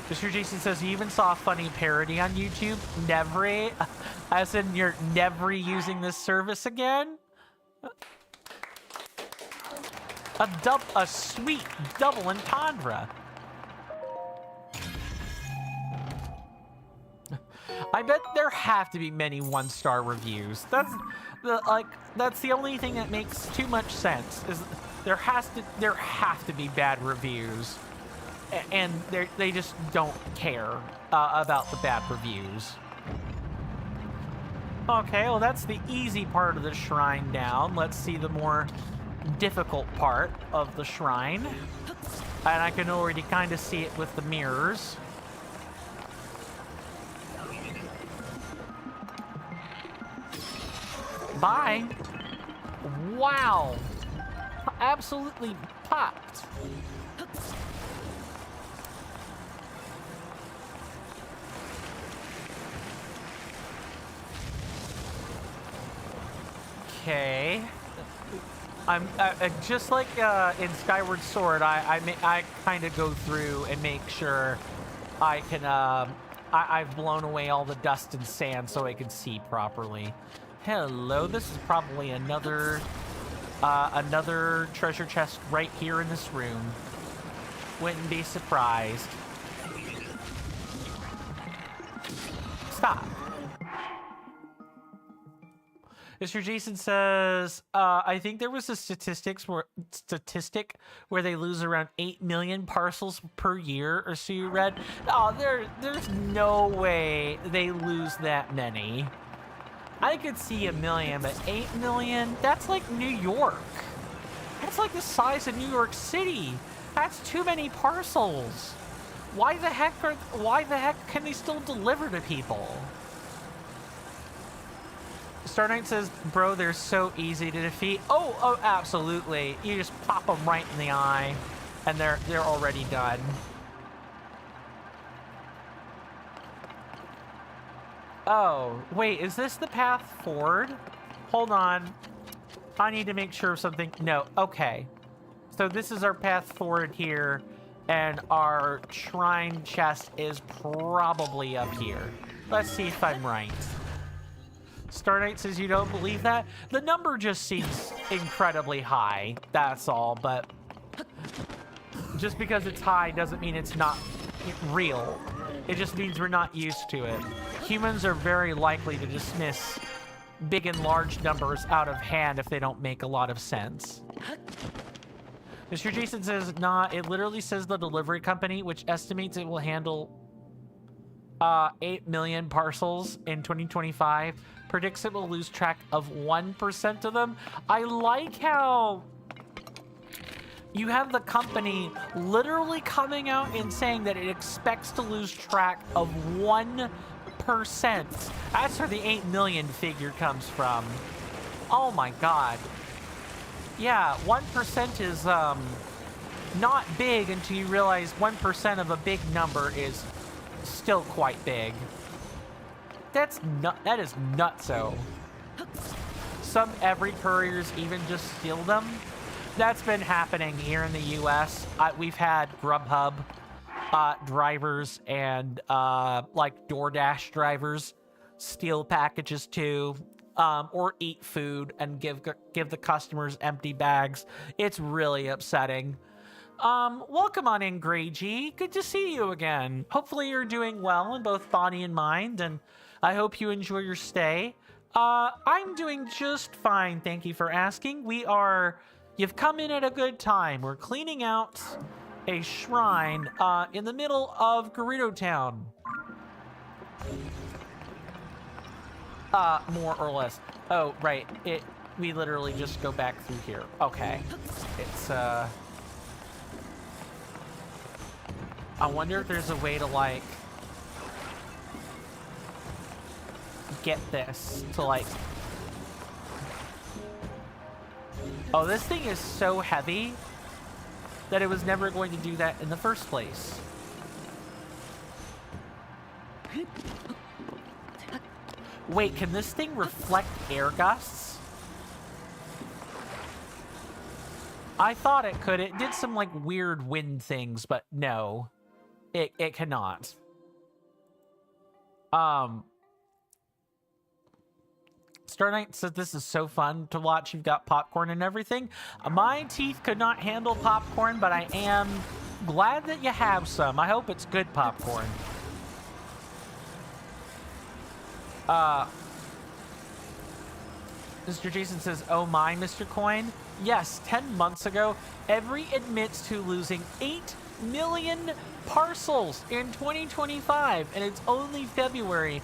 Mr. Jason says, you even saw a funny parody on YouTube? Never, as in you're never using this service again? A sweet double entendre. I bet there have to be many 1-star reviews. That's the only thing that makes too much sense. Is there have to be bad reviews, and they just don't care about the bad reviews. Okay, well that's the easy part of the shrine down. Let's see the more difficult part of the shrine. And I can already kind of see it with the mirrors. Bye. Wow. Absolutely popped. Okay. I'm just like in Skyward Sword. I kind of go through and make sure I can. I've blown away all the dust and sand so I can see properly. Hello. This is probably another treasure chest right here in this room. Wouldn't be surprised. Stop. Mr. Jason says, I think there was a statistic where they lose around 8 million parcels per year, or so you read. Oh, there's no way they lose that many. I could see 1 million, but 8 million? That's like New York. That's like the size of New York City. That's too many parcels. Why the heck can they still deliver to people? Star Knight says, bro, they're so easy to defeat. Oh, absolutely. You just pop them right in the eye, and they're already done. Oh, wait, is this the path forward? Hold on. I need to make sure of something. No, okay. So this is our path forward here, and our shrine chest is probably up here. Let's see if I'm right. Star Knight says you don't believe that? The number just seems incredibly high, that's all, but just because it's high doesn't mean it's not real. It just means we're not used to it. Humans are very likely to dismiss big and large numbers out of hand if they don't make a lot of sense. Mr. Jason says, nah, it literally says the delivery company, which estimates it will handle 8 million parcels in 2025, predicts it will lose track of 1% of them. I like how you have the company literally coming out and saying that it expects to lose track of 1%. That's where the 8 million figure comes from. Oh my god. Yeah, 1% is not big until you realize 1% of a big number is still quite big. That is nutso. Some every couriers even just steal them. That's been happening here in the US. We've had Grubhub drivers and like DoorDash drivers steal packages too, or eat food and give the customers empty bags. It's really upsetting. Welcome on in, Grey G. Good to see you again. Hopefully you're doing well in both body and mind, and I hope you enjoy your stay. I'm doing just fine, thank you for asking. You've come in at a good time. We're cleaning out a shrine in the middle of Gerudo Town. More or less. Oh, right. We literally just go back through here. Okay. It's, I wonder if there's a way to, like, get this to, like... Oh, this thing is so heavy that it was never going to do that in the first place. Wait, can this thing reflect air gusts? I thought it could. It did some, like, weird wind things, but no. It cannot. Star Knight says this is so fun to watch. You've got popcorn and everything. My teeth could not handle popcorn, but I am glad that you have some. I hope it's good popcorn. Mr. Jason says, oh my, Mr. Coin. Yes, 10 months ago, Every admits to losing 8 million parcels in 2025, and it's only February.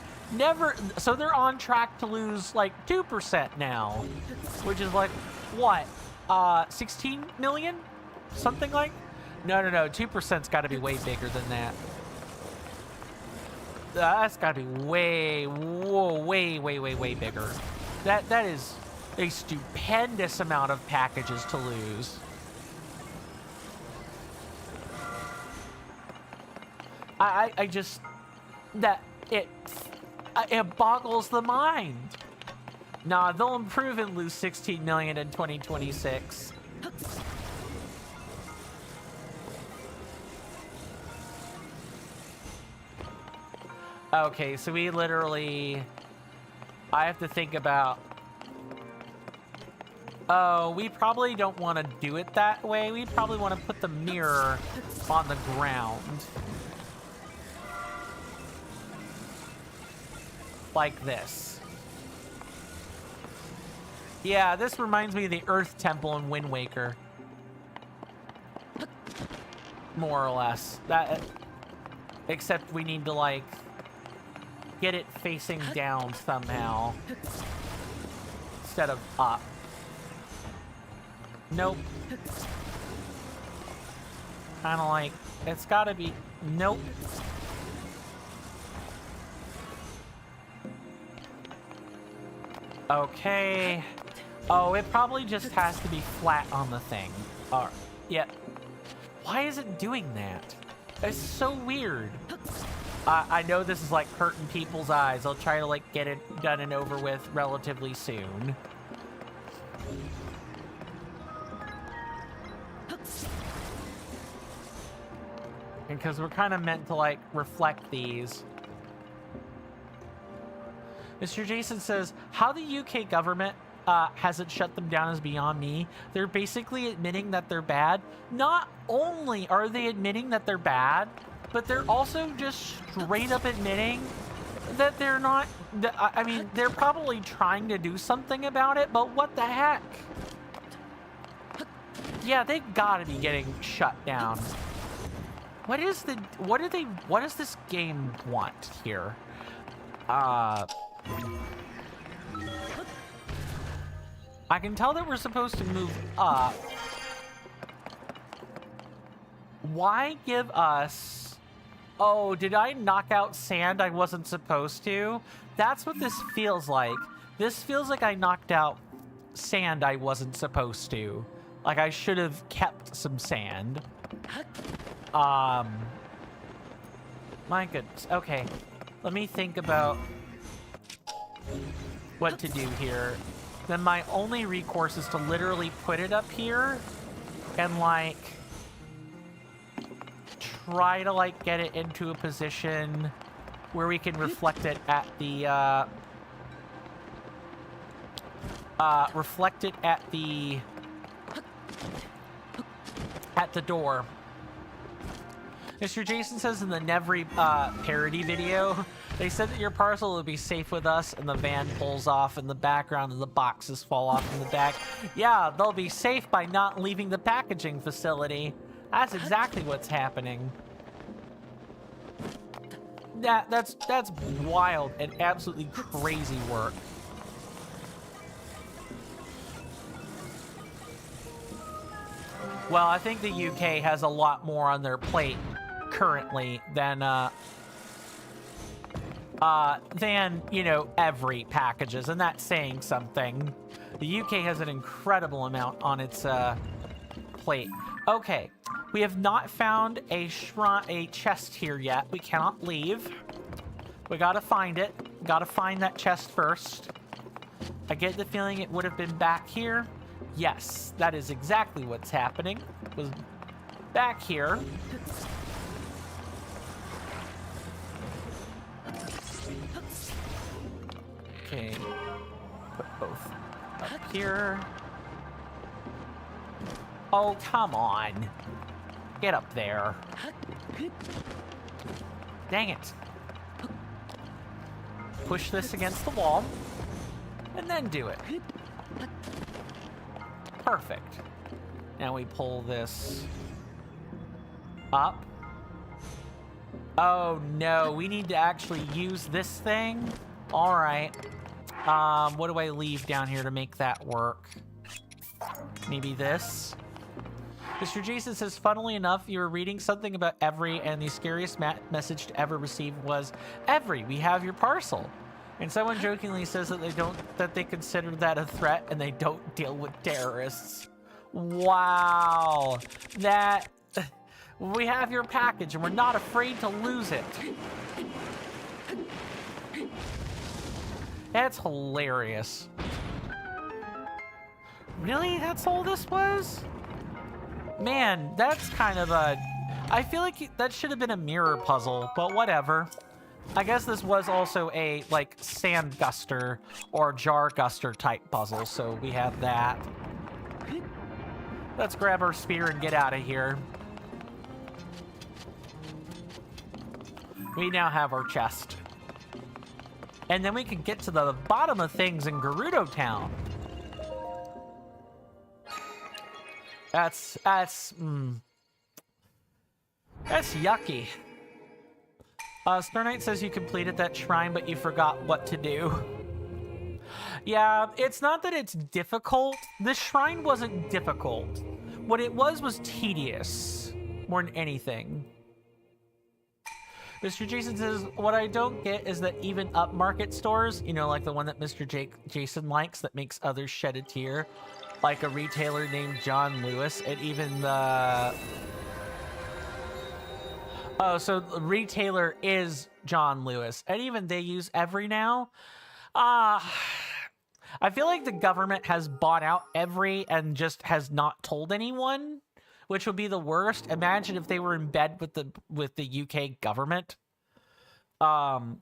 So they're on track to lose like 2% now, which is like, what, 16 million? Something like? No, 2%'s got to be way bigger than that. That's got to be way bigger. That is a stupendous amount of packages to lose. I just, it boggles the mind. Nah, they'll improve and lose 16 million in 2026. Okay, so we literally, I have to think about, oh, we probably don't want to do it that way. We probably want to put the mirror on the ground. Like this. Yeah, this reminds me of the Earth Temple in Wind Waker. More or less. That, except we need to, like, get it facing down somehow. Instead of up. Nope. Kind of like, it's gotta be, nope. Okay. Oh, it probably just has to be flat on the thing. Yeah. Why is it doing that? It's so weird. I know this is like hurting people's eyes. I'll try to like get it done and over with relatively soon. Because we're kind of meant to like reflect these. Mr. Jason says, how the UK government hasn't shut them down is beyond me. They're basically admitting that they're bad. Not only are they admitting that they're bad, but they're also just straight up admitting that they're not, I mean, they're probably trying to do something about it, but what the heck? Yeah, they gotta be getting shut down. What is what does this game want here? I can tell that we're supposed to move up. Why give us... Oh, did I knock out sand I wasn't supposed to? That's what this feels like. This feels like I knocked out sand I wasn't supposed to. Like I should have kept some sand. My goodness. Okay. Let me think about what to do here. Then my only recourse is to literally put it up here and like try to like get it into a position where we can reflect it at the door. Mr. Jason says in the Nevry parody video, they said that your parcel will be safe with us and the van pulls off in the background and the boxes fall off in the back. Yeah, they'll be safe by not leaving the packaging facility. That's exactly what's happening. That's wild and absolutely crazy work. Well, I think the UK has a lot more on their plate currently than you know, every packages, and that's saying something. The UK has an incredible amount on its plate. Okay, we have not found a chest here yet. We cannot leave. We gotta find it. Gotta find that chest first. I get the feeling it would have been back here. Yes, that is exactly what's happening. It was back here. Okay, put both up here. Oh, come on. Get up there. Dang it. Push this against the wall, and then do it. Perfect. Now we pull this up. Oh no, we need to actually use this thing. All right. What do I leave down here to make that work? Maybe this. Mr. Jason says, funnily enough, you were reading something about Every, and the scariest message to ever receive was, Every, we have your parcel. And someone jokingly says that they consider that a threat and they don't deal with terrorists. Wow. That... We have your package and we're not afraid to lose it. That's hilarious. Really? That's all this was? Man, that's kind of a... I feel like that should have been a mirror puzzle, but whatever. I guess this was also a, like, sand guster or jar guster type puzzle, so we have that. Let's grab our spear and get out of here. We now have our chest. And then we can get to the bottom of things in Gerudo Town. That's yucky. Star Knight says you completed that shrine, but you forgot what to do. Yeah, it's not that it's difficult. This shrine wasn't difficult. What it was tedious, more than anything. Mr. Jason says, what I don't get is that even upmarket stores, you know, like the one that Mr. Jason likes that makes others shed a tear, like a retailer named John Lewis, and even the... Oh, so the retailer is John Lewis, and even they use Every now. I feel like the government has bought out Every and just has not told anyone, which would be the worst. Imagine if they were in bed with the UK government. Not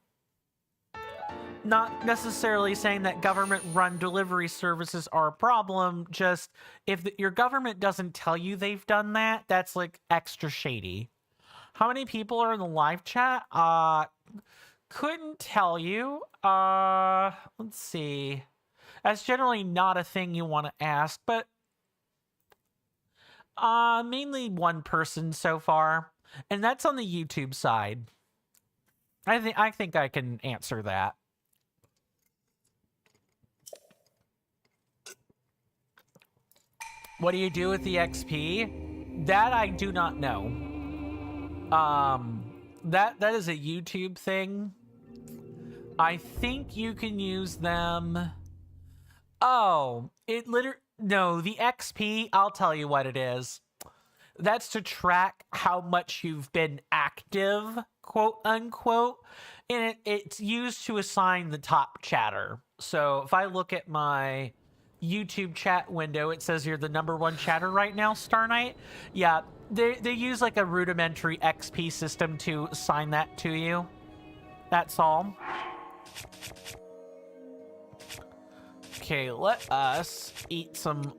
necessarily saying that government-run delivery services are a problem, just if your government doesn't tell you they've done that, that's like extra shady. How many people are in the live chat? Couldn't tell you. Let's see. That's generally not a thing you want to ask, but mainly one person so far, and that's on the YouTube side. I think I can answer that. What do you do with the XP? That I do not know. That is a YouTube thing. I think you can use them. Oh, no, the XP, I'll tell you what it is. That's to track how much you've been active, quote unquote, and it's used to assign the top chatter. So if I look at my YouTube chat window, it says you're the #1 chatter right now, Star Knight. Yeah, they use like a rudimentary XP system to assign that to you. That's all. Okay, let us eat some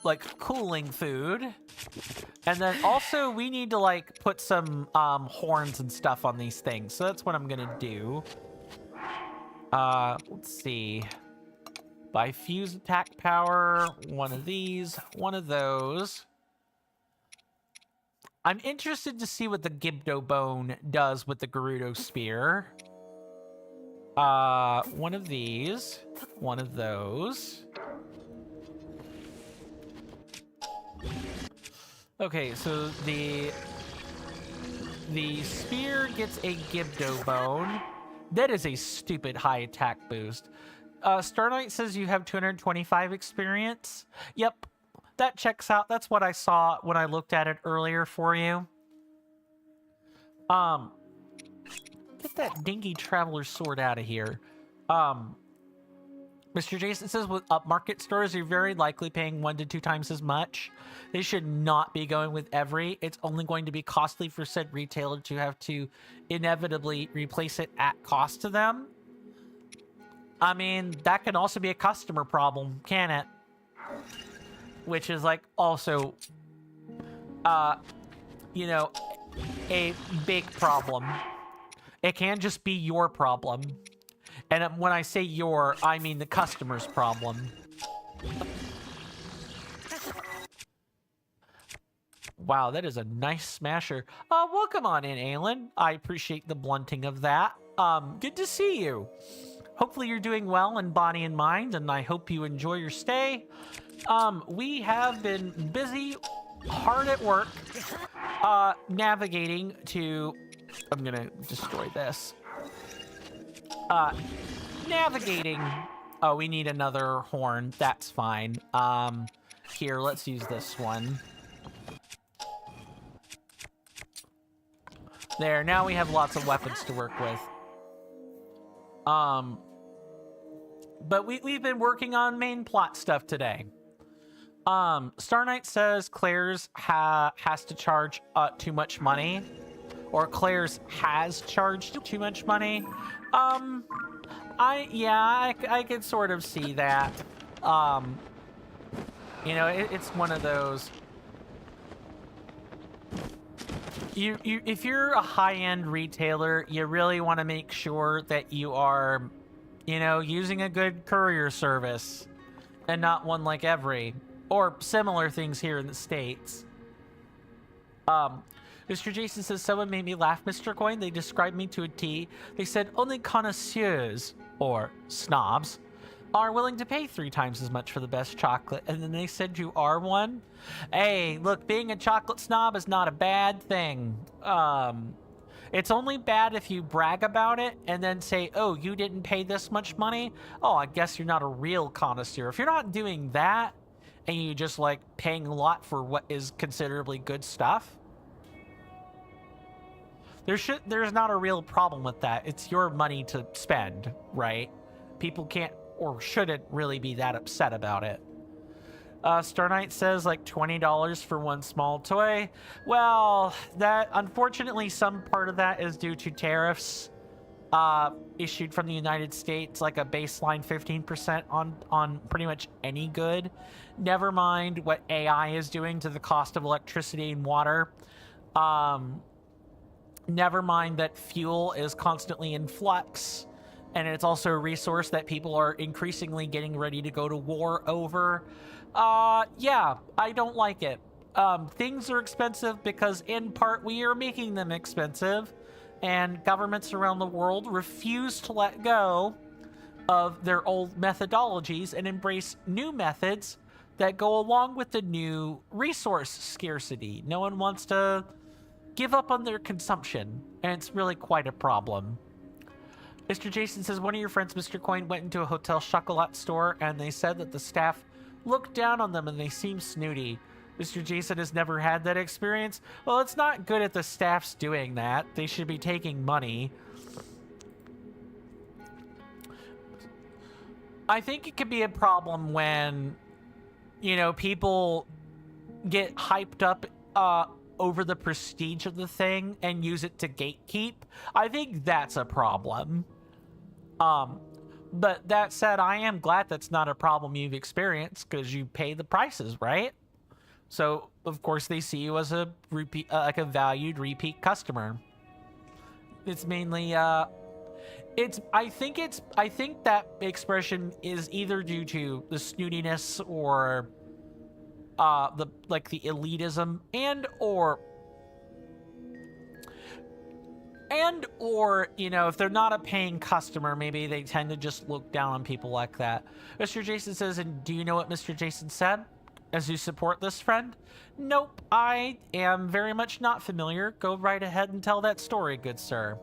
like cooling food. And then also we need to like put some horns and stuff on these things. So that's what I'm gonna do. Let's see. Buy fuse attack power, one of these, one of those. I'm interested to see what the Gibdo bone does with the Gerudo spear. One of these, one of those. Okay, so the spear gets a Gibdo bone. That is a stupid high attack boost. Star Knight says you have 225 experience. Yep, that checks out. That's what I saw when I looked at it earlier for you. Get that dinky traveler sword out of here. Mr. Jason says with upmarket stores, you're very likely paying 1 to 2 times as much. They should not be going with Every. It's only going to be costly for said retailer to have to inevitably replace it at cost to them. I mean, that can also be a customer problem, can it? Which is like also, you know, a big problem. It can just be your problem. And when I say your, I mean the customer's problem. Wow, that is a nice smasher. Welcome on in, Aelin. I appreciate the blunting of that. Good to see you. Hopefully you're doing well in body and mind, and I hope you enjoy your stay. We have been busy hard at work navigating to... I'm gonna destroy this. Navigating... Oh, we need another horn. That's fine. Here, let's use this one. There, now we have lots of weapons to work with. But we've been working on main plot stuff today. Star Knight says Claire's has to charge too much money. Or Claire's has charged too much money. I could sort of see that. You know, it's one of those. If you're a high-end retailer, you really want to make sure that you are, you know, using a good courier service and not one like Every or similar things here in the States. Mr. Jason says, someone made me laugh, Mr. Coin. They described me to a T. They said only connoisseurs, or snobs, are willing to pay 3 times as much for the best chocolate. And then they said you are one. Hey, look, being a chocolate snob is not a bad thing. It's only bad if you brag about it and then say, oh, you didn't pay this much money? Oh, I guess you're not a real connoisseur. If you're not doing that and you just like paying a lot for what is considerably good stuff, there's not a real problem with that. It's your money to spend, right? People can't or shouldn't really be that upset about it. Star Knight says like $20 for one small toy. Well, that unfortunately some part of that is due to tariffs issued from the United States, like a baseline 15% on pretty much any good. Never mind what AI is doing to the cost of electricity and water. Never mind that fuel is constantly in flux, and it's also a resource that people are increasingly getting ready to go to war over. Yeah, I don't like it. Things are expensive because in part we are making them expensive, and governments around the world refuse to let go of their old methodologies and embrace new methods that go along with the new resource scarcity. No one wants to give up on their consumption, and it's really quite a problem. Mr. Jason says, one of your friends, Mr. Coin, went into a hotel chocolate store, and they said that the staff looked down on them and they seemed snooty. Mr. Jason has never had that experience. Well, it's not good if the staff's doing that. They should be taking money. I think it could be a problem when, you know, people get hyped up over the prestige of the thing and use it to gatekeep. I think that's a problem. But that said, I am glad that's not a problem you've experienced because you pay the prices, right? So of course they see you as a repeat, like a valued repeat customer. It's mainly, I think that expression is either due to the snootiness or the elitism and or you know, if they're not a paying customer, maybe they tend to just look down on people like that. Mr. Jason says, and do you know what Mr. Jason said as you support this friend? Nope, I am very much not familiar. Go right ahead and tell that story, good sir.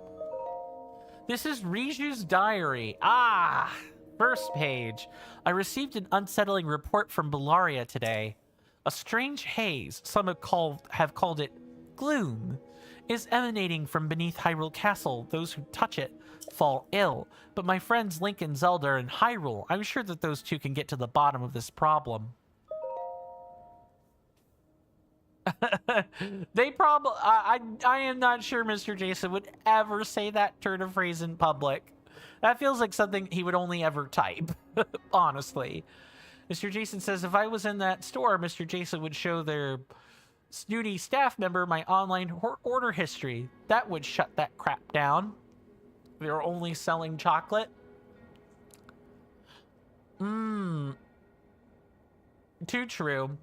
This is Riju's diary. First page. I received an unsettling report from Bellaria today. A strange haze, some have called it gloom, is emanating from beneath Hyrule Castle. Those who touch it fall ill. But my friends Link and Zelda are in Hyrule. I'm sure that those two can get to the bottom of this problem. They probably... I am not sure Mr. Jason would ever say that turn of phrase in public. That feels like something he would only ever type, honestly. Mr. Jason says, if I was in that store, Mr. Jason would show their snooty staff member my online order history. That would shut that crap down. They're only selling chocolate. Too true.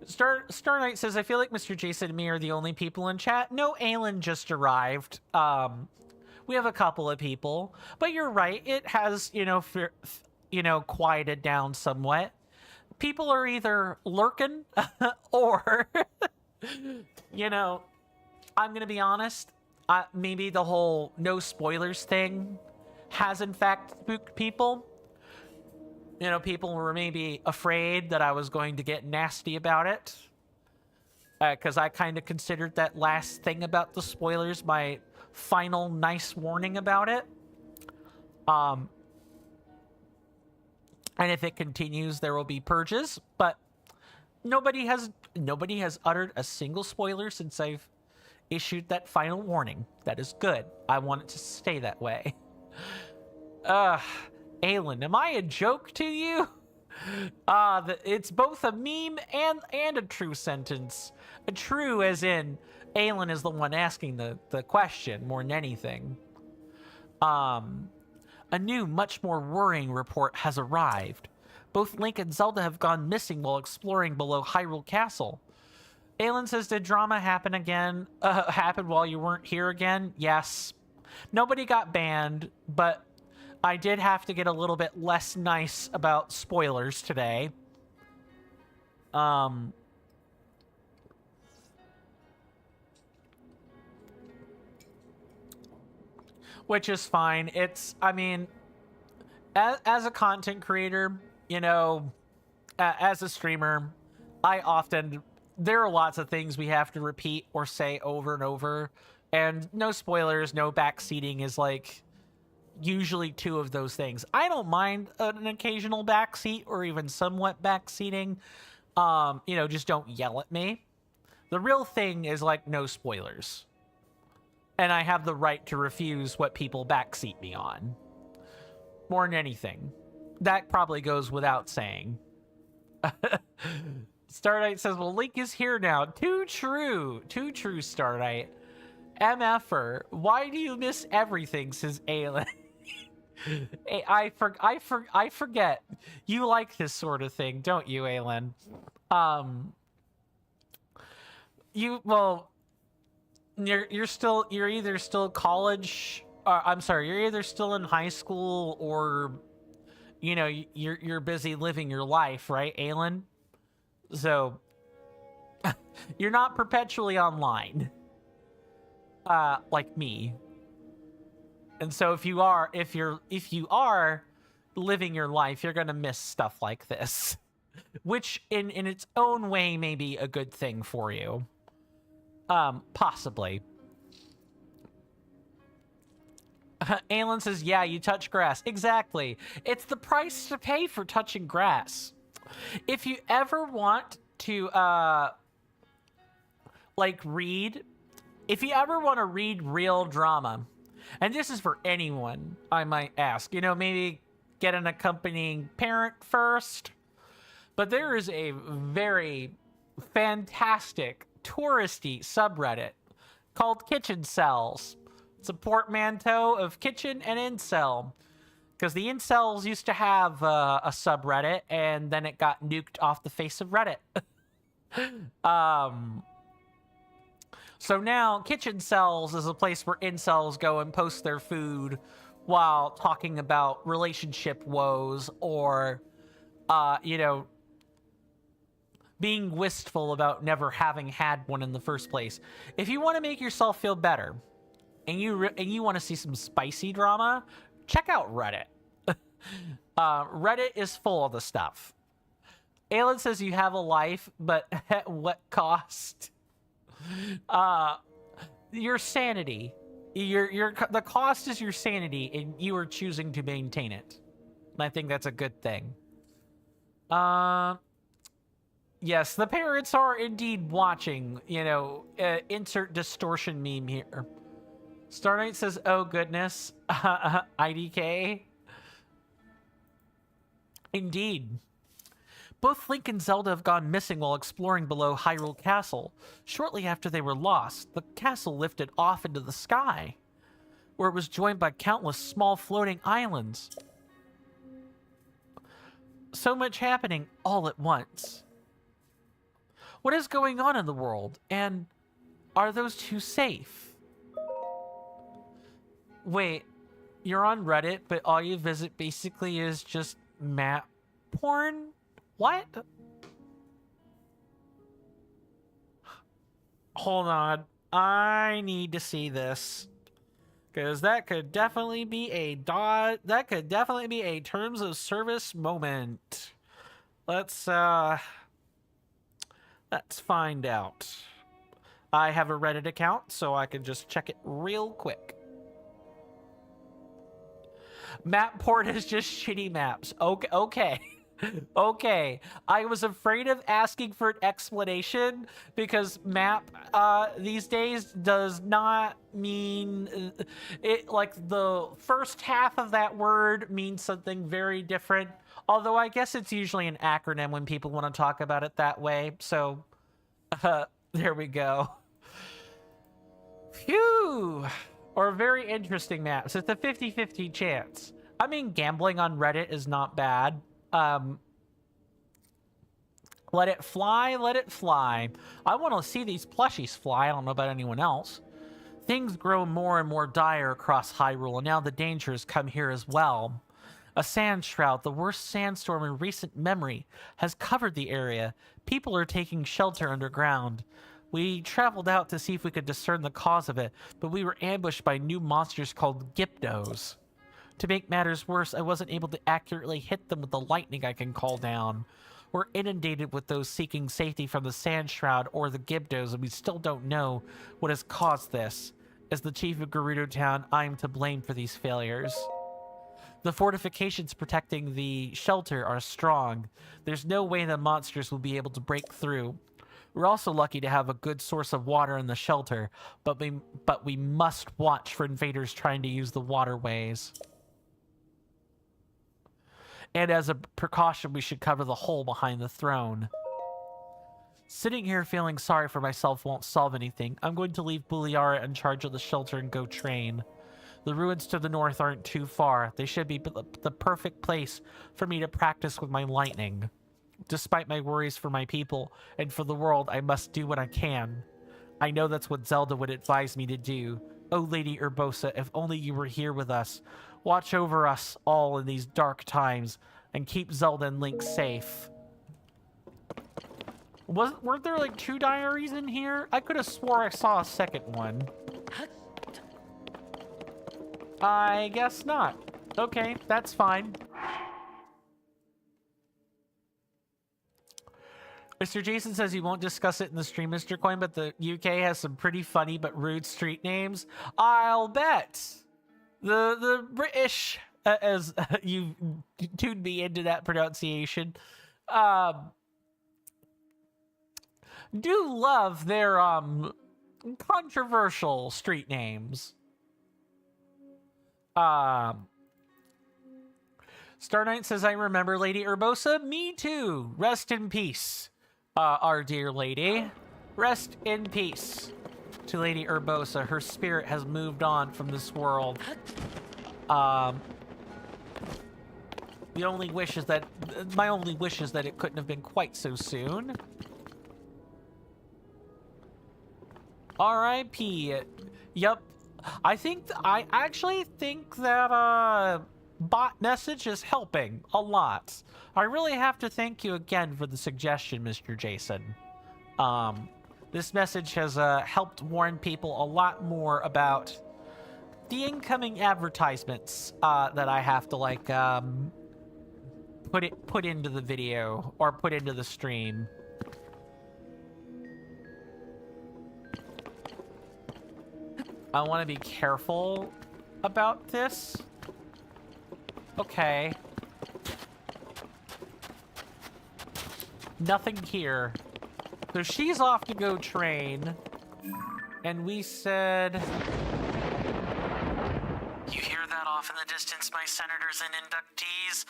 Star Knight says, I feel like Mr. Jason and me are the only people in chat. No, Aelin just arrived. We have a couple of people. But you're right. It has, quieted down somewhat. people are either lurking or, you know, I'm going to be honest, maybe the whole no spoilers thing has in fact spooked people. You know, people were maybe afraid that I was going to get nasty about it. Because I kind of considered that last thing about the spoilers my final nice warning about it. And if it continues, there will be purges. But nobody has uttered a single spoiler since I've issued that final warning. That is good. I want it to stay that way. Aelin, am I a joke to you? It's both a meme and a true sentence. A true as in Aelin is the one asking the question more than anything. A new, much more worrying report has arrived. Both Link and Zelda have gone missing while exploring below Hyrule Castle. Aelin says, did drama happen again? Happen while you weren't here again? Yes. Nobody got banned, but I did have to get a little bit less nice about spoilers today. Which is fine. I mean, as a content creator, you know, as a streamer, there are lots of things we have to repeat or say over and over. And no spoilers, no backseating is like usually two of those things. I don't mind an occasional backseat or even somewhat backseating. You know, just don't yell at me. The real thing is like no spoilers. And I have the right to refuse what people backseat me on. More than anything. That probably goes without saying. Stardite says, well, Link is here now. Too true. Too true, Stardite. MFer, why do you miss everything, says Aelin. I forget. You like this sort of thing, don't you, Aelin? You're either still college, I'm sorry, you're either still in high school or, you know, you're busy living your life, right, Aelin? So you're not perpetually online, like me. And so if you are living your life, you're gonna miss stuff like this, which in its own way may be a good thing for you. Possibly. Aelin says, yeah, you touch grass. Exactly. It's the price to pay for touching grass. If you ever want to, if you ever want to read real drama, and this is for anyone, I might ask, you know, maybe get an accompanying parent first, but there is a very fantastic touristy subreddit called Kitchen Cells. It's a portmanteau of kitchen and incel, because the incels used to have a subreddit and then it got nuked off the face of Reddit. So now Kitchen Cells is a place where incels go and post their food while talking about relationship woes or you know, being wistful about never having had one in the first place. If you want to make yourself feel better and you want to see some spicy drama, check out Reddit. Reddit is full of the stuff. Aelin says you have a life, but at what cost? Your sanity. The cost is your sanity, and you are choosing to maintain it. And I think that's a good thing. Yes, the parents are indeed watching, you know, insert distortion meme here. Starlight says, oh goodness, IDK. Indeed. Both Link and Zelda have gone missing while exploring below Hyrule Castle. Shortly after they were lost, the castle lifted off into the sky, where it was joined by countless small floating islands. So much happening all at once. What is going on in the world? And are those two safe? Wait, you're on Reddit, but all you visit basically is just map porn? What? Hold on. I need to see this. Because that could definitely be a terms of service moment. Let's find out. I have a Reddit account, so I can just check it real quick. Map port is just shitty maps. Okay. Okay. I was afraid of asking for an explanation because map these days does not mean it. Like the first half of that word means something very different. Although I guess it's usually an acronym when people want to talk about it that way. So there we go. Phew. Or very interesting maps. It's a 50-50 chance. I mean, gambling on Reddit is not bad. Let it fly, let it fly. I want to see these plushies fly. I don't know about anyone else. Things grow more and more dire across Hyrule, and now the dangers come here as well. A sand shroud, the worst sandstorm in recent memory, has covered the area. People are taking shelter underground. We traveled out to see if we could discern the cause of it, but we were ambushed by new monsters called Gyptos. To make matters worse, I wasn't able to accurately hit them with the lightning I can call down. We're inundated with those seeking safety from the Sand Shroud or the Gyptos, and we still don't know what has caused this. As the chief of Gerudo Town, I am to blame for these failures. The fortifications protecting the shelter are strong. There's no way the monsters will be able to break through. We're also lucky to have a good source of water in the shelter, but we must watch for invaders trying to use the waterways. And as a precaution, we should cover the hole behind the throne. Sitting here feeling sorry for myself won't solve anything. I'm going to leave Buliara in charge of the shelter and go train. The ruins to the north aren't too far. They should be the perfect place for me to practice with my lightning. Despite my worries for my people and for the world, I must do what I can. I know that's what Zelda would advise me to do. Oh, Lady Urbosa, if only you were here with us. Watch over us all in these dark times and keep Zelda and Link safe. Weren't there like 2 diaries in here? I could have swore I saw a second one. I guess not. Okay, that's fine. Mr. Jason says he won't discuss it in the stream, Mr. Coin, but the UK has some pretty funny but rude street names. I'll bet. The British, as you tuned me into that pronunciation, do love their controversial street names. Star Knight says, I remember Lady Urbosa. Me too. Rest in peace, our dear lady. Rest in peace to Lady Urbosa. Her spirit has moved on from this world. My only wish is that it couldn't have been quite so soon. R.I.P. Yep. I actually think that bot message is helping a lot. I really have to thank you again for the suggestion, Mr. Jason. This message has helped warn people a lot more about the incoming advertisements that I have to like put into the video or put into the stream. I want to be careful about this. Okay. Nothing here. So she's off to go train. And we said... You hear that off in the distance, my senators and inductees?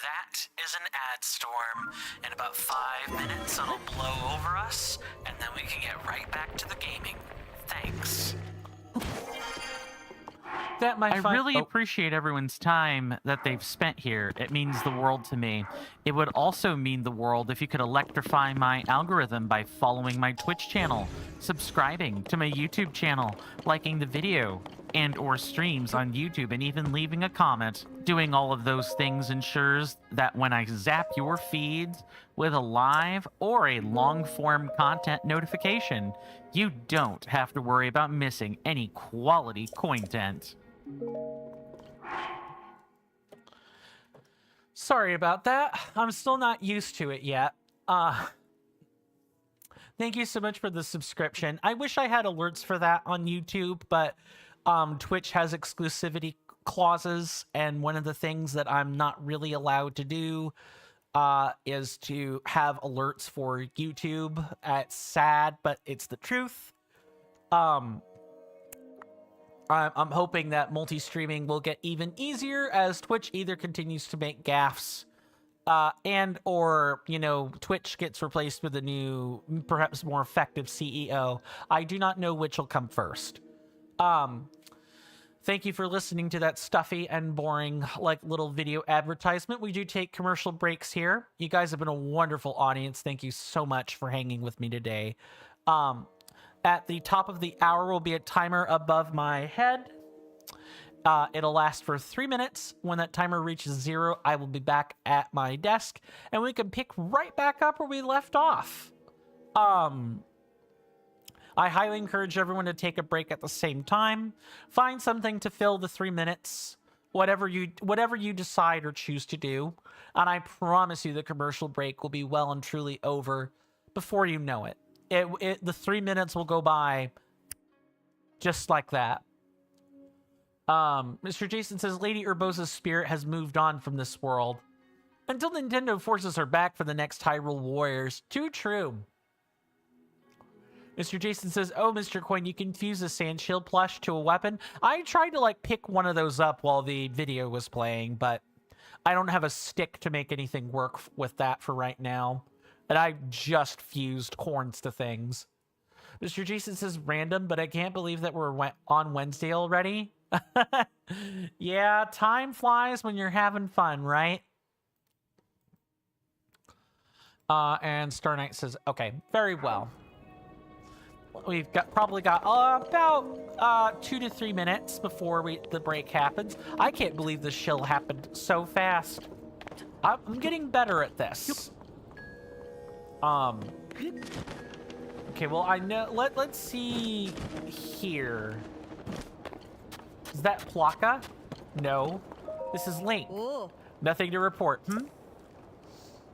That is an ad storm. In about 5 minutes, it'll blow over us, and then we can get right back to the gaming. Thanks. That I really appreciate everyone's time that they've spent here. It means the world to me. It would also mean the world if you could electrify my algorithm by following my Twitch channel, subscribing to my YouTube channel, liking the video, and or streams on YouTube and even leaving a comment. Doing all of those things ensures that when I zap your feeds with a live or a long-form content notification, you don't have to worry about missing any quality content. Sorry about that. I'm still not used to it yet. Thank you so much for the subscription. I wish I had alerts for that on YouTube, but Twitch has exclusivity clauses, and one of the things that I'm not really allowed to do is to have alerts for YouTube. It's sad, but it's the truth. I'm hoping that multi-streaming will get even easier as Twitch either continues to make gaffes and or, you know, Twitch gets replaced with a new, perhaps more effective CEO. I do not know which will come first. Thank you for listening to that stuffy and boring, like, little video advertisement. We do take commercial breaks here. You guys have been a wonderful audience. Thank you so much for hanging with me today. At the top of the hour will be a timer above my head. It'll last for 3 minutes. When that timer reaches 0, I will be back at my desk, and we can pick right back up where we left off. I highly encourage everyone to take a break at the same time. Find something to fill the 3 minutes, whatever you decide or choose to do, and I promise you the commercial break will be well and truly over before you know it. The 3 minutes will go by just like that. Mr. Jason says Lady Urbosa's spirit has moved on from this world until Nintendo forces her back for the next Hyrule Warriors. Too true. Mr. Jason says, oh, Mr. Coin, you confuse a sand shield plush to a weapon. I tried to, like, pick one of those up while the video was playing, but I don't have a stick to make anything work with that for right now. And I just fused horns to things. Mr. Jason says random, but I can't believe that we're on Wednesday already. Yeah, time flies when you're having fun, right? And Star Knight says, okay, very well. We've probably got about 2 to 3 minutes before the break happens. I can't believe this shill happened so fast. I'm getting better at this. Okay, well, I know. Let's see here. Is that Plaka? No. This is Link. Ooh. Nothing to report.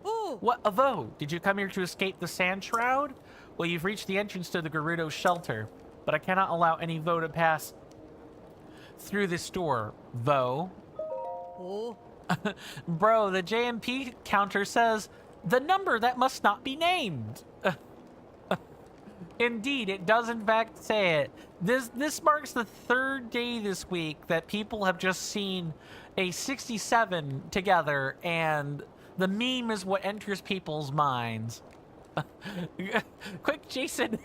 Ooh. What, Avo? Did you come here to escape the sand shroud? Well, you've reached the entrance to the Gerudo shelter, but I cannot allow any Vo to pass through this door. Vo? Ooh. Bro, the JMP counter says the number that must not be named. Indeed, it does in fact say it. This marks the 3rd day this week that people have just seen a 67 together, and the meme is what enters people's minds. Quick, Jason.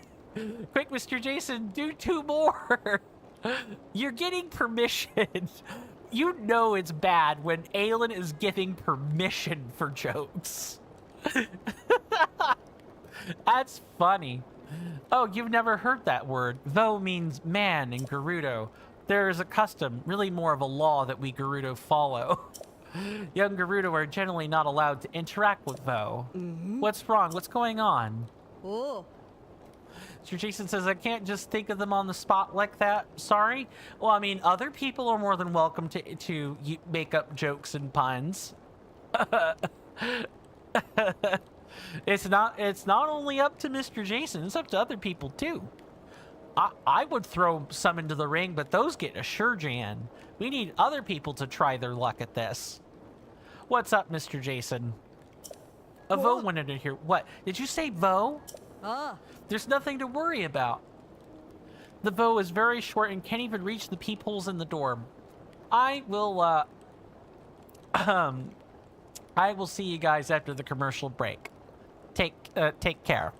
Quick, Mr. Jason, do 2 more. You're getting permission. You know it's bad when Aelin is giving permission for jokes. That's funny. Oh, you've never heard that word. Vo means man in Gerudo. There is a custom, really more of a law, that we Gerudo follow. Young Gerudo are generally not allowed to interact with Vo. What's wrong? What's going on? Ooh. Sir Jason says, I can't just think of them on the spot like that. Sorry. Well, I mean, other people are more than welcome to make up jokes and puns. It's not only up to Mr. Jason, it's up to other people too. I would throw some into the ring, but those get a sure Jan. We need other people to try their luck at this. What's up, Mr. Jason? A Vo went into here. What? Did you say Vo? There's nothing to worry about. The Vo is very short and can't even reach the peepholes in the door. I will see you guys after the commercial break. Take care.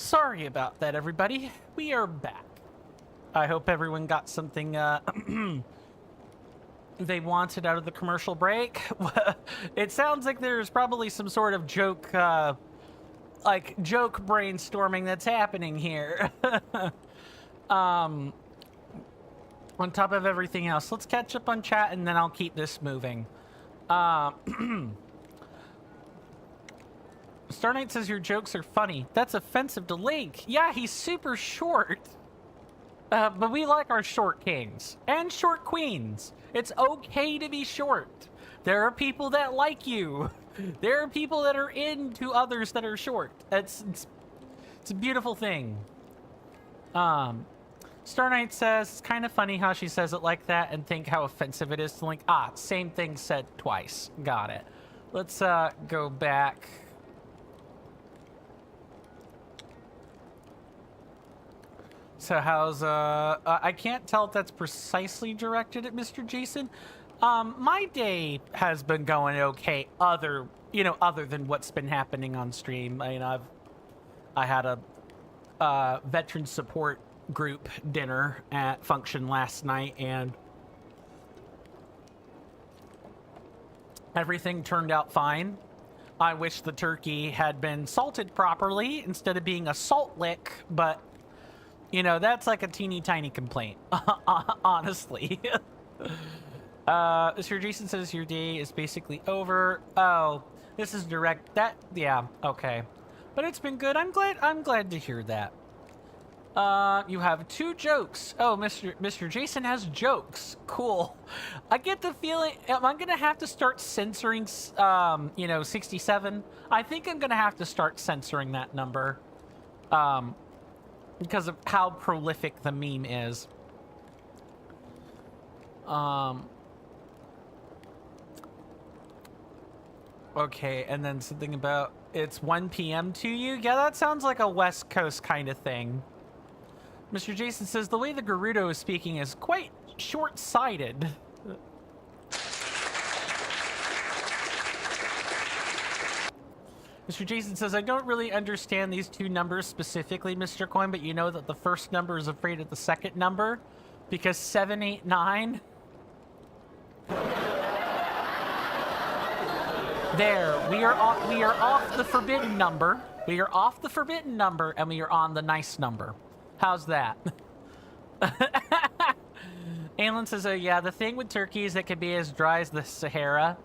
Sorry about that, everybody. We are back. I hope everyone got something they wanted out of the commercial break. It sounds like there's probably some sort of joke, joke brainstorming that's happening here. On top of everything else, let's catch up on chat and then I'll keep this moving. Star Knight says your jokes are funny. That's offensive to Link. Yeah, he's super short. But we like our short kings and short queens. It's okay to be short. There are people that like you. There are people that are into others that are short. It's a beautiful thing. Star Knight says it's kind of funny how she says it like that and think how offensive it is to Link. Ah, same thing said twice. Got it. Let's go back. So how's I can't tell if that's precisely directed at Mr. Jason. My day has been going okay, other than what's been happening on stream. I mean, I had a veteran support group dinner at Function last night, and everything turned out fine. I wish the turkey had been salted properly instead of being a salt lick, but you know, that's like a teeny tiny complaint, honestly. Mr. Jason says your day is basically over. Oh, this is direct. Yeah, okay. But it's been good. I'm glad to hear that. You have 2 jokes. Oh, Mr. Jason has jokes. Cool. I get the feeling I'm gonna have to start censoring, 67. I think I'm gonna have to start censoring that number. Because of how prolific the meme is. Okay, and then something about it's 1 p.m. to you? Yeah, that sounds like a West Coast kind of thing. Mr. Jason says the way the Gerudo is speaking is quite short-sighted. Mr. Jason says, I don't really understand these 2 numbers specifically, Mr. Coin, but you know that the first number is afraid of the second number because 789. There, we are off the forbidden number. We are off the forbidden number and we are on the nice number. How's that? Alan says, yeah, the thing with turkey is it can be as dry as the Sahara.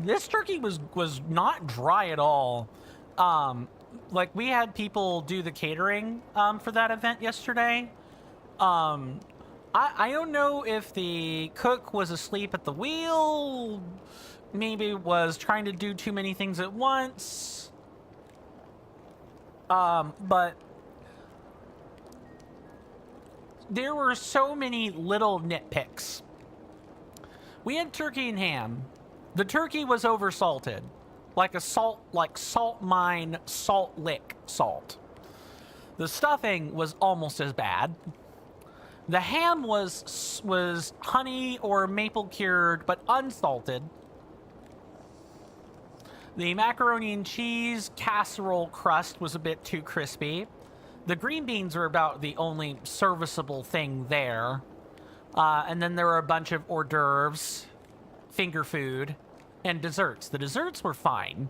This turkey was not dry at all. Like we had people do the catering for that event yesterday. I don't know if the cook was asleep at the wheel, maybe was trying to do too many things at once. But there were so many little nitpicks. We had turkey and ham. The turkey was oversalted. Like salt mine, salt lick salt. The stuffing was almost as bad. The ham was honey or maple cured, but unsalted. The macaroni and cheese casserole crust was a bit too crispy. The green beans were about the only serviceable thing there. And then there were a bunch of hors d'oeuvres, finger food, and desserts. The desserts were fine.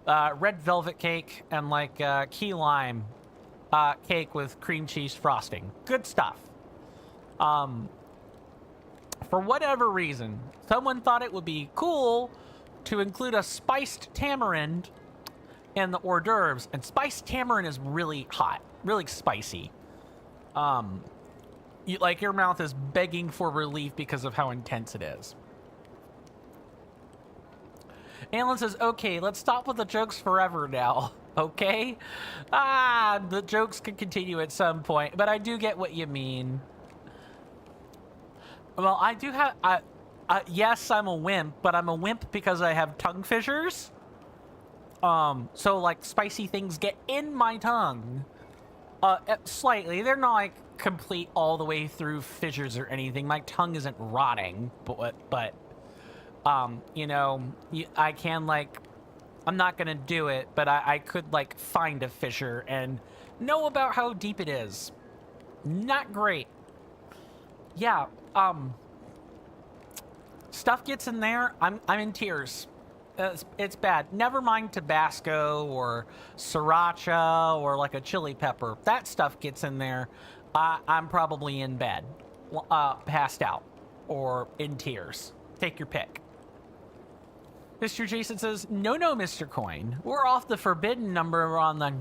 Red velvet cake and like key lime cake with cream cheese frosting. Good stuff. For whatever reason, someone thought it would be cool to include a spiced tamarind in the hors d'oeuvres. And spiced tamarind is really hot, really spicy. Your mouth is begging for relief because of how intense it is. Alan says, okay, let's stop with the jokes forever now. Okay? The jokes can continue at some point, but I do get what you mean. Well, I do have... yes, I'm a wimp, but I'm a wimp because I have tongue fissures. So, like, spicy things get in my tongue. Slightly. They're not, like, complete all the way through fissures or anything. My tongue isn't rotting, but I can, like, I'm not gonna do it, but I could, like, find a fissure and know about how deep it is. Not great. Yeah, stuff gets in there, I'm in tears. It's bad. Never mind Tabasco or sriracha or like a chili pepper. That stuff gets in there. I'm probably in bed, passed out, or in tears. Take your pick. Mr. Jason says, no, Mr. Coin. We're off the forbidden number. We're on the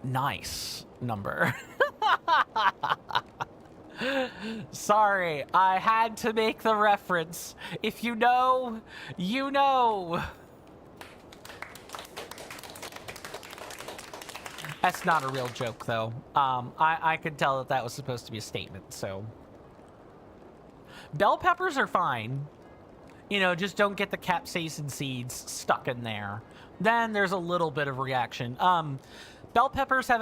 nice number. Sorry, I had to make the reference. If you know, you know. That's not a real joke, though. I could tell that was supposed to be a statement, so. Bell peppers are fine. You know, just don't get the capsaicin seeds stuck in there. Then there's a little bit of reaction. Bell peppers have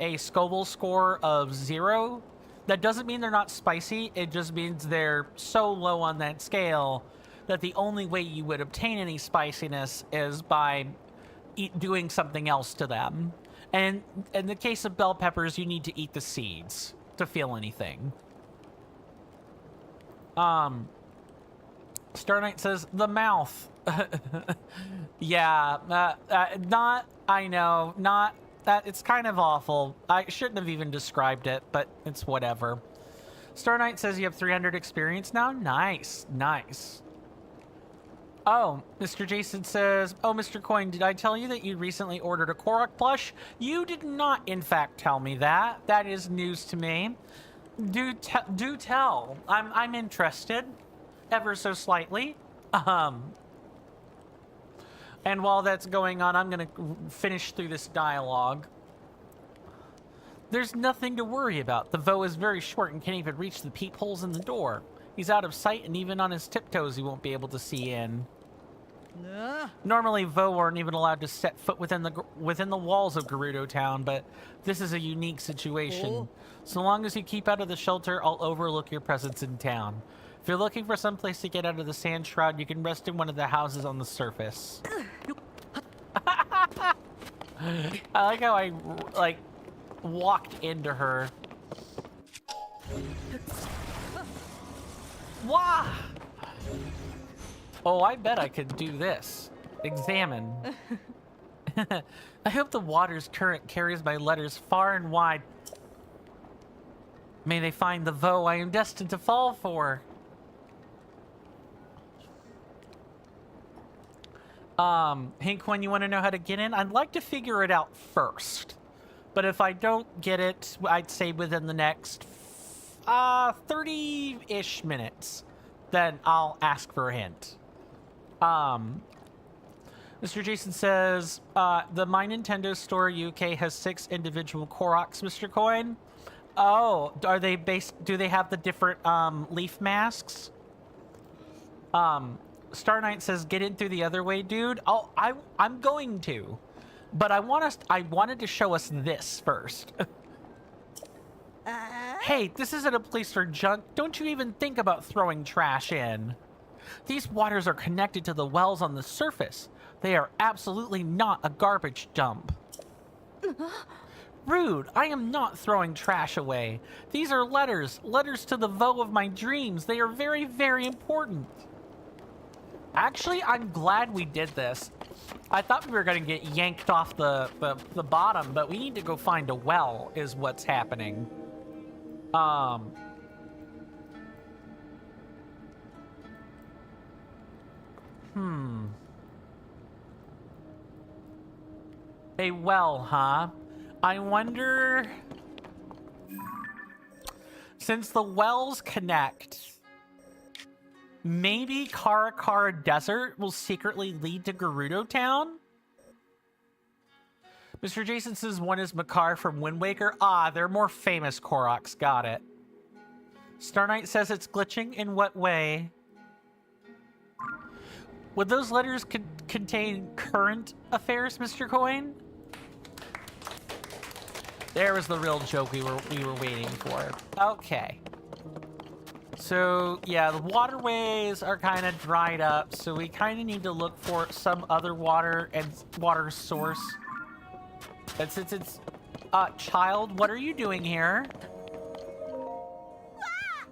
a Scoville score of 0. That doesn't mean they're not spicy. It just means they're so low on that scale that the only way you would obtain any spiciness is by doing something else to them. And in the case of bell peppers, you need to eat the seeds to feel anything. Star Knight says, the mouth. Yeah, I know, not that. It's kind of awful. I shouldn't have even described it, but it's whatever. Star Knight says you have 300 experience now. Nice. Oh, Mr. Jason says, oh, Mr. Coin, did I tell you that you recently ordered a Korok plush? You did not, in fact, tell me that. That is news to me. Do tell. I'm interested, ever so slightly. And while that's going on, I'm gonna finish through this dialogue. There's nothing to worry about. The Vo is very short and can't even reach the peepholes in the door. He's out of sight, and even on his tiptoes, he won't be able to see in. Normally, Vo aren't even allowed to set foot within the walls of Gerudo Town, but this is a unique situation. Oh. So long as you keep out of the shelter, I'll overlook your presence in town. If you're looking for some place to get out of the sand shroud, you can rest in one of the houses on the surface. I like how I, like, walked into her. Wah! Oh, I bet I could do this. Examine. I hope the water's current carries my letters far and wide. May they find the Vo I am destined to fall for. Hank, when you want to know how to get in? I'd like to figure it out first. But if I don't get it, I'd say within the next 30-ish minutes, then I'll ask for a hint. Mr. Jason says, the My Nintendo Store UK has 6 individual Koroks, Mr. Coin. Oh, are they do they have the different, leaf masks? Star Knight says, get in through the other way, dude. I'm going to. But I wanted to show us this first. Hey, this isn't a place for junk. Don't you even think about throwing trash in. These waters are connected to the wells on the surface. They are absolutely not a garbage dump. Rude, I am not throwing trash away. These are letters to the Vo of my dreams. They are very, very important. Actually, I'm glad we did this. I thought we were going to get yanked off the bottom, but we need to go find a well, is what's happening. A well, huh? I wonder... Since the wells connect... Maybe Karakara Desert will secretly lead to Gerudo Town? Mr. Jason says one is Makar from Wind Waker. Ah, they're more famous Koroks. Got it. Star Knight says it's glitching. In what way? Would those letters contain current affairs, Mr. Coin? There was the real joke we were waiting for. Okay. So, yeah, the waterways are kind of dried up, so we kind of need to look for some other water and water source. And since it's... child, what are you doing here?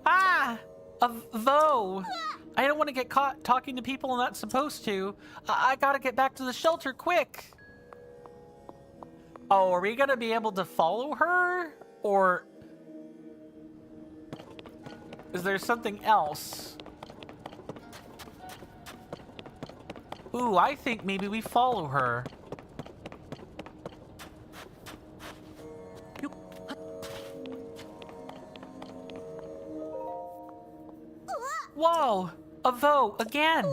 Ah! A Vo! I don't want to get caught talking to people I'm not supposed to. I gotta get back to the shelter, quick! Oh, are we gonna be able to follow her? Or... is there something else? Ooh, I think maybe we follow her. Whoa! A Vo again!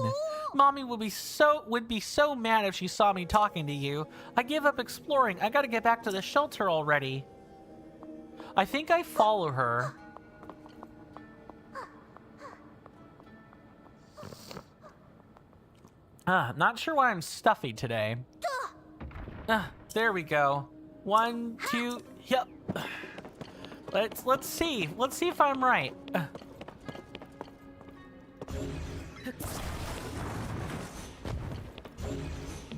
Mommy would be so mad if she saw me talking to you. I give up exploring. I gotta get back to the shelter already. I think I follow her. Not sure why I'm stuffy today. There we go. 1, 2, yep. Let's see. Let's see if I'm right.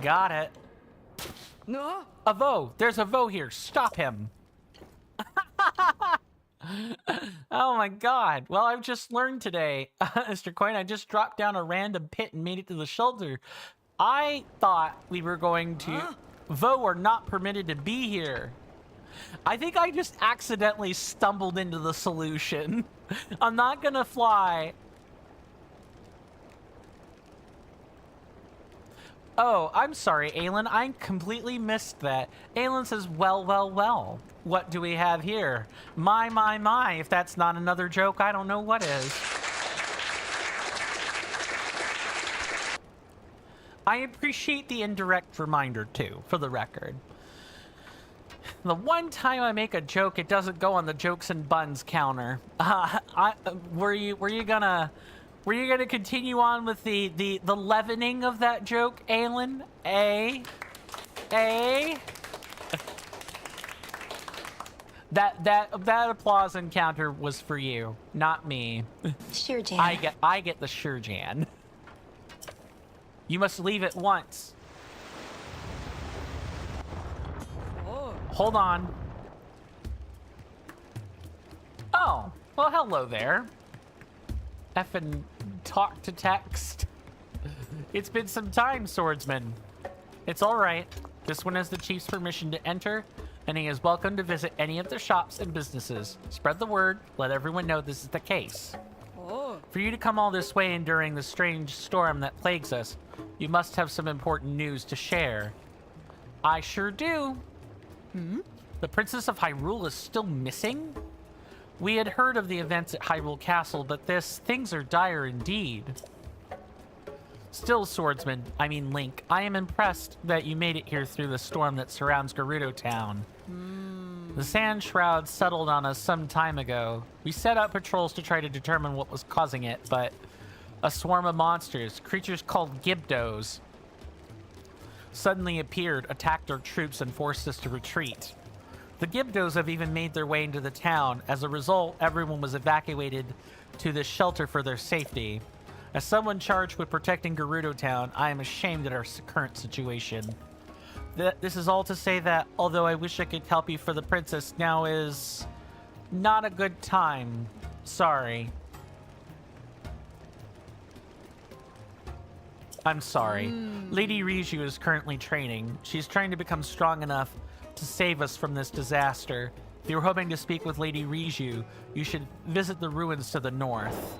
Got it. No. A Vo. There's a Vo here. Stop him. Oh my god. Well, I've just learned today, Mr. Coin, I just dropped down a random pit and made it to the shelter. I thought we were going to... Vo are not permitted to be here. I think I just accidentally stumbled into the solution. I'm not gonna fly. Oh, I'm sorry, Aelin. I completely missed that. Aelin says, well, well, well. What do we have here? My. If that's not another joke, I don't know what is. I appreciate the indirect reminder, too, for the record. The one time I make a joke, it doesn't go on the jokes and buns counter. Were you gonna continue on with the leavening of that joke, Aelin? That applause encounter was for you, not me. Sure, Jan. I get the sure, Jan. You must leave at once. Oh. Hold on. Oh, well, hello there. Effing talk to text. It's been some time, swordsman. It's all right. This one has the chief's permission to enter, and he is welcome to visit any of the shops and businesses. Spread the word. Let everyone know this is the case. Oh. For you to come all this way and during the strange storm that plagues us, you must have some important news to share. I sure do. The Princess of Hyrule is still missing? We had heard of the events at Hyrule Castle, but things are dire indeed. Still, swordsman, I mean Link, I am impressed that you made it here through the storm that surrounds Gerudo Town. The sand shroud settled on us some time ago. We set out patrols to try to determine what was causing it, but a swarm of monsters, creatures called Gibdos, suddenly appeared, attacked our troops, and forced us to retreat. The Gibdos have even made their way into the town. As a result, everyone was evacuated to this shelter for their safety. As someone charged with protecting Gerudo Town, I am ashamed at our current situation. This is all to say that, although I wish I could help you for the princess, now is not a good time. Sorry. I'm sorry. Lady Riju is currently training. She's trying to become strong enough to save us from this disaster. If you're hoping to speak with Lady Riju, you should visit the ruins to the north.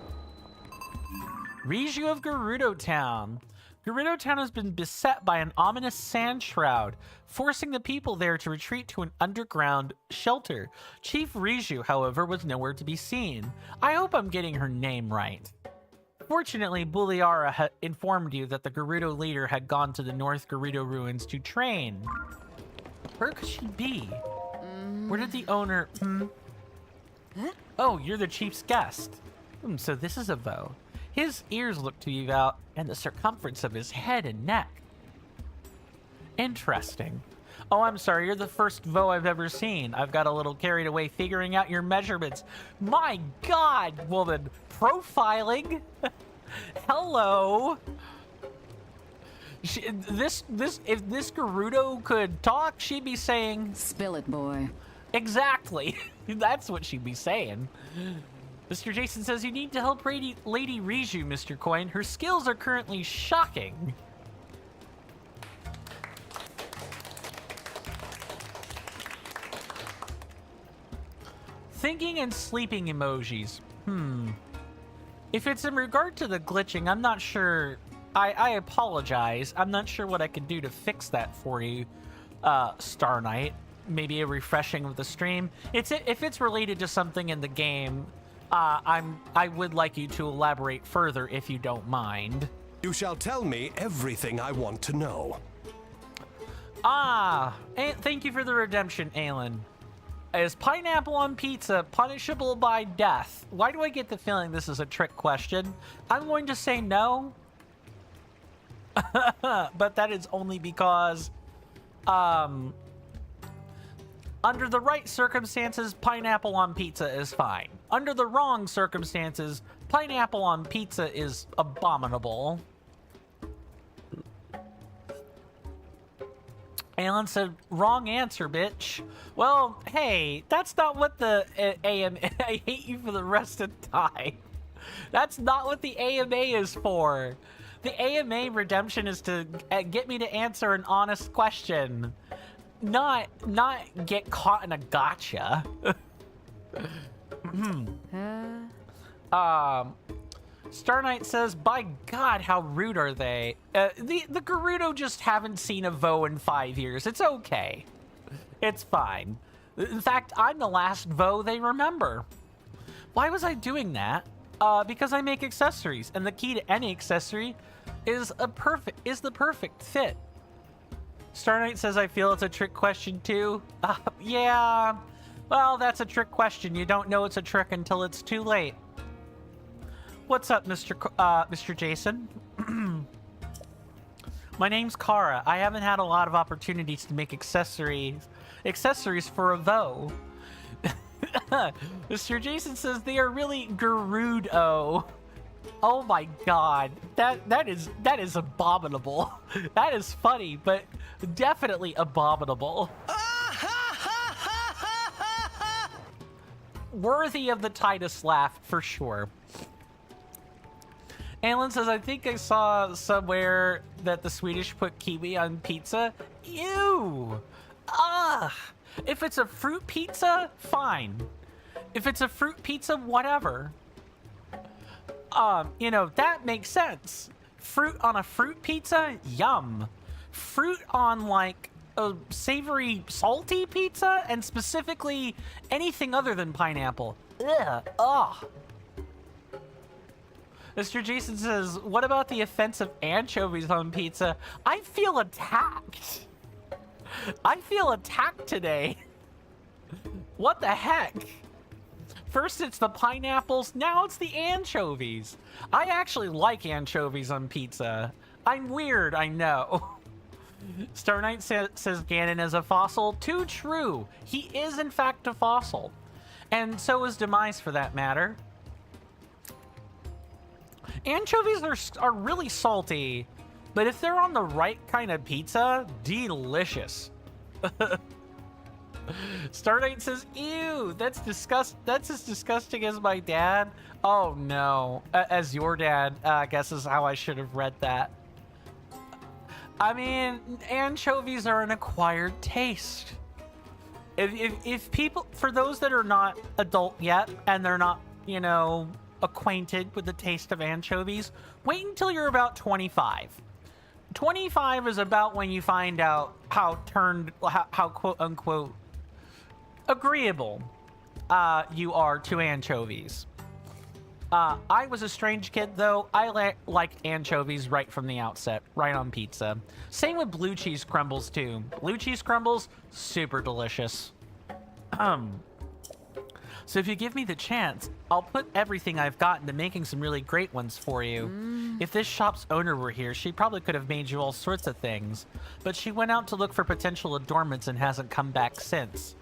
Riju of Gerudo Town. Gerudo Town has been beset by an ominous sand shroud, forcing the people there to retreat to an underground shelter. Chief Riju, however, was nowhere to be seen. I hope I'm getting her name right. Fortunately, Buliara had informed you that the Gerudo leader had gone to the North Gerudo ruins to train. Where could she be? Where did the owner... Huh? Oh, you're the chief's guest. So this is a Vo. His ears look to be about and the circumference of his head and neck. Interesting. Oh, I'm sorry. You're the first Vo I've ever seen. I've got a little carried away figuring out your measurements. My God, woman. Profiling? Hello. If this Gerudo could talk, she'd be saying... Spill it, boy. Exactly. That's what she'd be saying. Mr. Jason says you need to help Lady Riju, Mr. Coin. Her skills are currently shocking. Thinking and sleeping emojis. If it's in regard to the glitching, I'm not sure. I apologize. I'm not sure what I can do to fix that for you, Star Knight. Maybe a refreshing of the stream. If it's related to something in the game, I would like you to elaborate further if you don't mind. You shall tell me everything I want to know. Thank you for the redemption, Aelin. Is pineapple on pizza punishable by death? Why do I get the feeling this is a trick question? I'm going to say no. But that is only because, under the right circumstances, pineapple on pizza is fine. Under the wrong circumstances, pineapple on pizza is abominable. Alan said, wrong answer, bitch. Well, hey, that's not what the AMA... I hate you for the rest of time. That's not what the AMA is for. The AMA redemption is to get me to answer an honest question. Not get caught in a gotcha. Star Knight says, by God, how rude are they? The Gerudo just haven't seen a Vo in 5 years. It's okay. It's fine. In fact, I'm the last Vo they remember. Why was I doing that? Because I make accessories, and the key to any accessory is the perfect fit. Star Knight says, I feel it's a trick question too. Yeah. Well, that's a trick question. You don't know it's a trick until it's too late. What's up, Mr. Jason? My name's Kara. I haven't had a lot of opportunities to make accessories for a Vo. Mr. Jason says they are really Gerudo. Oh my God, that is abominable. That is funny, but definitely abominable. Worthy of the Titus laugh for sure. Alan says, I think I saw somewhere that the Swedish put kiwi on pizza. Ew! Ugh! If it's a fruit pizza, fine. If it's a fruit pizza, whatever. You know, that makes sense. Fruit on a fruit pizza? Yum. Fruit on, like, a savory, salty pizza? And specifically, anything other than pineapple. Ugh. Ugh. Mr. Jason says, what about the offensive anchovies on pizza? I feel attacked. I feel attacked today. What the heck? First it's the pineapples, now it's the anchovies. I actually like anchovies on pizza. I'm weird, I know. Star Knight says Ganon is a fossil. Too true. He is in fact a fossil. And so is Demise for that matter. Anchovies are really salty, but if they're on the right kind of pizza, delicious. Stardate says, ew, that's as disgusting as my dad. Oh no, as your dad, I guess is how I should have read that. I mean, anchovies are an acquired taste. If people, for those that are not adult yet, and they're not, you know, acquainted with the taste of anchovies, wait until you're about 25. 25 is about when you find out how quote unquote agreeable you are to anchovies. I was a strange kid though. I liked anchovies right from the outset, right on pizza. Same with blue cheese crumbles too. Blue cheese crumbles, super delicious. So if you give me the chance, I'll put everything I've got into making some really great ones for you. If this shop's owner were here, she probably could have made you all sorts of things. But she went out to look for potential adornments and hasn't come back since.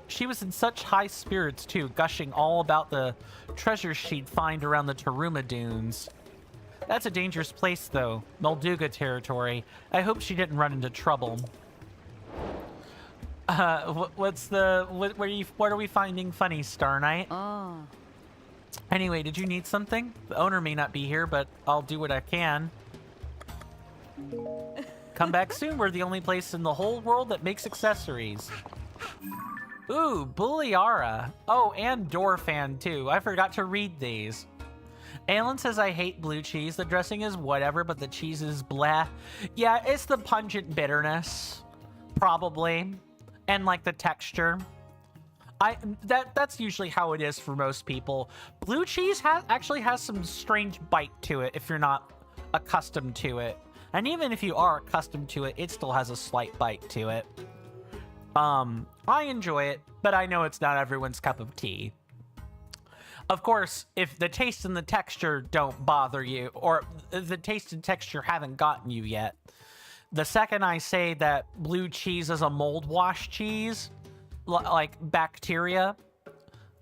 She was in such high spirits too, gushing all about the treasures she'd find around the Taruma dunes. That's a dangerous place though, Molduga territory. I hope she didn't run into trouble. What are we finding funny, Star Knight? Oh. Anyway, did you need something? The owner may not be here, but I'll do what I can. Come back soon. We're the only place in the whole world that makes accessories. Ooh, Bulliara. Oh, and Dorfan too. I forgot to read these. Alan says I hate blue cheese. The dressing is whatever, but the cheese is blah. Yeah, it's the pungent bitterness. Probably. And like the texture. That's usually how it is for most people. Blue cheese actually has some strange bite to it if you're not accustomed to it. And even if you are accustomed to it, it still has a slight bite to it. I enjoy it, but I know it's not everyone's cup of tea. Of course, if the taste and the texture don't bother you, or the taste and texture haven't gotten you yet, the second I say that blue cheese is a mold wash cheese, like bacteria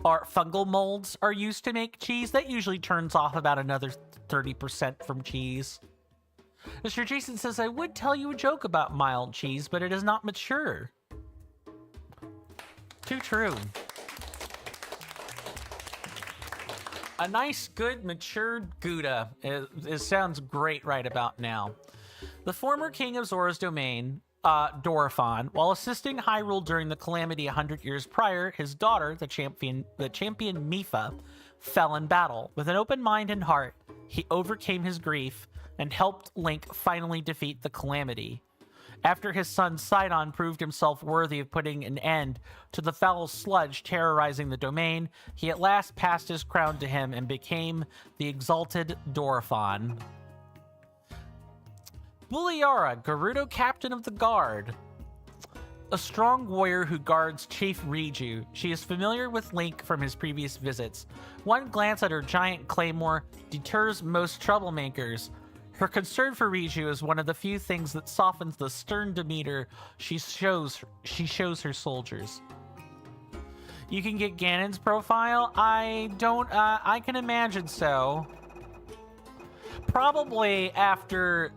or fungal molds are used to make cheese, that usually turns off about another 30% from cheese. Mr. Jason says, I would tell you a joke about mild cheese, but it is not mature. Too true. A nice, good, matured Gouda. It sounds great right about now. The former king of Zora's domain, Dorfan, while assisting Hyrule during the calamity 100 years prior, his daughter, the champion Mipha, fell in battle. With an open mind and heart, he overcame his grief and helped Link finally defeat the calamity. After his son Sidon proved himself worthy of putting an end to the foul sludge terrorizing the domain, he at last passed his crown to him and became the exalted Dorfan. Bulliara, Gerudo captain of the guard. A strong warrior who guards Chief Riju. She is familiar with Link from his previous visits. One glance at her giant claymore deters most troublemakers. Her concern for Riju is one of the few things that softens the stern demeanor she shows her soldiers. You can get Ganon's profile? I can imagine so. Probably after,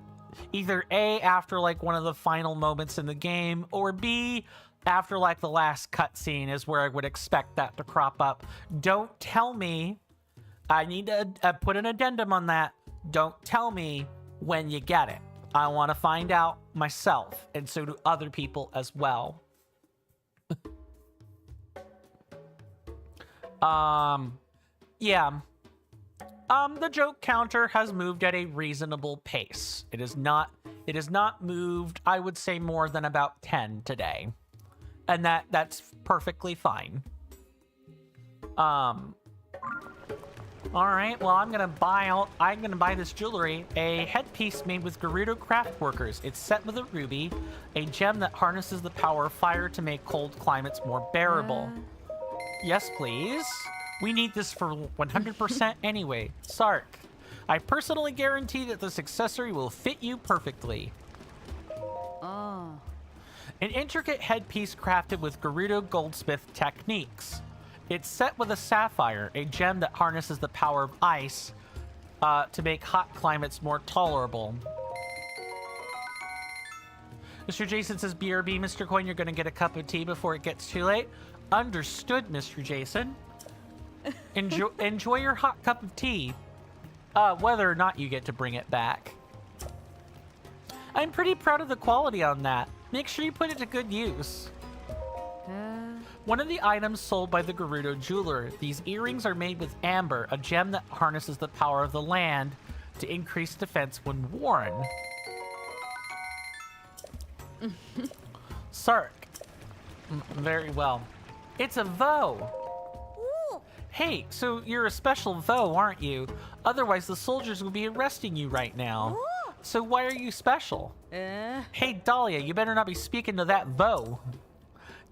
either A, after like one of the final moments in the game, or B, after like the last cutscene is where I would expect that to crop up. Don't tell me. I need to put an addendum on that. Don't tell me when you get it. I want to find out myself, and so do other people as well. Yeah. The joke counter has moved at a reasonable pace. It is not moved, I would say, more than about 10 today. And that's perfectly fine. Alright, well, I'm gonna buy this jewelry, a headpiece made with Gerudo craft workers. It's set with a ruby, a gem that harnesses the power of fire to make cold climates more bearable. Yes, please. We need this for 100% anyway. Sark, I personally guarantee that this accessory will fit you perfectly. Oh. An intricate headpiece crafted with Gerudo goldsmith techniques. It's set with a sapphire, a gem that harnesses the power of ice to make hot climates more tolerable. Mr. Jason says, BRB, Mr. Coin, you're going to get a cup of tea before it gets too late. Understood, Mr. Jason. Enjoy your hot cup of tea, whether or not you get to bring it back. I'm pretty proud of the quality on that. Make sure you put it to good use. One of the items sold by the Gerudo jeweler. These earrings are made with amber, a gem that harnesses the power of the land to increase defense when worn. Sark. Very well. It's a Vo. Hey, so you're a special Vo, aren't you? Otherwise, the soldiers would be arresting you right now. So why are you special? Hey, Dahlia, you better not be speaking to that Vo.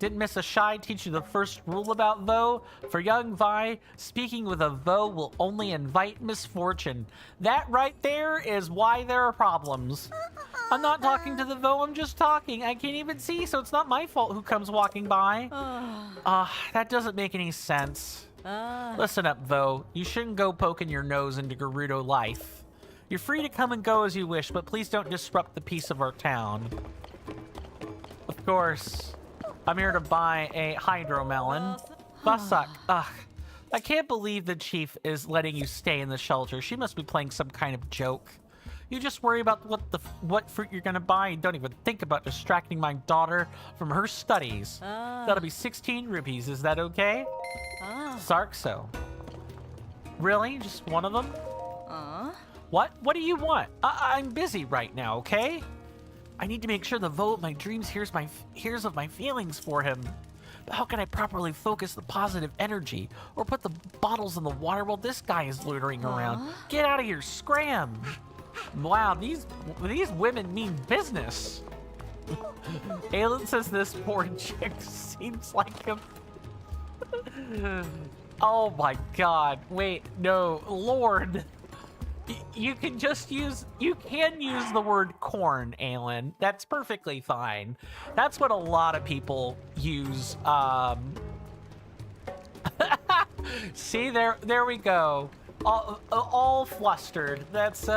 Didn't miss a shy teach you the first rule about Vo? For young Vi, speaking with a Vo will only invite misfortune. That right there is why there are problems. I'm not talking to the Vo, I'm just talking. I can't even see, so it's not my fault who comes walking by. That doesn't make any sense. Listen up, Vo. You shouldn't go poking your nose into Gerudo life. You're free to come and go as you wish, but please don't disrupt the peace of our town. Of course, I'm here to buy a hydro melon. Bussuck. Ugh. I can't believe the chief is letting you stay in the shelter. She must be playing some kind of joke. You just worry about what fruit you're gonna buy and don't even think about distracting my daughter from her studies. That'll be 16 rupees. Is that okay? Sarkso. Really? Just one of them? What? What do you want? I'm busy right now, okay? I need to make sure the Vo of my dreams hears of my feelings for him. But how can I properly focus the positive energy or put the bottles in the water while this guy is loitering around? Get out of here, scram! Wow, these women mean business. Aelin says this poor chick seems like him. Oh my god, wait, no, Lord. You can use the word corn, Aelin. That's perfectly fine. That's what a lot of people use. See, there we go. All flustered. That's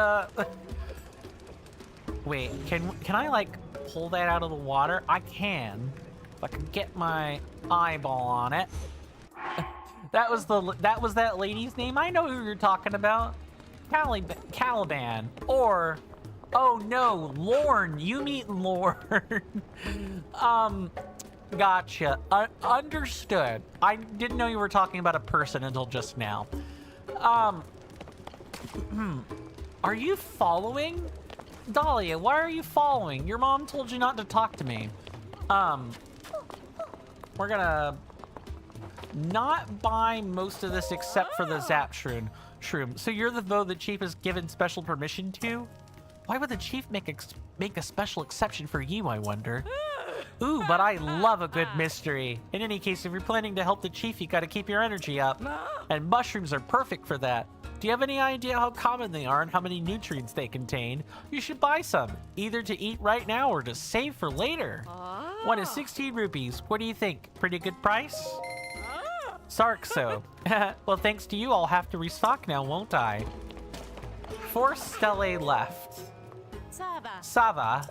Wait, can I like pull that out of the water? I can. If I can get my eyeball on it. That was that lady's name. I know who you're talking about. Caliban. Or, oh no, Lorne. You meet Lorne. Gotcha. Understood. I didn't know you were talking about a person until just now. Are you following? Dahlia, why are you following? Your mom told you not to talk to me. We're gonna not buy most of this except for the Zap Shroom. So you're the Vo the chief has given special permission to? Why would the chief make a special exception for you, I wonder? Ooh, but I love a good mystery. In any case, if you're planning to help the chief, you gotta keep your energy up. And mushrooms are perfect for that. Do you have any idea how common they are and how many nutrients they contain? You should buy some, either to eat right now or to save for later. One is 16 rupees. What do you think? Pretty good price? Sarkso. Well, thanks to you, I'll have to restock now, won't I? 4 stellae left. Sava.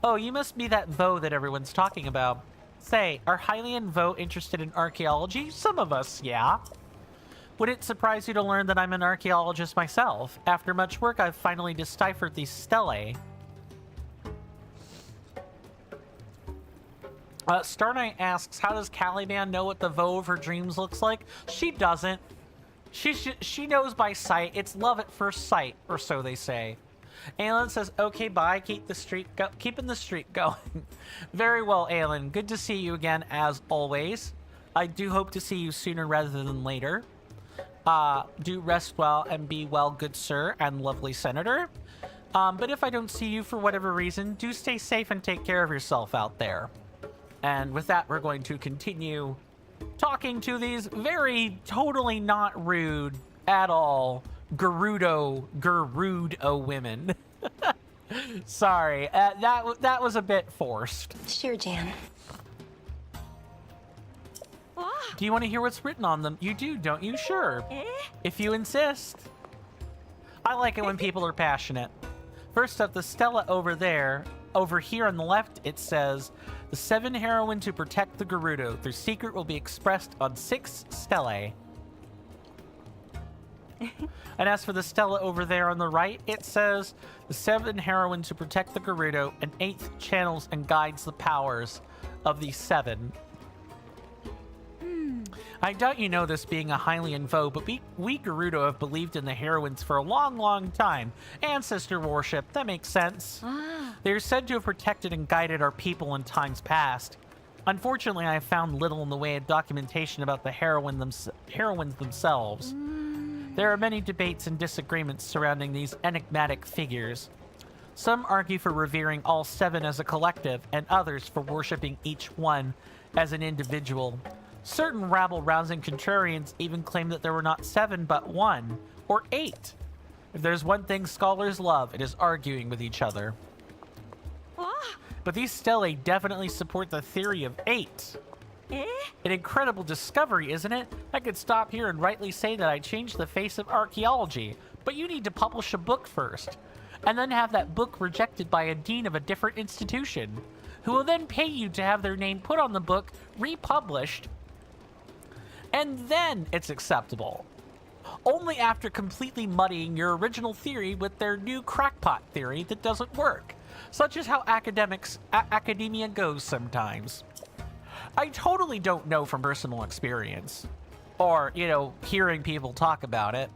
Oh, you must be that Vo that everyone's talking about. Say, are Hylian Vo interested in archaeology? Some of us, yeah. Would it surprise you to learn that I'm an archaeologist myself? After much work, I've finally deciphered these stellae. Star Knight asks, how does Caliban know what the Vo of her dreams looks like? She doesn't. She knows by sight. It's love at first sight, or so they say. Aelin says, okay, bye. Keeping the streak going. Very well, Aelin. Good to see you again, as always. I do hope to see you sooner rather than later. Do rest well and be well, good sir and lovely senator. But if I don't see you for whatever reason, do stay safe and take care of yourself out there. And with that, we're going to continue talking to these very totally not rude at all Gerudo women. Sorry, that was a bit forced. Sure, Jan. Do you want to hear what's written on them? You do, don't you? Sure. If you insist. I like it when people are passionate. First up, the Stella over there. Over here on the left, it says, the 7 heroine to protect the Gerudo. Their secret will be expressed on 6 stellae. And as for the Stella over there on the right, it says, the 7 heroine to protect the Gerudo, and 8th channels and guides the powers of the 7. I doubt you know this being a Hylian Vo, but we Gerudo have believed in the heroines for a long, long time. Ancestor worship, that makes sense. They are said to have protected and guided our people in times past. Unfortunately, I have found little in the way of documentation about the heroines themselves. There are many debates and disagreements surrounding these enigmatic figures. Some argue for revering all 7 as a collective, and others for worshipping each one as an individual. Certain rabble-rousing contrarians even claim that there were not 7 but 1, or 8. If there's one thing scholars love, it is arguing with each other. But these stelae definitely support the theory of 8. An incredible discovery, isn't it? I could stop here and rightly say that I changed the face of archaeology, but you need to publish a book first, and then have that book rejected by a dean of a different institution, who will then pay you to have their name put on the book, republished, and then it's acceptable. Only after completely muddying your original theory with their new crackpot theory that doesn't work, such as how academia goes sometimes. I totally don't know from personal experience, or, hearing people talk about it.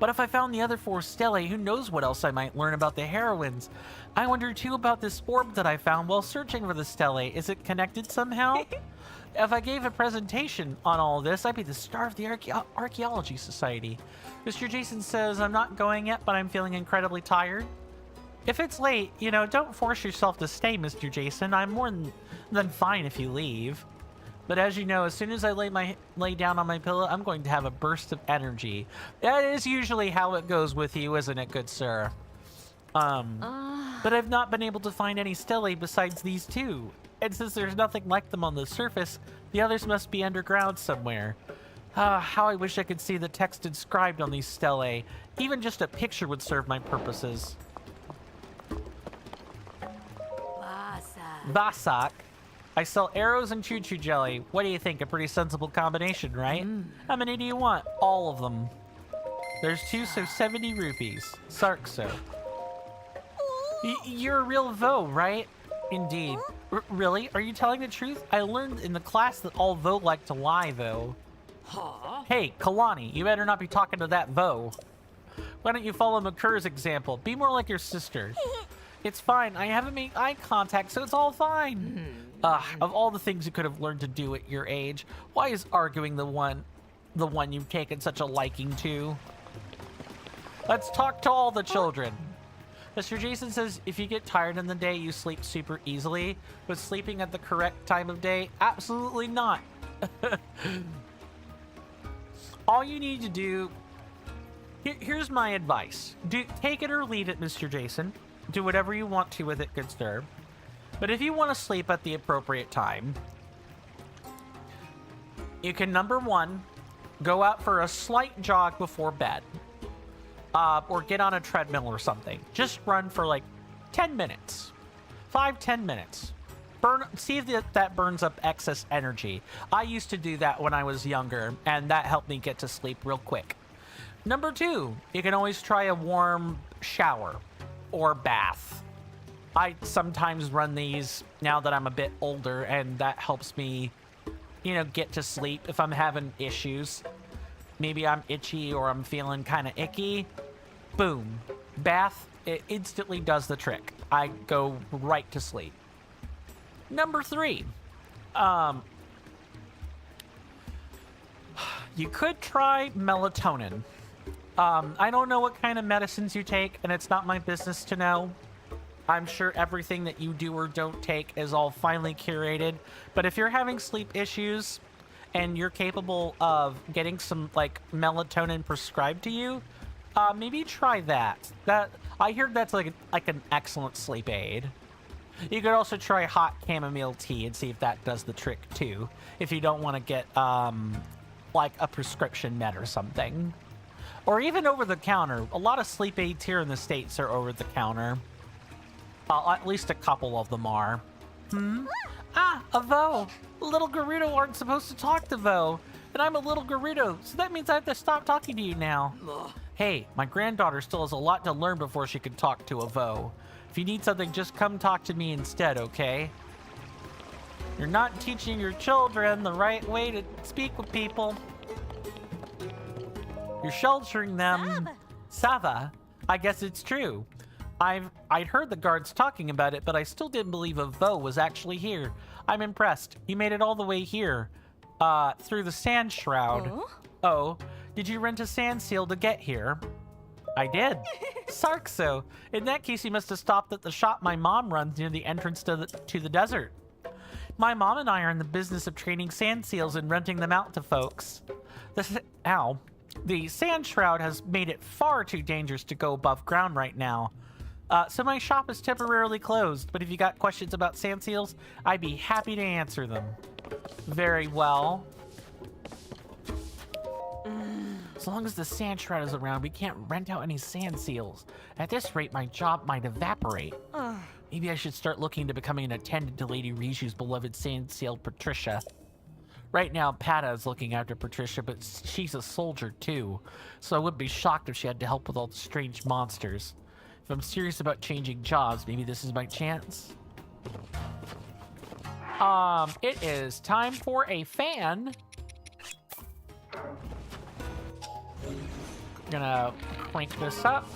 But if I found the other 4 stelae, who knows what else I might learn about the heroines. I wonder too about this orb that I found while searching for the stelae. Is it connected somehow? If I gave a presentation on all this, I'd be the star of the Archaeology Society. Mr. Jason says, I'm not going yet, but I'm feeling incredibly tired. If it's late, don't force yourself to stay, Mr. Jason. I'm more than fine if you leave. But as you know, as soon as I lay down on my pillow, I'm going to have a burst of energy. That is usually how it goes with you, isn't it, good sir? But I've not been able to find any stelae besides these 2. And since there's nothing like them on the surface, the others must be underground somewhere. How I wish I could see the text inscribed on these stelae. Even just a picture would serve my purposes. Vasak. I sell arrows and choo-choo jelly. What do you think? A pretty sensible combination, right? How many do you want? All of them. There's 2, so 70 rupees. Sarkso. You're a real Vo, right? Indeed. Really? Are you telling the truth? I learned in the class that all Vo like to lie, though. Hey, Kalani, you better not be talking to that Vo. Why don't you follow Makur's example? Be more like your sister. It's fine. I haven't made eye contact, so it's all fine. Of all the things you could have learned to do at your age, why is arguing the one you've taken such a liking to? Let's talk to all the children. Mr. Jason says if you get tired in the day, you sleep super easily. But sleeping at the correct time of day? Absolutely not. All you need to do... Here's my advice. Take it or leave it, Mr. Jason. Do whatever you want to with it, good sir. But if you want to sleep at the appropriate time, you can, number 1, go out for a slight jog before bed. Or get on a treadmill or something. Just run for like 10 minutes. 5-10 minutes. See if that burns up excess energy. I used to do that when I was younger, and that helped me get to sleep real quick. Number 2, you can always try a warm shower or bath. I sometimes run these now that I'm a bit older, and that helps me, get to sleep if I'm having issues. Maybe I'm itchy or I'm feeling kind of icky. Boom. Bath, it instantly does the trick. I go right to sleep. Number 3. You could try melatonin. I don't know what kind of medicines you take, and it's not my business to know. I'm sure everything that you do or don't take is all finely curated. But if you're having sleep issues and you're capable of getting some melatonin prescribed to you, maybe try that. I hear that's like an excellent sleep aid. You could also try hot chamomile tea and see if that does the trick too. If you don't want to get like a prescription med or something. Or even over the counter. A lot of sleep aids here in the States are over the counter. At least a couple of them are. A Vo! Little Gerudo aren't supposed to talk to Vo. And I'm a little Gerudo, so that means I have to stop talking to you now. Hey, my granddaughter still has a lot to learn before she can talk to a Vo. If you need something, just come talk to me instead, okay? You're not teaching your children the right way to speak with people. You're sheltering them. Sava. I guess it's true. I'd heard the guards talking about it, but I still didn't believe a Vo was actually here. I'm impressed. You made it all the way here. Through the sand shroud. Oh, did you rent a sand seal to get here? I did. Sarkso. In that case, you must have stopped at the shop my mom runs near the entrance to the desert. My mom and I are in the business of training sand seals and renting them out to folks. The sand shroud has made it far too dangerous to go above ground right now. So my shop is temporarily closed, but if you got questions about sand seals, I'd be happy to answer them. Very well. As long as the sand shroud is around, we can't rent out any sand seals. At this rate, my job might evaporate. Maybe I should start looking to becoming an attendant to Lady Riju's beloved sand seal, Patricia. Right now, Pata is looking after Patricia, but she's a soldier too, so I wouldn't be shocked if she had to help with all the strange monsters. If I'm serious about changing jobs, maybe this is my chance. It is time for a fan. Gonna crank this up.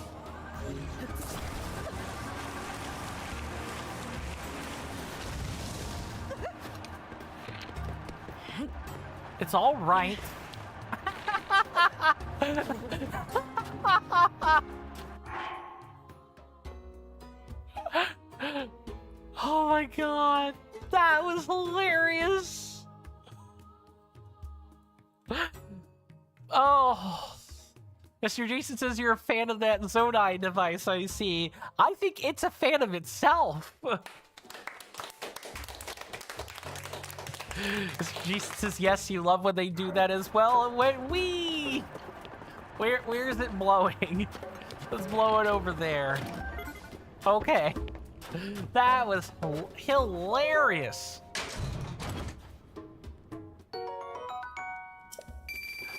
It's all right. Oh my god, that was hilarious. Oh. Mr. Jason says you're a fan of that Zonai device, I see. I think it's a fan of itself. Mr. Jason says, yes, you love when they do that as well. And when where is it blowing? Let's blow it over there. Okay. That was hilarious.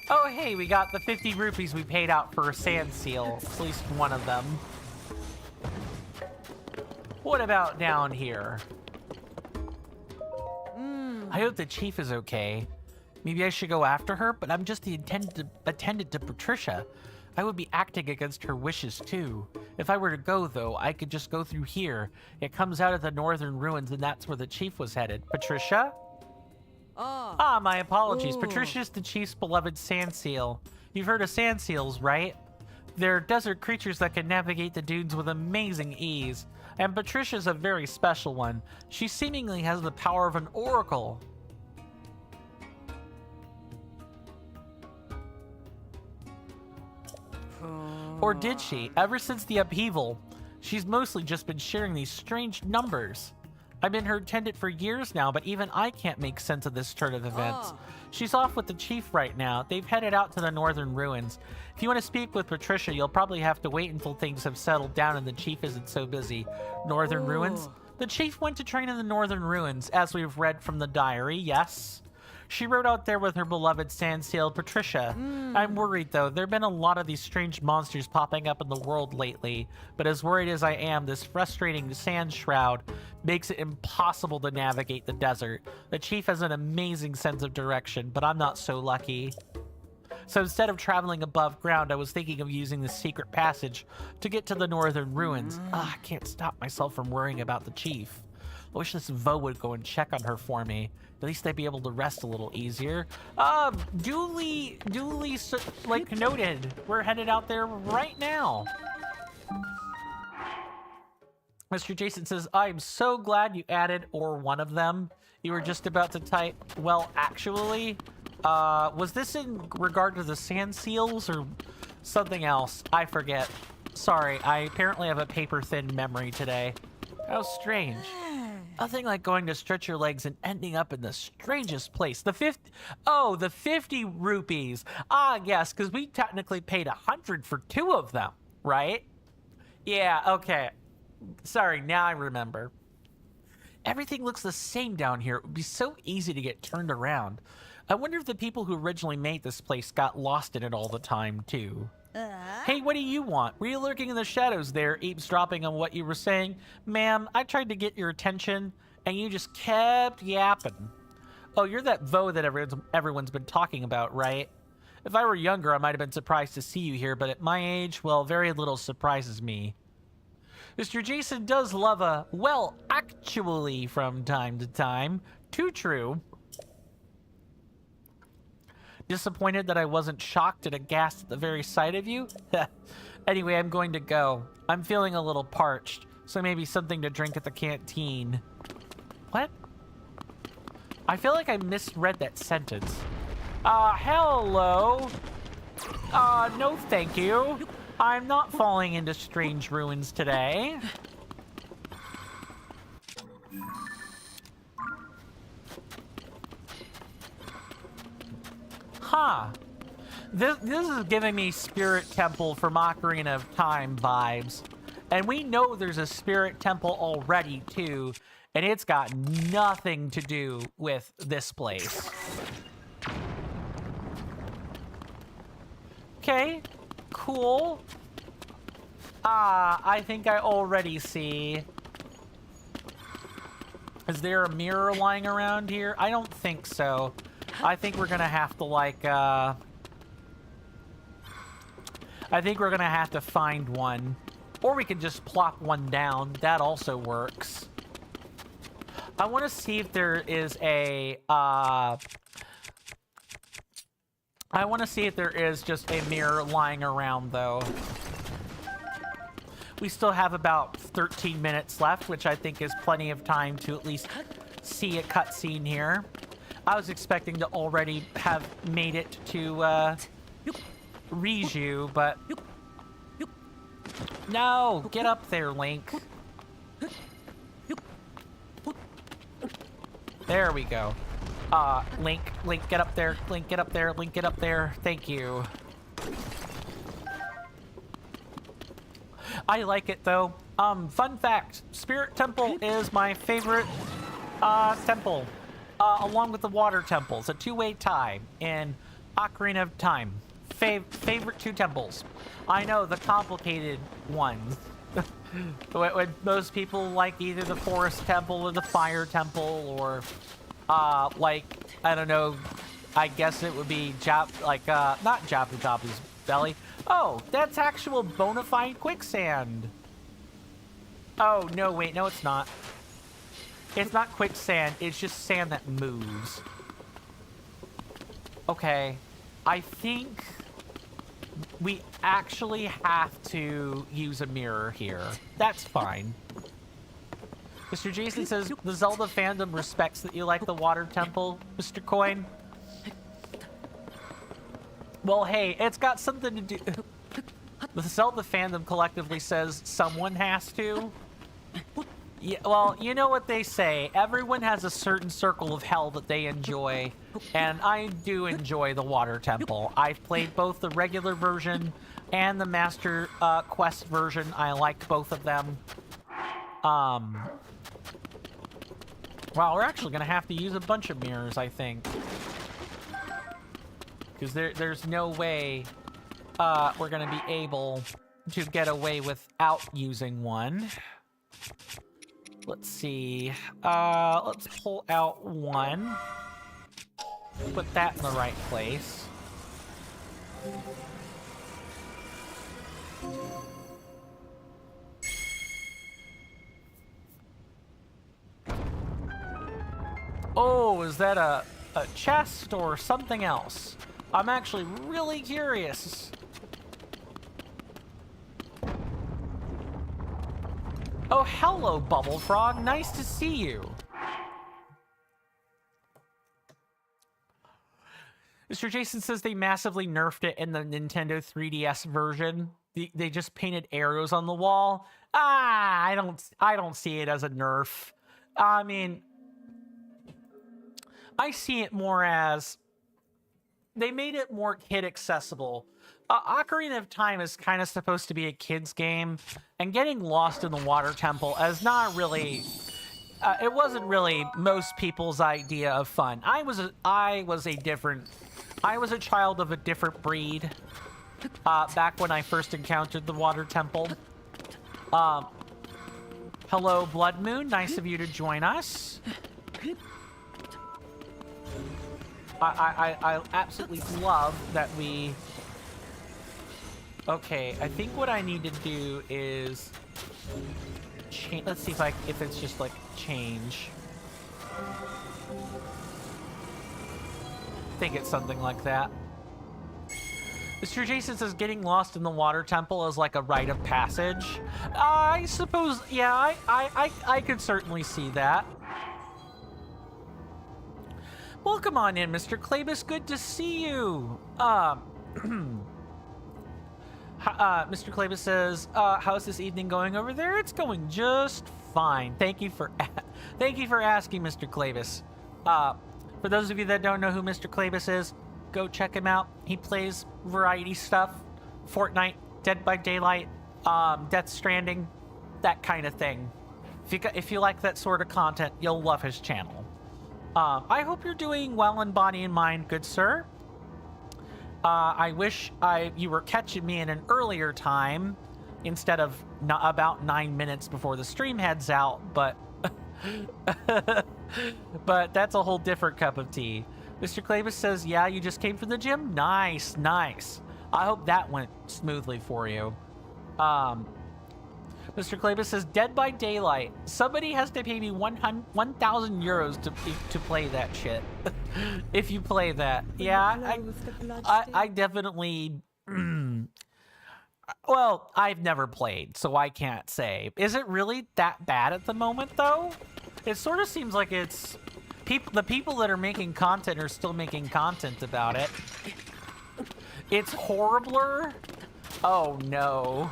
Oh, hey, we got the 50 rupees we paid out for a sand seal. At least one of them. What about down here? I hope the chief is okay. Maybe I should go after her, but I'm just the attendant to Patricia. I would be acting against her wishes too. If I were to go, though, I could just go through here. It comes out of the northern ruins, and that's where the chief was headed. Patricia? Ah, my apologies. Patricia's the chief's beloved sand seal. You've heard of sand seals, right? They're desert creatures that can navigate the dunes with amazing ease. And Patricia's a very special one. She seemingly has the power of an oracle. Or did she? Ever since the upheaval, she's mostly just been sharing these strange numbers. I've been her attendant for years now, but even I can't make sense of this turn of events. She's off with the chief right now. They've headed out to the northern ruins. If you want to speak with Patricia, you'll probably have to wait until things have settled down and the chief isn't so busy. Northern ruins? The chief went to train in the northern ruins, as we've read from the diary, yes. She rode out there with her beloved sand seal, Patricia. I'm worried, though. There have been a lot of these strange monsters popping up in the world lately. But as worried as I am, this frustrating sand shroud makes it impossible to navigate the desert. The chief has an amazing sense of direction, but I'm not so lucky. So instead of traveling above ground, I was thinking of using the secret passage to get to the northern ruins. I can't stop myself from worrying about the chief. I wish this Vo would go and check on her for me. At least I'd be able to rest a little easier. Duly, like, noted. We're headed out there right now. Mr. Jason says, I'm so glad you added or one of them. You were just about to type, well, actually, was this in regard to the sand seals or something else? I forget. Sorry, I apparently have a paper-thin memory today. How strange. Nothing like going to stretch your legs and ending up in the strangest place. The 50 rupees. Ah, yes, because we technically paid 100 for 2 of them, right? Yeah, okay. Sorry, now I remember. Everything looks the same down here. It would be so easy to get turned around. I wonder if the people who originally made this place got lost in it all the time, too. Hey, what do you want? Were you lurking in the shadows there, eavesdropping on what you were saying? Ma'am, I tried to get your attention, and you just kept yapping. Oh, you're that Vo that everyone's been talking about, right? If I were younger, I might have been surprised to see you here, but at my age, well, very little surprises me. Mr. Jason does love a, well, actually from time to time. Too true. Disappointed that I wasn't shocked and aghast at the very sight of you? Anyway, I'm going to go. I'm feeling a little parched, so maybe something to drink at the canteen. What? I feel like I misread that sentence. Hello. No thank you. I'm not falling into strange ruins today. Huh. This is giving me Spirit Temple from Ocarina of Time vibes. And we know there's a Spirit Temple already, too. And it's got nothing to do with this place. Okay. Cool. I think I already see. Is there a mirror lying around here? I don't think so. I think we're gonna have to, like, I think we're gonna have to find one. Or we can just plop one down. That also works. I want to see if there is a, I want to see if there is just a mirror lying around, though. We still have about 13 minutes left, which I think is plenty of time to at least see a cutscene here. I was expecting to already have made it to Riju, but no, get up there, Link. There we go. Link, get up there. Link, get up there. Link, get up there. Thank you. I like it, though. Fun fact, Spirit Temple is my favorite temple. Along with the Water Temple. It's a two-way tie in Ocarina of Time. Favorite two temples. I know, the complicated ones. When most people like either the Forest Temple or the Fire Temple, or, like, I don't know, I guess it would be, not Japu Japu's belly. Oh, that's actual bona fide quicksand. Oh, no, wait, no, it's not. It's not quicksand, it's just sand that moves. Okay, I think we actually have to use a mirror here. That's fine. Mr. Jason says, the Zelda fandom respects that you like the Water Temple, Mr. Coin. Well, hey, it's got something to do... The Zelda fandom collectively says someone has to. Yeah, well, you know what they say. Everyone has a certain circle of hell that they enjoy. And I do enjoy the Water Temple. I've played both the regular version and the Master Quest version. I liked both of them. Well, we're actually going to have to use a bunch of mirrors, I think. Because there's no way we're going to be able to get away without using one. Let's see. Let's pull out one. Put that in the right place. Oh, is that a chest or something else? I'm actually really curious. Oh, hello, Bubble Frog. Nice to see you. Mr. Jason says they massively nerfed it in the Nintendo 3DS version. They just painted arrows on the wall. I don't see it as a nerf. I mean, I see it more as they made it more kid accessible. Ocarina of Time is kind of supposed to be a kid's game, and getting lost in the Water Temple is not really... it wasn't really most people's idea of fun. I was a child of a different breed back when I first encountered the Water Temple. Hello, Blood Moon. Nice of you to join us. I absolutely love that we... Okay, I think what I need to do is change. Let's see if it's just like change. I think it's something like that. Mr. Jason says getting lost in the Water Temple is like a rite of passage. I suppose, yeah, I could certainly see that. Welcome on in, Mr. Klebus. Good to see you. Mr. Klebus says, how's this evening going over there? It's going just fine. Thank you for asking, Mr. Klebus. For those of you that don't know who Mr. Klebus is, go check him out. He plays variety stuff, Fortnite, Dead by Daylight, Death Stranding, that kind of thing. If you like that sort of content, you'll love his channel. I hope you're doing well in body and mind, good sir. I wish you were catching me in an earlier time instead of about 9 minutes before the stream heads out, but but that's a whole different cup of tea. Mr. Klebus says, yeah, you just came from the gym? Nice, nice. I hope that went smoothly for you. Mr. Klebus says, Dead by Daylight. Somebody has to pay me 1,000 euros to play that shit. If you play that. Yeah, I definitely... Well, I've never played, so I can't say. Is it really that bad at the moment, though? It sort of seems like it's... the people that are making content are still making content about it. It's horribler? Oh, no.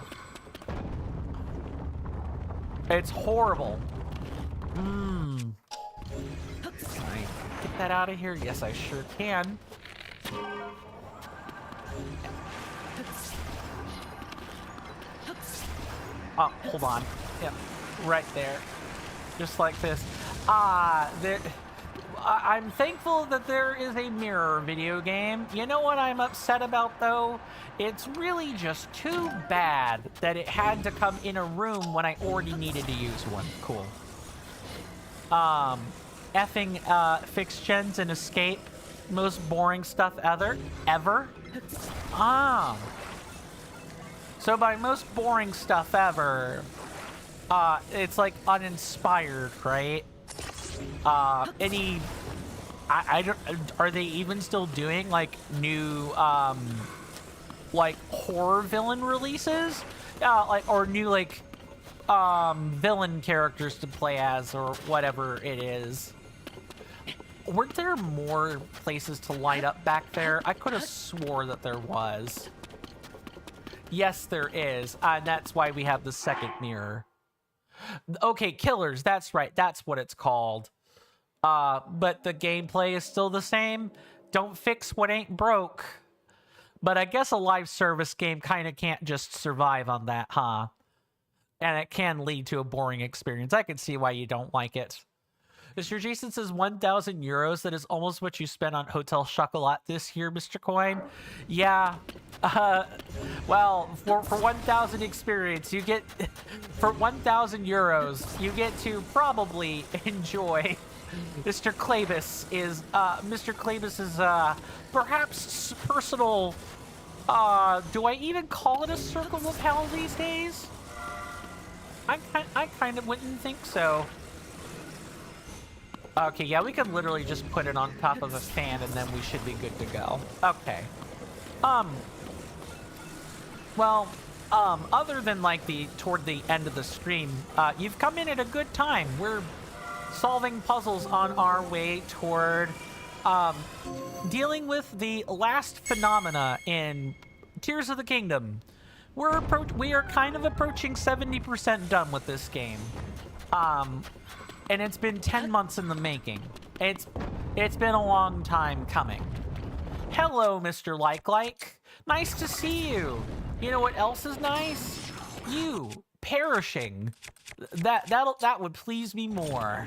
It's horrible. Can I get that out of here? Yes, I sure can. Oh, hold on. Yeah, right there. Just like this. I'm thankful that there is a mirror video game. You know what I'm upset about, though? It's really just too bad that it had to come in a room when I already needed to use one. Cool. Effing fixed gens and escape. Most boring stuff ever. So by most boring stuff ever, it's like uninspired, right? I don't, are they even still doing like new, like horror villain releases? Or new like, villain characters to play as or whatever it is. Weren't there more places to light up back there? I could have swore that there was. Yes, there is. And that's why we have the second mirror. Okay, Killers. That's right. That's what it's called. But the gameplay is still the same. Don't fix what ain't broke. But I guess a live service game kind of can't just survive on that, huh? And it can lead to a boring experience. I can see why you don't like it. Mr. Jason says 1,000 euros. That is almost what you spent on Hotel Chocolat this year, Mr. Coin. Yeah. Well, for 1,000 experience, you get... For 1,000 euros, you get to probably enjoy... Mr. Klebus is... Mr. Klebus's, perhaps personal... do I even call it a circle of hell these days? I kind of wouldn't think so. Okay, yeah, we can literally just put it on top of a fan and then we should be good to go. Okay. Well, other than like toward the end of the stream, you've come in at a good time. We're solving puzzles on our way toward, dealing with the last phenomena in Tears of the Kingdom. We are kind of approaching 70% done with this game. And it's been 10 months in the making. It's been a long time coming. Hello, Mr. Like. Nice to see you. You know what else is nice? You perishing. That would please me more.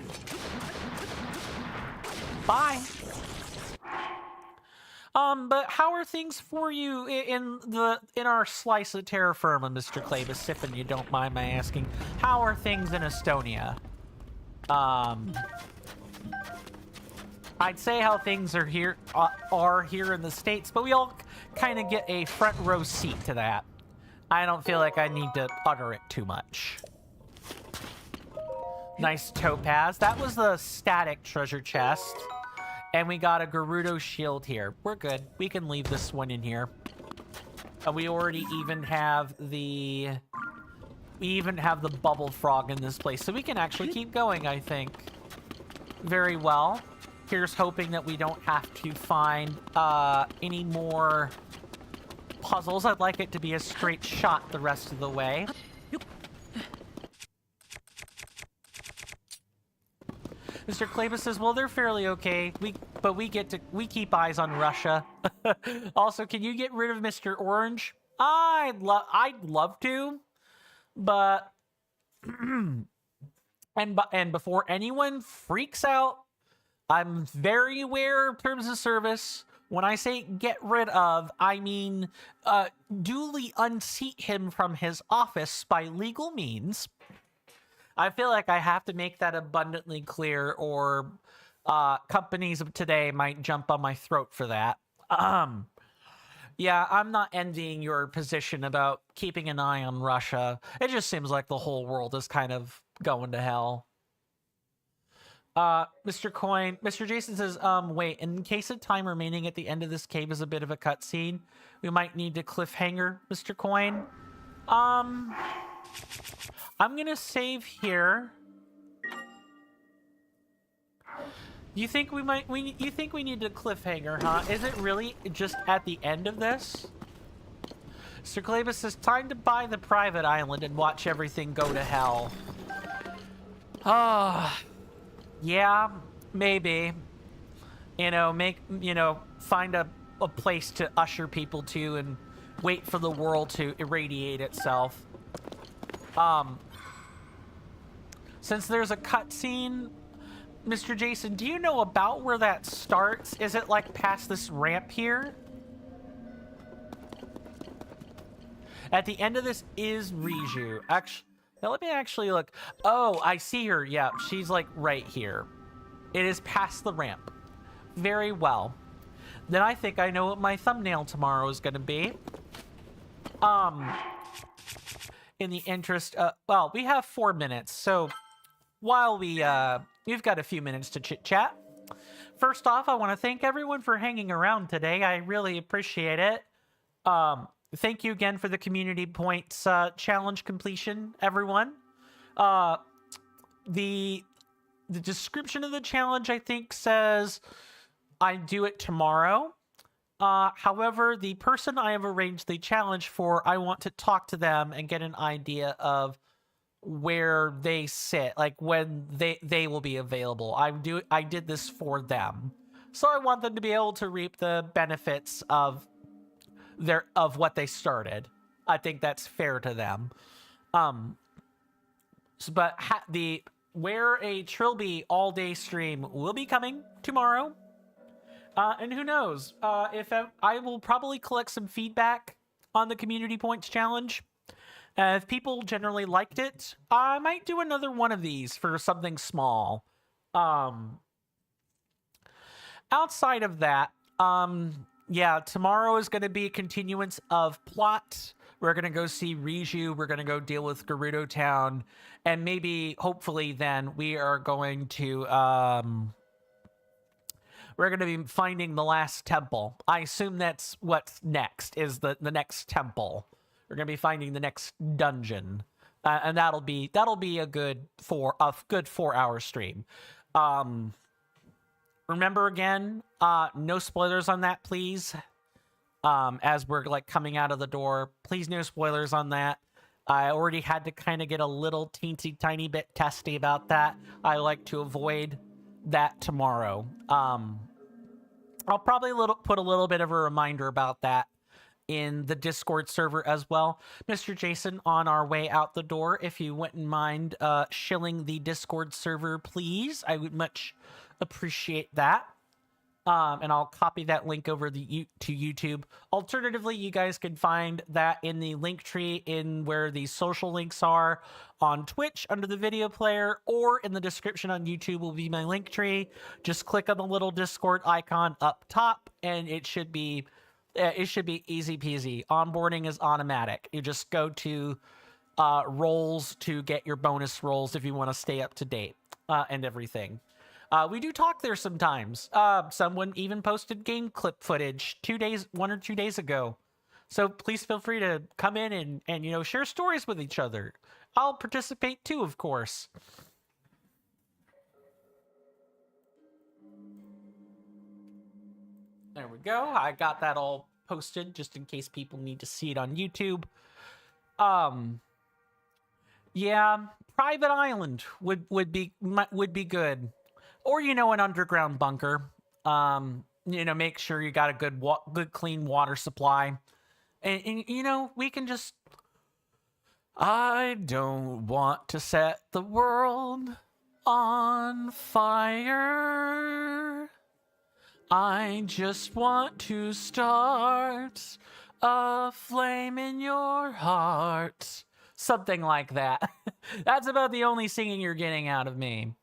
Bye. But how are things for you in our slice of terra firma, Mr. Klebus, if you don't mind my asking? How are things in Estonia? I'd say how things are here in the States, but we all kind of get a front row seat to that. I don't feel like I need to utter it too much. Nice topaz. That was the static treasure chest. And we got a Gerudo shield here. We're good. We can leave this one in here. We already even have the... We even have the bubble frog in this place, so we can actually keep going, I think. Very well. Here's hoping that we don't have to find any more puzzles. I'd like it to be a straight shot the rest of the way. Mr. Kleba says, well, they're fairly okay. But we keep eyes on Russia. Also, can you get rid of Mr. Orange? I'd love to, but and before anyone freaks out, I'm very aware of terms of service. When I say get rid of, I mean duly unseat him from his office by legal means. I feel like I have to make that abundantly clear, or companies of today might jump on my throat for that. Yeah, I'm not envying your position about keeping an eye on Russia. It just seems like the whole world is kind of going to hell. Mr. Jason says, wait, in case of time remaining at the end of this cave is a bit of a cutscene, we might need to cliffhanger, Mr. Coin. I'm gonna save here. You think we need a cliffhanger, huh? Is it really just at the end of this? Sir Klebus says, time to buy the private island and watch everything go to hell. Yeah, maybe. Find a place to usher people to and wait for the world to irradiate itself. Since there's a cutscene, Mr. Jason, do you know about where that starts? Is it like past this ramp here? At the end of this is Riju. Actually, now let me actually look. Oh, I see her. Yeah, she's like right here. It is past the ramp. Very well. Then I think I know what my thumbnail tomorrow is going to be. In the interest, well, we have 4 minutes, so while we've got a few minutes to chit-chat. First off, I want to thank everyone for hanging around today. I really appreciate it. Thank you again for the community points challenge completion, everyone. The description of the challenge, I think, says I do it tomorrow. However, the person I have arranged the challenge for, I want to talk to them and get an idea of where they sit, like when they will be available. I did this for them, so I want them to be able to reap the benefits of what they started. I think that's fair to them. Where a Trilby all-day stream will be coming tomorrow. And who knows, if I will probably collect some feedback on the community points challenge. If people generally liked it, I might do another one of these for something small. Outside of that, yeah, tomorrow is going to be a continuance of plot. We're going to go see Riju. We're going to go deal with Gerudo Town. And maybe, hopefully, then we are going to... we're going to be finding the last temple. I assume that's what's next, is the next temple. We're going to be finding the next dungeon. And that'll be a good 4-hour stream. Remember again, no spoilers on that, please. As we're like coming out of the door, please no spoilers on that. I already had to kind of get a little teensy tiny bit testy about that. I like to avoid that tomorrow. I'll probably put a little bit of a reminder about that in the Discord server as well. Mr. Jason, on our way out the door, if you wouldn't mind shilling the Discord server, please. I would much appreciate that. And I'll copy that link over to YouTube. Alternatively, you guys can find that in the link tree in where the social links are on Twitch under the video player, or in the description on YouTube will be my link tree. Just click on the little Discord icon up top, and it should be easy peasy. Onboarding is automatic. You just go to roles to get your bonus rolls if you want to stay up to date and everything. We do talk there sometimes. Someone even posted game clip footage 1 or 2 days ago. So please feel free to come in and share stories with each other. I'll participate too, of course. There we go. I got that all posted just in case people need to see it on YouTube. Yeah, private island would be good, or an underground bunker. Make sure you got a good clean water supply, and we can just. I don't want to set the world on fire. I just want to start a flame in your heart. Something like that. That's about the only singing you're getting out of me.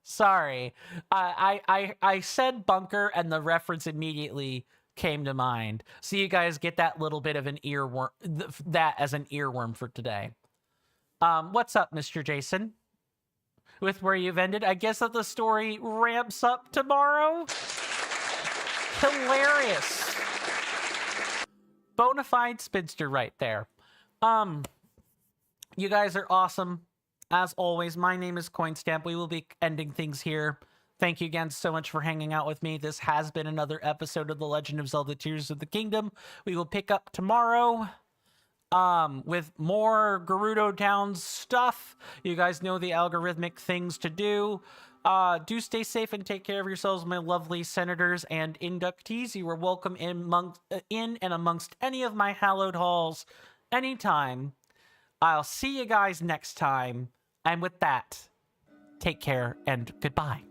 Sorry. I said bunker and the reference immediately came to mind. So you guys get that little bit of an earworm, that as an earworm for today. What's up, Mr. Jason? With where you've ended, I guess that the story ramps up tomorrow? Hilarious. Bonafide spinster right there. You guys are awesome. As always, my name is Coinstamp. We will be ending things here. Thank you again so much for hanging out with me. This has been another episode of The Legend of Zelda Tears of the Kingdom. We will pick up tomorrow with more Gerudo Town stuff. You guys know the algorithmic things to do. Do stay safe and take care of yourselves, my lovely senators and inductees. You are welcome in and amongst any of my hallowed halls anytime. I'll see you guys next time. And with that, take care and goodbye.